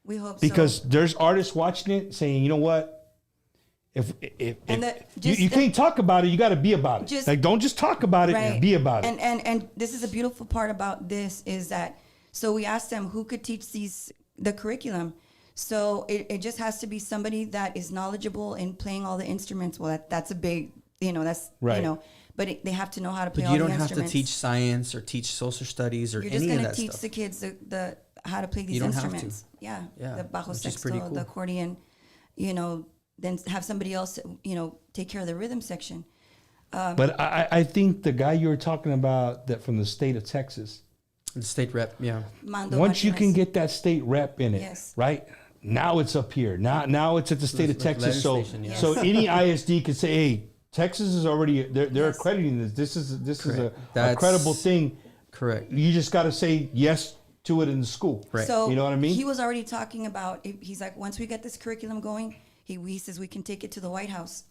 We hope Because so. there's artists watching it saying, you know what? If you just can't talk about it, you got to be about it. Just- Like, don't just talk about it, Right. be about it. And this is a beautiful part about this is that, so we asked them who could teach the curriculum. So it just has to be somebody that is knowledgeable in playing all the instruments. Well, that's a big, that's, Right. but they have to know how to play But all you the don't have instruments. to teach science or teach social studies or You're just any of going to that teach stuff. the kids the how to play these You don't have instruments. Yeah. Yeah, The bajo which is pretty sexto, cool. the accordion, then have somebody else, take care of the rhythm section. But I think the guy you were talking about that from the state of Texas, The state rep, yeah. Mando once you can Martinez. get that state rep in it, Yes. right? Now it's up here. Now it's at the state of With Texas. So legislation, yeah. so any ISD could say, hey, Texas is already they're Yes. accrediting this. This is a That's- credible thing. Correct. You just got to say yes to it in the school. Right. So You know what I mean? He was already talking about. He's like, once we get this curriculum going, he says we can take it to the White House.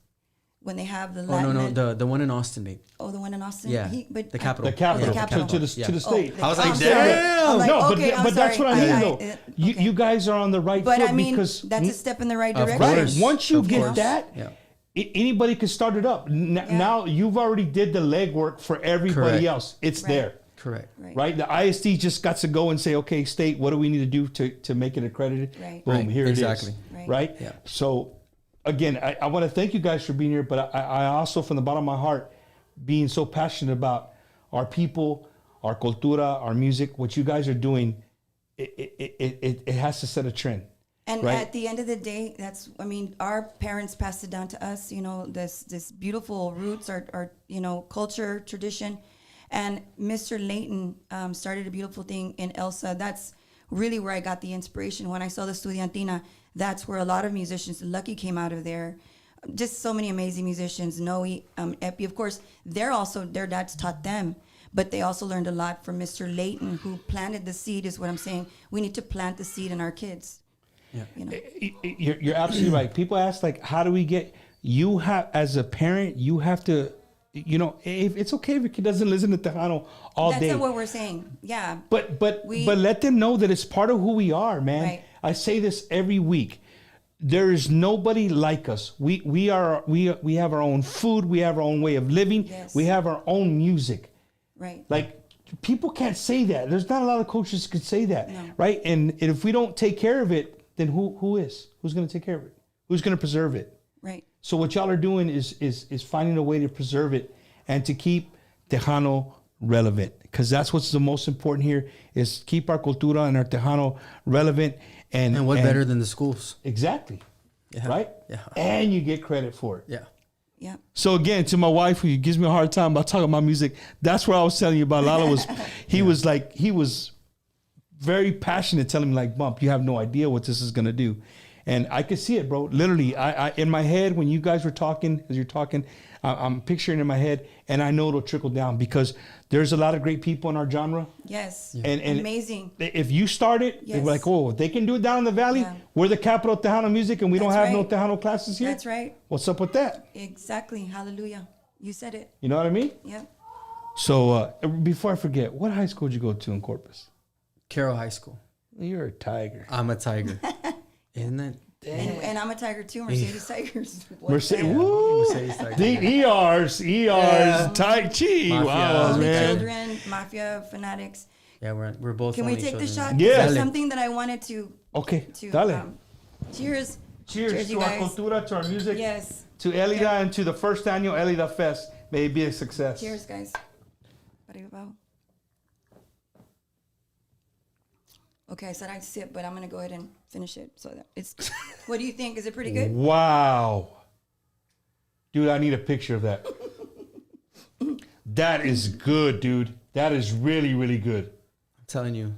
when they have the Oh Latin. no, the one in Austin, babe. Oh, the one in Austin. Yeah, But the capital. The capital, Yeah, the capital. To the state. I was like, damn. I'm like, No, okay, I'm but that's sorry. what I mean, I- though. okay. You guys are on the right But foot I mean, because that's a step in the right Of direction. right. course. Once you Of get course. that, Yeah. anybody can start it up. Now you've already did the legwork for everybody Correct. else. It's Right. there. Correct. Right. The ISD just got to go and say, okay, state, what do we need to do to make it accredited? Right. Boom, Right. here Exactly. it is. Right. Right. Yeah. So again, I want to thank you guys for being here, but I also, from the bottom of my heart, being so passionate about our people, our cultura, our music, what you guys are doing, it has to set a trend. And Right. at the end of the day, our parents passed it down to us, this beautiful roots, our culture, tradition. And Mr. Layton started a beautiful thing in Elsa. That's really where I got the inspiration. When I saw the Estudiantina, that's where a lot of musicians, Lucky came out of there. Just so many amazing musicians, Noe, Epi, of course, their dads taught them. But they also learned a lot from Mr. Layton, who planted the seed, is what I'm saying. We need to plant the seed in our kids. Yeah. You're absolutely right. People ask, like, how do we get, you have, as a parent, you have to, if it's okay if a kid doesn't listen to Tejano all That's day. not what we're saying. Yeah. But let them know that it's part of who we are, man. Right. I say this every week. There is nobody like us. We have our own food. We have our own way of living. Yes. We have our own music. Right. Like, people can't say that. There's not a lot of coaches that could say that, No. right? And if we don't take care of it, then who is? Who's going to take care of it? Who's going to preserve it? Right. So what y'all are doing is finding a way to preserve it and to keep Tejano relevant, because that's what's the most important here, is keep our cultura and our Tejano relevant. And what better than the schools? Exactly. Yeah. Right? Yeah. And you get credit for it. Yeah. Yeah. So again, to my wife, who gives me a hard time about talking about music, that's where I was telling you about Lalo. He was very passionate, telling me, like, Bump, you have no idea what this is gonna do. And I could see it, bro. Literally, I in my head, when you guys were talking, as you're talking, I'm picturing in my head, and I know it'll trickle down, because there's a lot of great people in our genre. Yes. And amazing. If you start it, Yes. they're like, oh, they can do it down in the valley. Yeah. We're the capital of Tejano music, and we don't That's have no right. Tejano classes here. That's right. What's up with that? Exactly. Hallelujah. You said it. You know what I mean? Yeah. So before I forget, what high school did you go to in Corpus? Carroll High School. You're a tiger. I'm a tiger. Isn't that? And I'm a tiger too. Mercedes Tigers. Mercedes, Yeah. woo! Mercedes Tiger. The ERs, Tai Chi. Mafia. Wow, Only man. children, mafia fanatics. Yeah, we're both. Can we only take the children. shot? Yeah. There's Dale. something that I wanted to. Okay, To dale. cheers. Cheers you to our guys. cultura, to our music, Yes. to Elida, and to the first annual Elida Fest. May it be a success. Cheers, guys. Arriba. Okay, I said I'd sip, but I'm gonna go ahead and finish it. So that it's. What do you think? Is it pretty good? Wow. Dude, I need a picture of that. That is good, dude. That is really, really good. I'm telling you.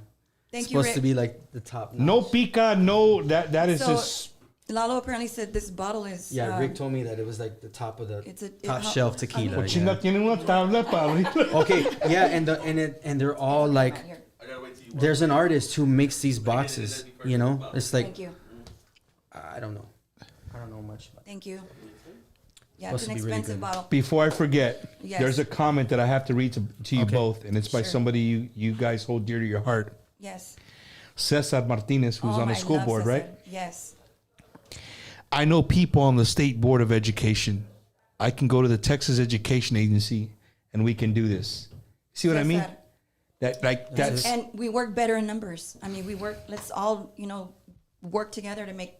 Thank It's you, supposed Rick. to be like the top. No notch. pica, no, that is So, just. Lalo apparently said this bottle is. Yeah, Rick told me that it was like the top of the It's a- top how- shelf tequila. Chinga, Yeah. tiene una tabla para abrir. Okay, yeah, and they're all like, Here. I gotta wait till you. there's an artist who makes these boxes. You know, it's like Thank you. I don't know much. About Thank you. Yeah, Supposed it's to an be really expensive good. bottle. Before I forget, Yes. there's a comment that I have to read to you Okay. both, and it's by Sure. somebody you guys hold dear to your heart. Yes. Cesar Martinez, who's on the I school love board, Cesar. right? Yes. I know people on the State Board of Education. I can go to the Texas Education Agency, and we can do this. See what I mean? Cesar. That's And we work better in numbers. I mean, let's all, work together to make,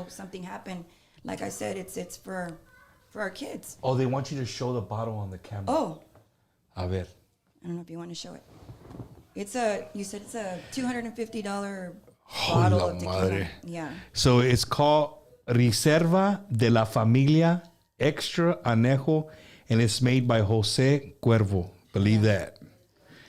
something happen. Like I said, it's for our kids. Oh, they want you to show the bottle on the camera. Oh, A ver. I don't know if you want to show it. You said it's a $250 bottle la of tequila. madre. Yeah. So it's called Reserva de la Familia Extra Anejo, and it's made by Jose Cuervo. Believe that.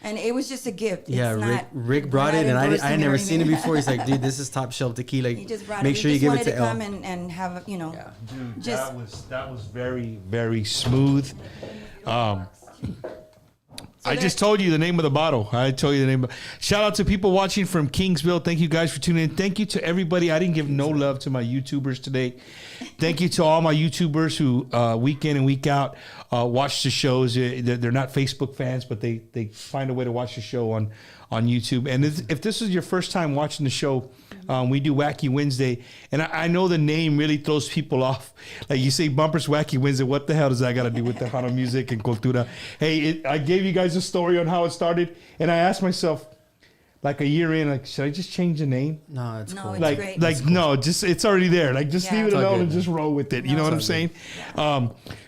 And it was just a gift. Yeah, It's Rick we're brought not it, and I endorsing had never seen it or anything. before. He's like, dude, this is top shelf tequila. He just brought Make it. sure He you just give it to wanted El. come and have, Yeah. Dude, Just- that was very, very smooth. So I just told you the name of the bottle. I told you the name. Shout out to people watching from Kingsville. Thank you guys for tuning in. Thank you to everybody. I didn't give no love to my YouTubers today. Thank you to all my YouTubers who week in and week out watch the shows. They're not Facebook fans, but they find a way to watch the show on YouTube. And if this is your first time watching the show, we do Wacky Wednesday. And I know the name really throws people off. Like you say, Bumpers Wacky Wednesday. What the hell does that got to do with Tejano music and cultura? Hey, I gave you guys a story on how it started. And I asked myself, like a year in, like, should I just change the name? No, it's cool. It's Like, great. no, just it's already there. Like, just leave it It's all alone good, and just roll with it. You know what I'm saying?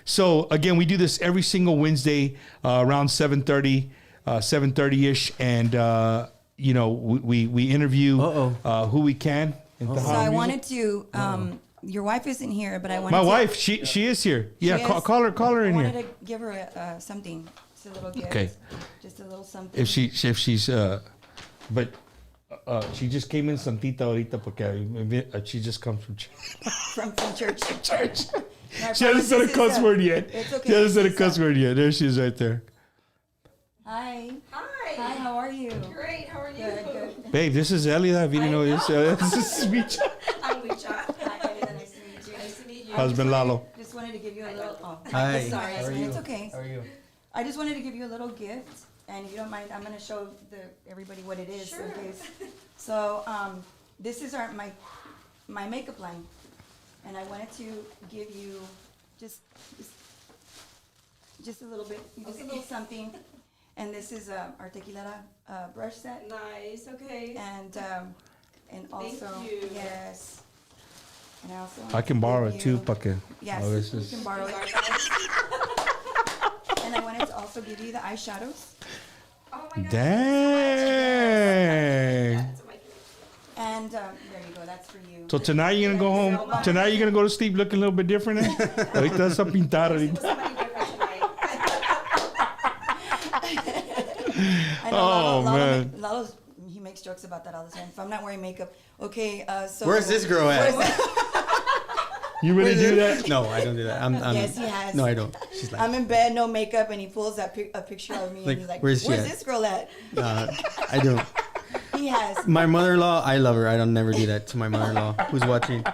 So again, we do this every single Wednesday around 7:30, 7:30ish, and you know, we interview who we can. So I wanted to. Your wife isn't here, but I wanted. My to, wife, she is here. Yeah, She is? call her in I here. wanted to give her something, just a little gift. Okay. Just a little something. If she's but she just came in Santita ahorita porque she just comes from church. from church. Church. No, I She hasn't promise said a this is cuss word yet. It's okay. She hasn't said a It's cuss word yet. There she is right there. Hi. Hi. Hi. How are you? Great. How are you? Good. Good. Babe, this is Elida. If you didn't know this, this is sweet. I'm Licha. Hi, Elida. Nice to meet you. Nice to meet you. Husband Lalo. Just wanted to give you a little. Oh, Hi. Sorry. How are you? It's okay. How are you? I just wanted to give you a little gift, and if you don't mind, I'm going to show everybody what it is. Sure. In case. So this is my makeup line, and I wanted to give you just a little bit, just a little something. And this is our tequila brush set, Nice. Okay. and also you. yes, and I also I can borrow it give too, you- Pake. Yes, Oh, this you is- can borrow it. And I wanted to also give you the eyeshadows. Oh my God. Dang. That's my favorite. And there you go, that's for you. So tonight you're gonna go home. Tonight you're gonna go to sleep looking a little bit different. Ahorita vas a pintar ahorita. Somebody different tonight. I know Oh, man. Lalo's, he makes jokes about that all the time. If I'm not wearing makeup, okay. So Where's this girl at? You really do that? No, I don't do that. I'm Yes, he has. No, I don't. She's like, I'm in bed, no makeup, and he pulls a picture of me, Like, and he's like, where's she "Where's at?" this girl at?" I don't. He has. My mother-in-law, I love her. I don't never do that to my mother-in-law who's watching.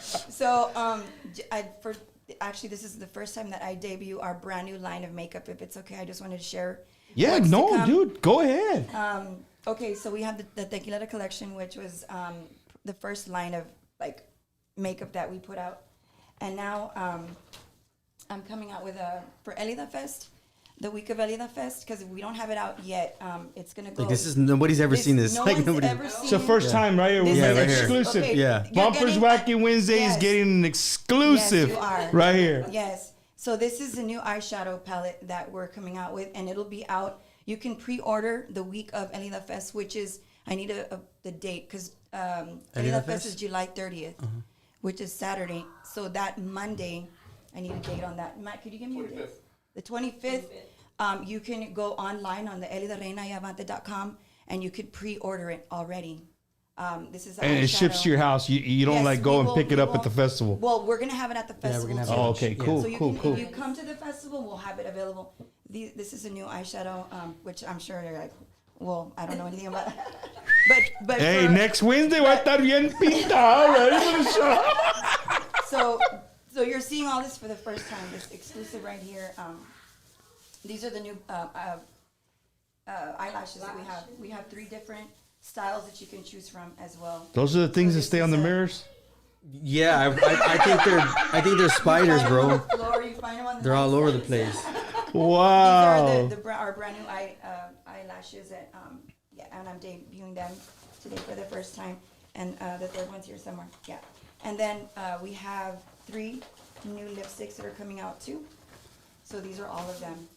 So, actually, this is the first time that I debut our brand new line of makeup. If it's okay, I just wanted to share. Yeah, what's to no, come. dude, go ahead. Okay, so we have the Tequila collection, which was the first line of like makeup that we put out, and now I'm coming out with for Elida Fest, the week of Elida Fest, because we don't have it out yet. It's gonna go. Like this is nobody's ever seen this. No Like one's nobody. ever seen. It's the first time right here. This Yeah, is right here. Exclusive. Okay, Yeah. you're Bumpers getting- Wacky Wednesday is Yes. getting an exclusive Yes, you are. right here. Yes. So this is the new eyeshadow palette that we're coming out with, and it'll be out. You can pre-order the week of Elida Fest, which is I need the date because Elida Fest is July 30th, which is Saturday. So that Monday, I need a date on that. Matt, could you give me a date? The 25th. You can go online on the elidareynayavante.com and you could pre-order it already. This is the And it ships eyeshadow. to your house. You don't Yes, like we go and will- pick it we up at will- the festival. Well, we're gonna have it at the we're festival gonna have too. it. Oh, okay, Yeah. cool, So you cool, can, cool. if you come to the festival, we'll have it available. This is a new eyeshadow, which I'm sure you're like, well, I don't know anything about. But Hey, for- next Wednesday va a estar bien pintado, ready for the show. So you're seeing all this for the first time. This exclusive right here. These are the new eyelashes that we have. We have 3 different styles that you can choose from as well. Those are the things So that this stay on is the a- mirrors. Yeah, I think they're spiders, You find 'em on bro. the floor, you find 'em on the They're all over the nightstands. place. Wow. These are our brand new eyelashes that and I'm debuting them today for the first time, and the third one's here somewhere. Yeah, and then we have 3 new lipsticks that are coming out too. So these are all of them.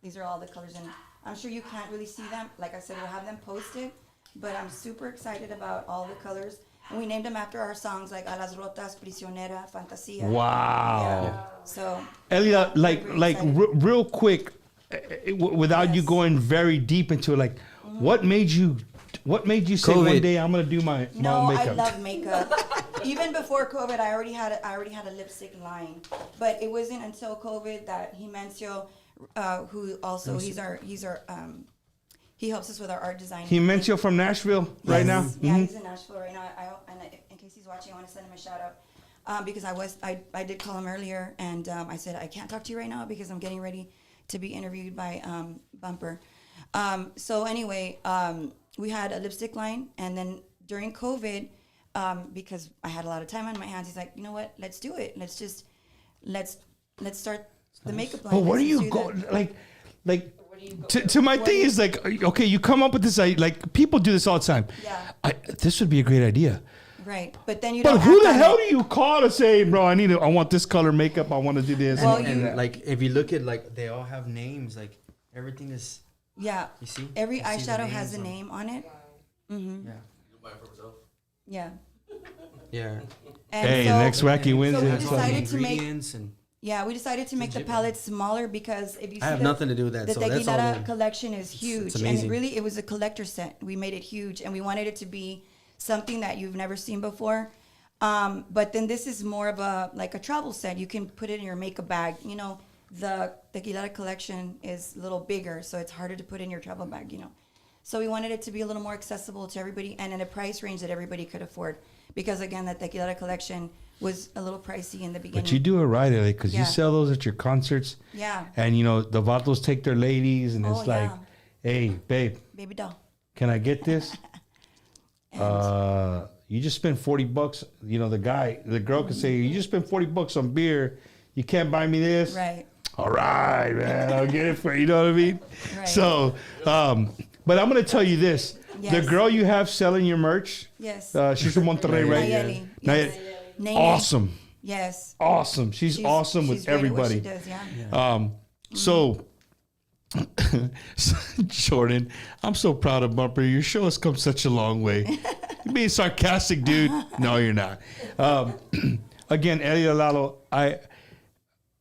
These are all the colors, and I'm sure you can't really see them. Like I said, we'll have them posted, but I'm super excited about all the colors. And we named them after our songs like A las Rotas, Prisionera, Fantasia. Wow. Yeah. So Elida, like excited. real quick, without you Yes. going very deep into it, like what made you say one COVID. day I'm gonna do my No, own I makeup? love makeup. Even before COVID, I already had a lipstick line, but it wasn't until COVID that Himencio who also he's our he helps us with our art design. Jimencio from Nashville right now. Yeah, he's in Nashville right now. And in case he's watching, I want to send him a shout out because I did call him earlier, and I said I can't talk to you right now because I'm getting ready to be interviewed by Bumper. So anyway, we had a lipstick line, and then during COVID, because I had a lot of time on my hands, he's like, you know what? Let's do it. Let's start the makeup line. But where do you go? Like. To my thing is like, okay, you come up with this, like people do this all the time. Yeah. This would be a great idea. Right, but then you. But don't who the act on hell it. do you call to say, bro? I want this color makeup. I want to do this. Well, And like if you look at like they all have names. Like everything is. Yeah. You see. Every You see the eyeshadow has names a on- name on it. Mm-hmm. Yeah. You'll buy it for myself. Yeah. Yeah. And Hey, so, next Wacky Wednesday. we Has all the decided to make- ingredients and Yeah, we decided to make the palette smaller because if you see I have nothing to do with that. the So that's all. Tequilada them. collection is huge, it's and amazing. really it was a collector set. We made it huge, and we wanted it to be something that you've never seen before. But then this is more of a like a travel set. You can put it in your makeup bag. You know, the Tequilada collection is a little bigger, so it's harder to put in your travel bag. You know, so we wanted it to be a little more accessible to everybody and in a price range that everybody could afford. Because again, the Tequilada collection was a little pricey in the beginning. But you do it right, Ellie, because Yeah. you sell those at your concerts. Yeah. And the vatos take their ladies, and it's Oh, like, yeah. hey, babe, Baby doll. can I get this? You just spent $40. The girl could say, you just spent $40 on beer. You can't buy me this. Right. All right, man, I'll get it for you. You know what I mean? Right. So, but I'm gonna tell you this: the Yes. girl you have selling your merch, Yes. she's from Monterrey, right? Nayeli. Nayeli. Yes. Nene. Awesome, Yes. awesome. She's awesome with she's great at what everybody. she does, yeah. So, Jordan, I'm so proud of Bumper. Your show has come such a long way. You're being sarcastic, dude. No, you're not. Again, Elida and Lalo,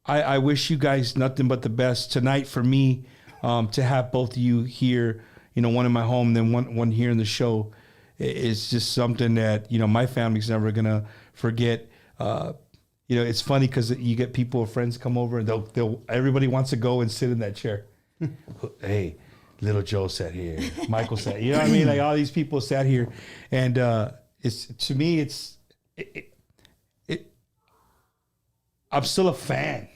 I wish you guys nothing but the best tonight. For me, to have both of you here, one in my home, then one here in the show, is just something that my family's never gonna forget. It's funny because you get people, friends come over, and they'll everybody wants to go and sit in that chair. Hey, little Joe sat here. Michael sat. You know what I mean? Like all these people sat here, and it's to me, I'm still a fan,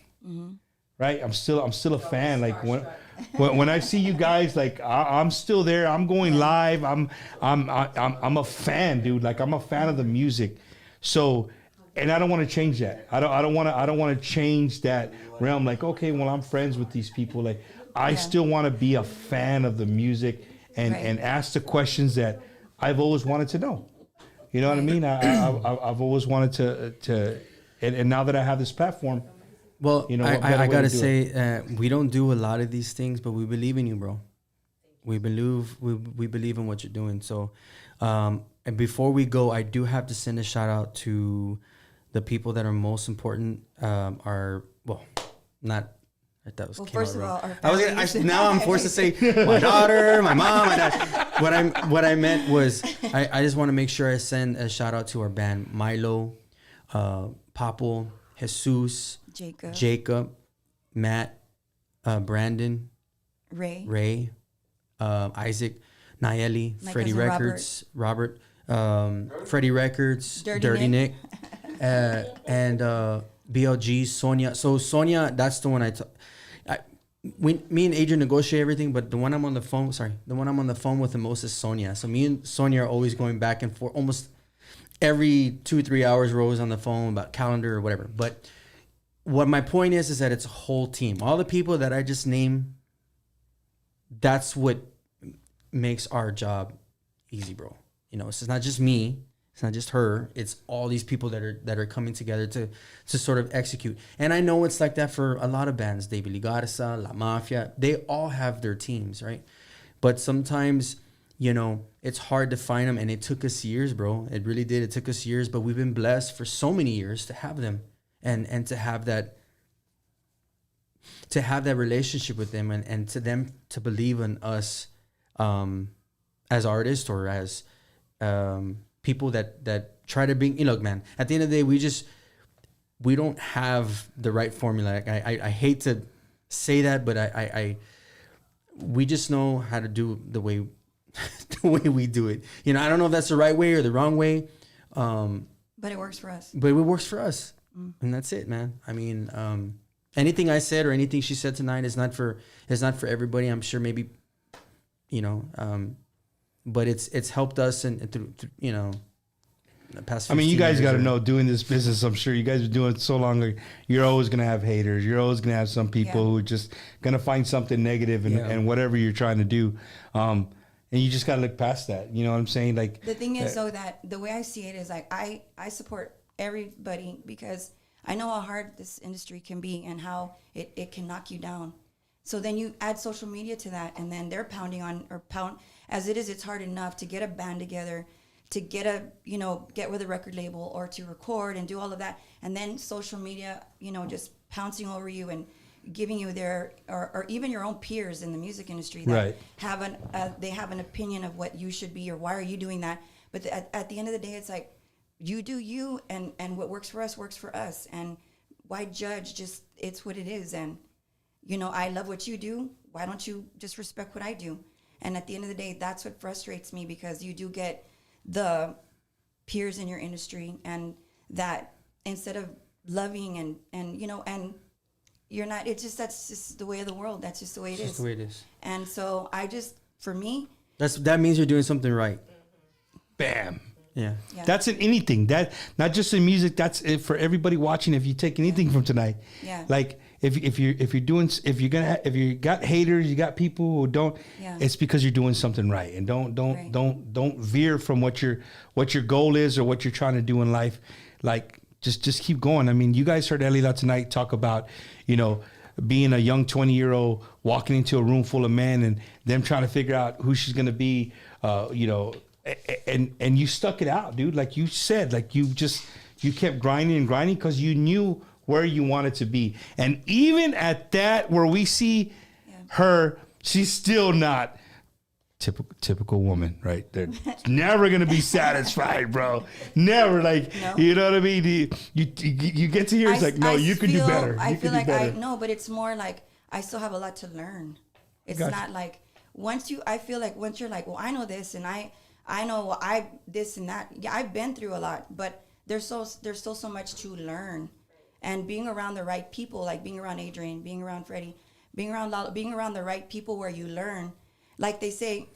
right? I'm still a fan. Like when I see you guys, like I'm still there. I'm going live. I'm a fan, dude. Like I'm a fan of the music. So, and I don't want to change that. I don't want to change that realm. Like, okay, well, I'm friends with these people. Like, I still want to be a fan of the music and ask the questions that I've always wanted to know. You know what I mean? I've always wanted to, and now that I have this platform, well, I gotta say, it. we don't do a lot of these things, but we believe in you, bro. We believe in what you're doing. So, and before we go, I do have to send a shout out to the people that are most important. Not. That was First of all, our I was family. now I'm forced to say my daughter, my mom, my dad. What I meant was I just want to make sure I send a shout out to our band Milo, Papo, Jesus, Jacob, Matt, Brandon, Ray, Isaac, Nayeli, My Freddie cousin Records, Robert, Freddie Records, Dirty Nick, and BLG, Sonia. So Sonia, that's the one me and Adrian negotiate everything, but the one I'm on the phone with the most is Sonia. So me and Sonia are always going back and forth. Almost every 2-3 hours, we're always on the phone about calendar or whatever. But what my point is that it's a whole team. All the people that I just named, that's what makes our job easy, bro. It's not just me. It's not just her. It's all these people that are coming together to sort of execute. And I know it's like that for a lot of bands. David Ligarza, La Mafia. They all have their teams, right? But sometimes, it's hard to find them. And it took us years, bro. It really did. It took us years. But we've been blessed for so many years to have them and to have that relationship with them and to them to believe in us as artists or as people that try to bring, look, man, at the end of the day, we don't have the right formula. Like, I hate to say that, but we just know how to do the way we do it. You know, I don't know if that's the right way or the wrong way. But it works for us. But it works for us. And that's it, man. I mean, anything I said or anything she said tonight is not for everybody. I'm sure maybe, you know, but it's helped us and through, you know, the past 15 you guys years got to know, doing this business, I'm sure you guys have been doing it so long, like, you're always going to have haters. You're always going to have some people who are just going to find something negative and whatever you're trying to do. And you just got to look past that. You know what I'm saying? Like, the thing is, though, that the way I see it is like, I support everybody because I know how hard this industry can be and how it can knock you down. So then you add social media to that, and then they're pounding as it is. It's hard enough to get a band together, to get with a record label or to record and do all of that. And then social media, just pouncing over you and giving you or even your own peers in the music industry that they have an opinion of what you should be or why are you doing that. But at the end of the day, it's like, you do you, and what works for us. And why judge? Just, it's what it is. And, I love what you do. Why don't you just respect what I do? And at the end of the day, that's what frustrates me, because you do get the peers in your industry, and that instead of loving and you're not, that's just the way of the world. That's just the way it is. Just the way it is. And so for me, that means you're doing something right. Bam. Yeah. That's in anything. That not just in music. That's it for everybody watching. If you take anything from tonight, like if you got haters, you got people who don't. It's because you're doing something right, and don't veer from what your goal is or what you're trying to do in life. Like just keep going. I mean, you guys heard Elida tonight talk about being a young 20-year-old walking into a room full of men and them trying to figure out who she's gonna be. And you stuck it out, dude. Like you said, like you kept grinding because you knew where you wanted to be. And even at that, where we see her, she's still not typical woman, right? They're never gonna be satisfied, bro. Never. Like, you know what I mean? You get to here, it's like, no, you can do better. I feel like I know, but it's more like I still have a lot to learn. It's not like once you're like, well, I know this and I know this and that. Yeah, I've been through a lot, but there's still so much to learn. And being around the right people, like being around Adrian, being around Freddie, being around Lalo, being around the right people where you learn. Like they say,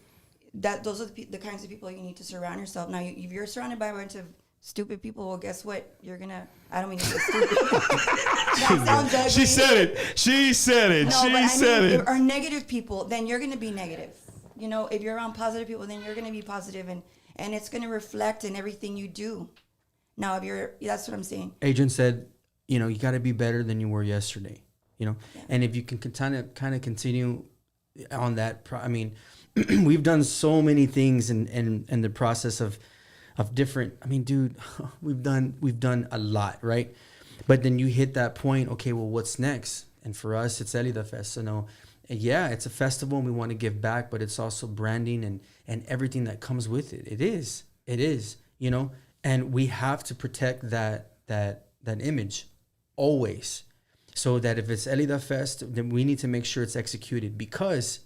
that those are the kinds of people you need to surround yourself. Now, if you're surrounded by a bunch of stupid people, well, guess what? You're gonna. I don't mean to say stupid. That sounds ugly. She said it. No, or negative people, then you're gonna be negative. If you're around positive people, then you're going to be positive, and it's going to reflect in everything you do. Now, that's what I'm saying. Adrian said, you got to be better than you were yesterday, and if you can kind of continue on that, we've done so many things in the process of different, dude, we've done a lot, right? But then you hit that point, okay, well, what's next? And for us, it's Elida Fest. So no, yeah, it's a festival and we want to give back, but it's also branding and everything that comes with it. It is, and we have to protect that image always, so that if it's Elida Fest, then we need to make sure it's executed, because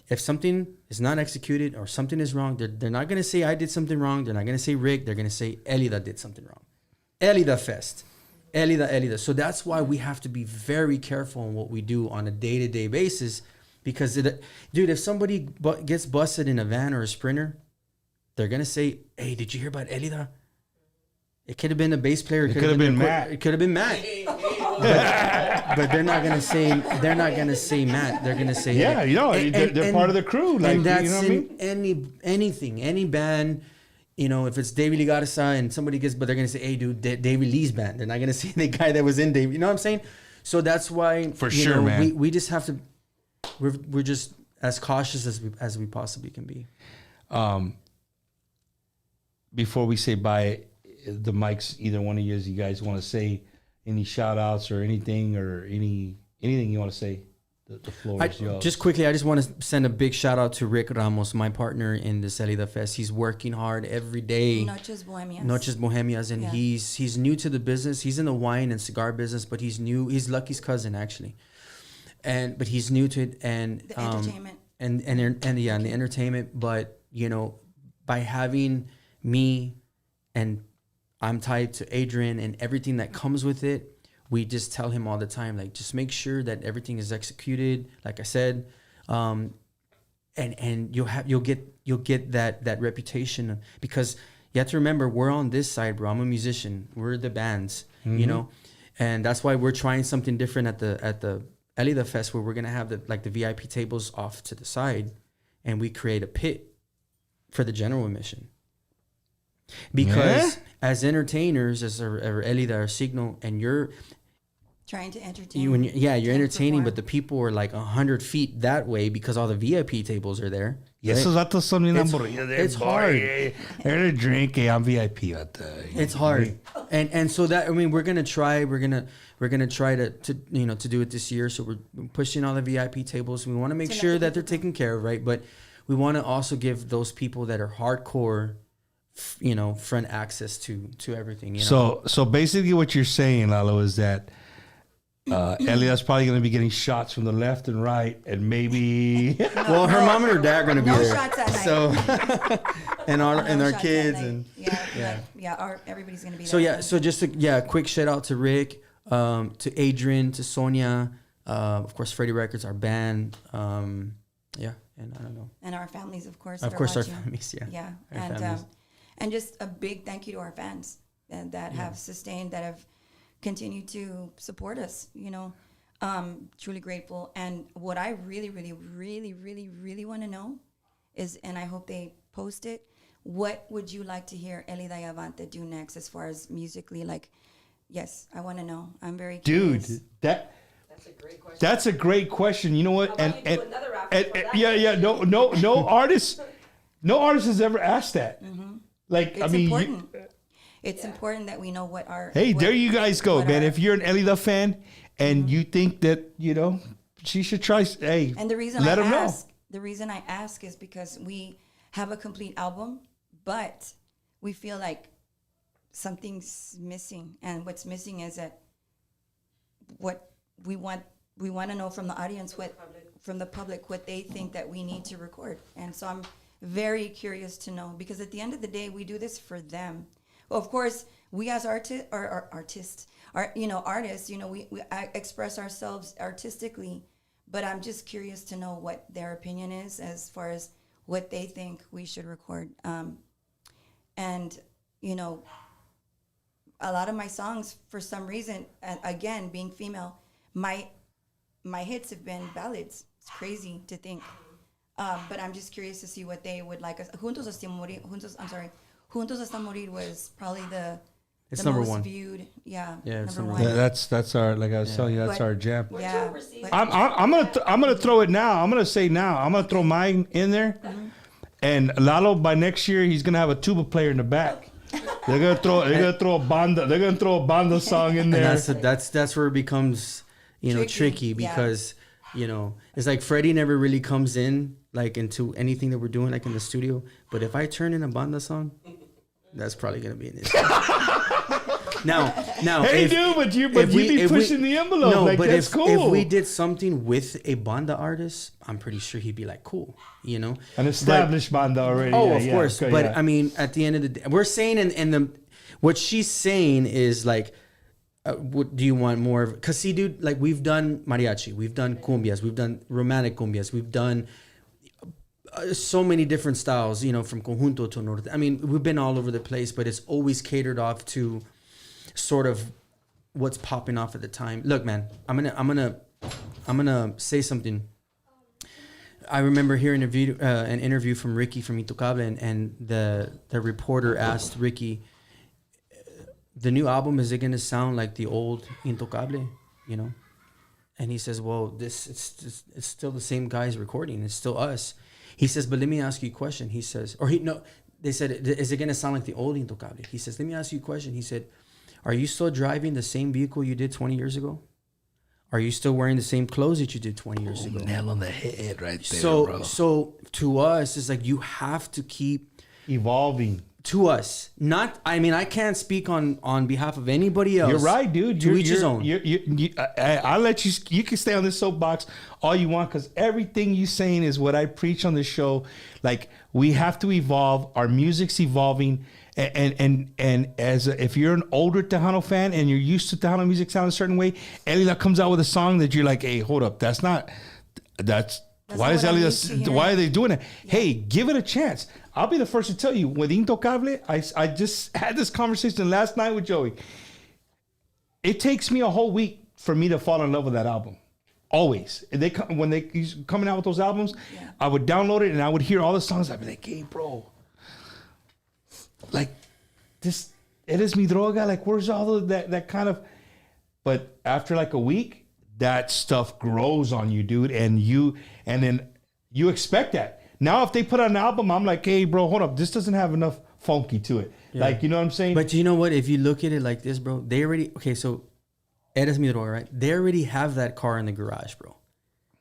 if something is not executed or something is wrong, they're not going to say I did something wrong. They're not going to say Rick. They're going to say Elida did something wrong. Elida Fest. Elida. So that's why we have to be very careful in what we do on a day-to-day basis, because, dude, if somebody gets busted in a van or a Sprinter, they're going to say, hey, did you hear about Elida? It could have been a bass player. It could have been Matt. It could have been Matt. But they're not going to say Matt. They're going to say, they're part of the crew. Like, and that's anything, any band. If it's David Lee Garza and somebody but they're going to say, hey, dude, David Lee's band. They're not going to say the guy that was in David. You know what I'm saying? So that's why, man. We just have to, we're just as cautious as we possibly can be. Before we say bye, the mics, either one of you guys want to say any shout outs or anything you want to say? the floor is yours. Just quickly, I just want to send a big shout out to Rick Ramos, my partner in the Elida Fest. He's working hard every day. Noches Bohemias. Noches Bohemias, and he's new to the business. He's in the wine and cigar business, but he's new. He's Lucky's cousin actually, but he's new to it and the entertainment and the entertainment. But by having me, and I'm tied to Adrian and everything that comes with it. We just tell him all the time, like, just make sure that everything is executed. Like I said, and you'll get that reputation, because you have to remember, we're on this side, bro. I'm a musician. We're the bands, and that's why we're trying something different at the Elida Fest, where we're gonna have the VIP tables off to the side, and we create a pit for the general admission. Because as entertainers, as our Elida or Signal, and you're trying to entertain you're entertaining, but the people are like 100 feet that way because all the VIP tables are there. Y esos vatos son bien aburridos. It's hard. They're drinking. I'm VIP. It's hard, and so that we're gonna try to do it this year. So we're pushing all the VIP tables. We want to make sure that they're taken care of, right? But we want to also give those people that are hardcore, front access to everything. So basically, what you're saying, Lalo, is that Elida's probably going to be getting shots from the left and right, and maybe well, her mom and her dad are going to be no there. Shots at night. So and our shots kids at night. and everybody's going to be there. so so just a quick shout out to Rick, to Adrian, to Sonia, of course Freddie Records, our band, and I don't know, and our families, of course. Of course, our families, and just a big thank you to our fans that have sustained, that have continued to support us. Truly grateful. And what I really, really, really, really, really want to know is, and I hope they post it, what would you like to hear Elida y Avante do next as far as musically? Like, yes, I want to know. I'm very curious. Dude, that's a great question. That's a great question. You know what? How about you do another rapid for that? No artist has ever asked that. Like, It's important. It's important that we know what our... there you guys go, man. If you're an Elida fan and you think that, she should try... Hey, and the reason let I them know. ask, the reason I ask is because we have a complete album, but we feel like something's missing. And what's missing is that what we want to know from the audience, from the public, what they think that we need to record. And so I'm very curious to know, because at the end of the day, we do this for them. Well, of course, we as artists, we express ourselves artistically, but I'm just curious to know what their opinion is as far as what they think we should record. And a lot of my songs, for some reason, again, being female, my hits have been ballads. It's crazy to think. But I'm just curious to see what they would like us. Juntos Hasta Morir was probably the number most one. viewed. Yeah, it's number one. That's our, like I was telling you, that's our jam. Yeah, I'm gonna throw it now. I'm gonna say now. I'm gonna throw mine in there, and Lalo, by next year he's gonna have a tuba player in the back. They're gonna throw a banda. They're gonna throw a banda song in there. And that's where it becomes tricky because it's like Freddie never really comes in like into anything that we're doing like in the studio. But if I turn in a banda song, that's probably gonna be an issue. Now, hey, but you be pushing the envelope. No, like, but that's cool. If we did something with a banda artist, I'm pretty sure he'd be like, cool, an established banda already. Oh, of course. Okay, but I mean, at the end of the day, we're saying what she's saying is like, what do you want more of? Because see, dude, like we've done mariachi, we've done cumbias, we've done romantic cumbias, we've done so many different styles, from conjunto to norte. I mean, we've been all over the place, but it's always catered off to sort of what's popping off at the time. Look, man, I'm gonna say something. I remember hearing an interview from Ricky from Intocable, and the reporter asked Ricky, the new album, is it gonna sound like the old Intocable? And he says, well, it's still the same guys recording. It's still us. He says, but let me ask you a question. He says, they said, is it gonna sound like the old Intocable? He says, let me ask you a question. He said, are you still driving the same vehicle you did 20 years ago? Are you still wearing the same clothes that you did 20 years ago? Nail on the head right there, bro. So to us, it's like you have to keep evolving. To us, not. I mean, I can't speak on behalf of anybody else. You're right, dude. To each his own. I'll let you. You can stay on this soapbox all you want, because everything you saying is what I preach on the show. Like, we have to evolve. Our music's evolving, and if you're an older Tejano fan and you're used to Tejano music sounding a certain way, Elida comes out with a song that you're like, hey, hold up, that's why is Elida? Why are they doing it? Yeah. Hey, give it a chance. I'll be the first to tell you, with Intocable, I just had this conversation last night with Joey. It takes me a whole week for me to fall in love with that album. Always. When they coming out with those albums, I would download it and I would hear all the songs. I'd be like, hey, bro, like this, eres mi droga. Like, where's all of that kind of? But after like a week, that stuff grows on you, dude, and then you expect that. Now, if they put out an album, I'm like, hey, bro, hold up. This doesn't have enough funky to it. Yeah. Like, you know what I'm saying? But you know what? If you look at it like this, bro, they already... Okay, so, Eres mi droga, right? They already have that car in the garage, bro.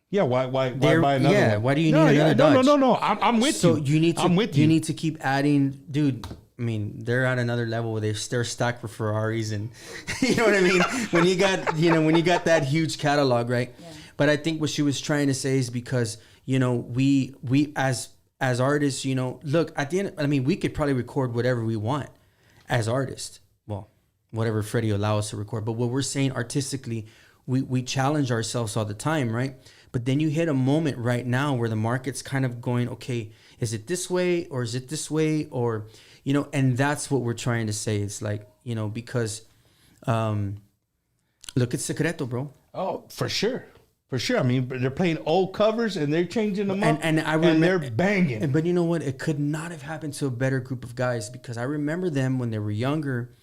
Yeah, why buy another one? Yeah, why do you need another Dodge? No. I'm with you. So, you need to keep adding... Dude, I mean, they're at another level where they're stacked for Ferraris and... You know what I mean? when you got that huge catalog, right? Yeah. But I think what she was trying to say is because... You know, we as artists, you know, look, at the end, I mean, we could probably record whatever we want as artists. Well, whatever Freddie allow us to record. But what we're saying artistically, we challenge ourselves all the time, right? But then you hit a moment right now where the market's kind of going, okay, is it this way or is it this way? Or, you know, and that's what we're trying to say. It's like, you know, because look at Secreto, bro. Oh, for sure. For sure. I mean, they're playing old covers and they're changing them up and they're banging. But you know what? It could not have happened to a better group of guys, because I remember them when they were younger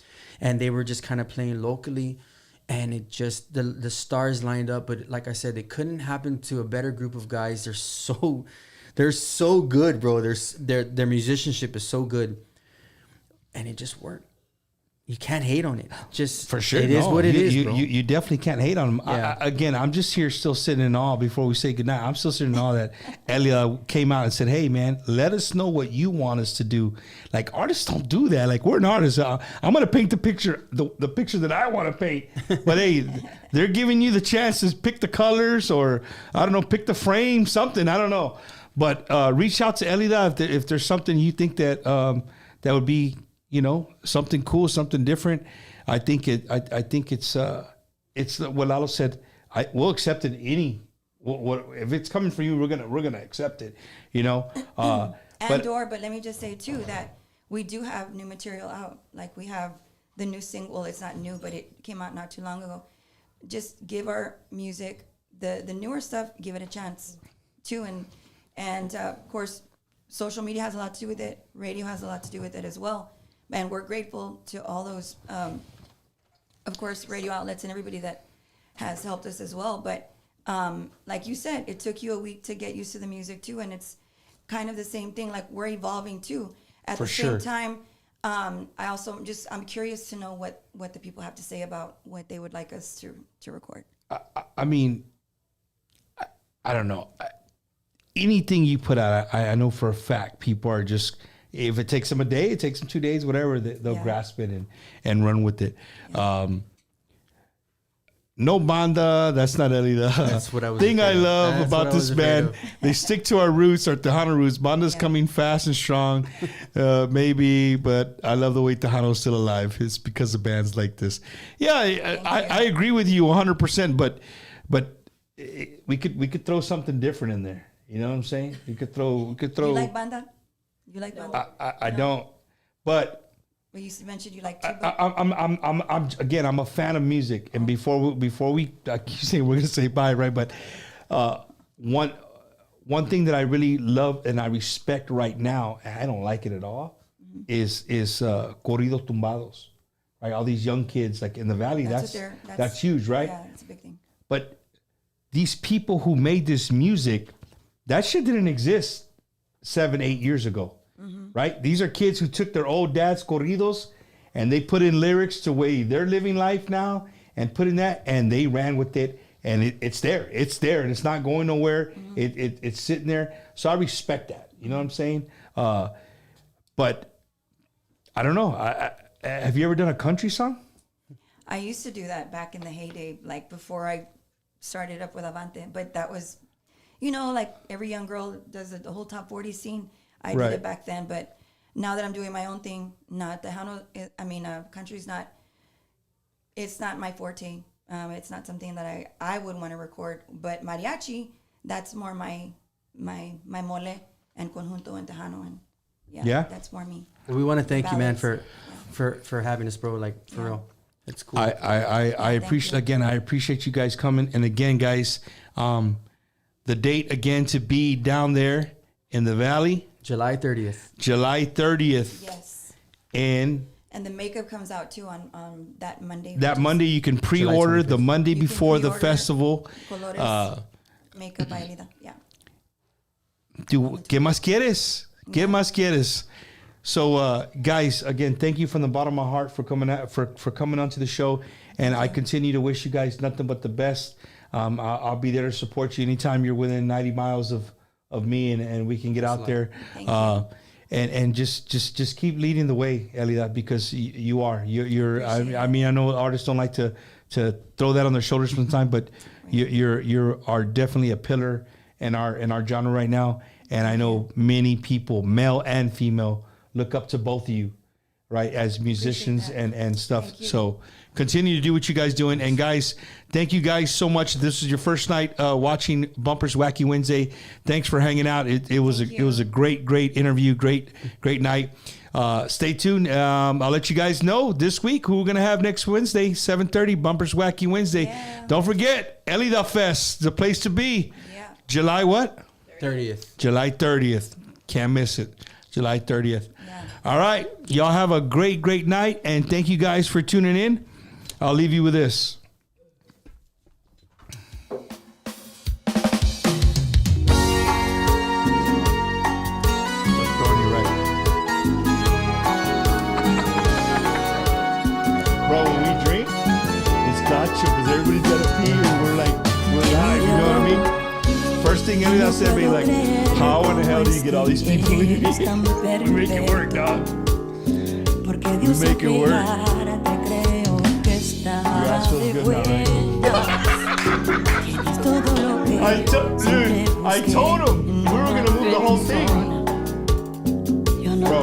and they were just kind of playing locally, and it just, the stars lined up. But like I said, it couldn't happen to a better group of guys. They're so good, bro. Their musicianship is so good, and it just worked. You can't hate on it. Just for sure, it is what it is, bro. You definitely can't hate on them. Yeah. Again, I'm just here still sitting in awe before we say goodnight. I'm still sitting in awe that Elida came out and said, hey, man, let us know what you want us to do. Like, artists don't do that. Like, we're an artist. I'm going to paint the picture that I want to paint. But, hey, they're giving you the chance to pick the colors or, I don't know, pick the frame, something. I don't know. But reach out to Elida if there's something you think that that would be, you know, something cool, something different. I think it's what Lalo said. We'll accept it. If it's coming from you, we're gonna accept it. You know. But let me just say too that we do have new material out. Like, we have the new single. Well, it's not new, but it came out not too long ago. Just give our music, the newer stuff, give it a chance too, and of course, social media has a lot to do with it. Radio has a lot to do with it as well. And we're grateful to all those, of course, radio outlets and everybody that has helped us as well. But like you said, it took you a week to get used to the music too. And it's kind of the same thing. Like, we're evolving too. At the same time, I'm curious to know what the people have to say about what they would like us to record. I mean, I don't know. Anything you put out, I know for a fact, people are just... If it takes them a day, it takes them 2 days, whatever, they'll grasp it and run with it. Yeah. No banda, that's not Elida. That's what I was thing I love about this band. They stick to our roots, our Tejano roots. Banda's coming fast and strong, maybe, but I love the way Tejano's still alive. It's because of bands like this. Yeah, I agree with you 100%, but we could throw something different in there. You know what I'm saying? We could throw. You like banda? You like banda? I don't, but. Well, you mentioned you like two. I'm a fan of music, and before we I keep saying we're gonna say bye, right? But one thing that I really love and I respect right now, and I don't like it at all, is corridos tumbados, right? All these young kids, like in the valley, that's huge, right? Yeah, it's a big thing. But these people who made this music, that shit didn't exist 7-8 years ago. Right? These are kids who took their old dad's corridos and they put in lyrics to way they're living life now and put in that, and they ran with it and it's there, and it's not going nowhere. It's sitting there. So I respect that. You know what I'm saying? But I don't know. Have you ever done a country song? I used to do that back in the heyday, like before I started up with Avante. But that was, like every young girl does the whole top 40 scene. I did it back then. But now that I'm doing my own thing, country's not, it's not my forte. It's not something that I would want to record. But mariachi, that's more my mole and conjunto and tejano, and that's more me. We want to thank you, man, for having us, bro. Like for real, it's cool. I appreciate you guys coming, and again, guys, the date again to be down there in the valley, July 30th. Yes. And the makeup comes out too on that Monday. That Monday you can pre-order the Monday before the festival. Colores, makeup by Elida. Yeah. ¿Qué más quieres? ¿Qué más quieres? So, guys, again, thank you from the bottom of my heart for coming onto the show, and I continue to wish you guys nothing but the best. I'll be there to support you anytime you're within 90 miles of me, and we can get out there. Thank you. And just keep leading the way, Elida, because you're. I know artists don't like to throw that on their shoulders sometimes, but you are definitely a pillar in our genre right now. And I know many people, male and female, look up to both of you, right, as musicians and stuff. So continue to do what you guys doing. And guys, thank you guys so much. This is your first night watching Bumpers Wacky Wednesday. Thanks for hanging out. It was a great interview, great night. Stay tuned. I'll let you guys know this week who we're gonna have next Wednesday, 7:30, Bumpers Wacky Wednesday. Yeah. Don't forget, Elida Fest, the place to be. Yeah. July what? 30th. July 30th. Can't miss it. July 30th. Yeah. All right. Y'all have a great night, and thank you guys for tuning in. I'll leave you with this. Bro, when we drink, it's gotcha because everybody's got to pee and we're live, you know what I mean? First thing Elida said, be like, how in the hell do you get all these people in here? We make it work, dog. We make it work. Your ass feels good now, right? I told him we were going to move the whole thing. Bro.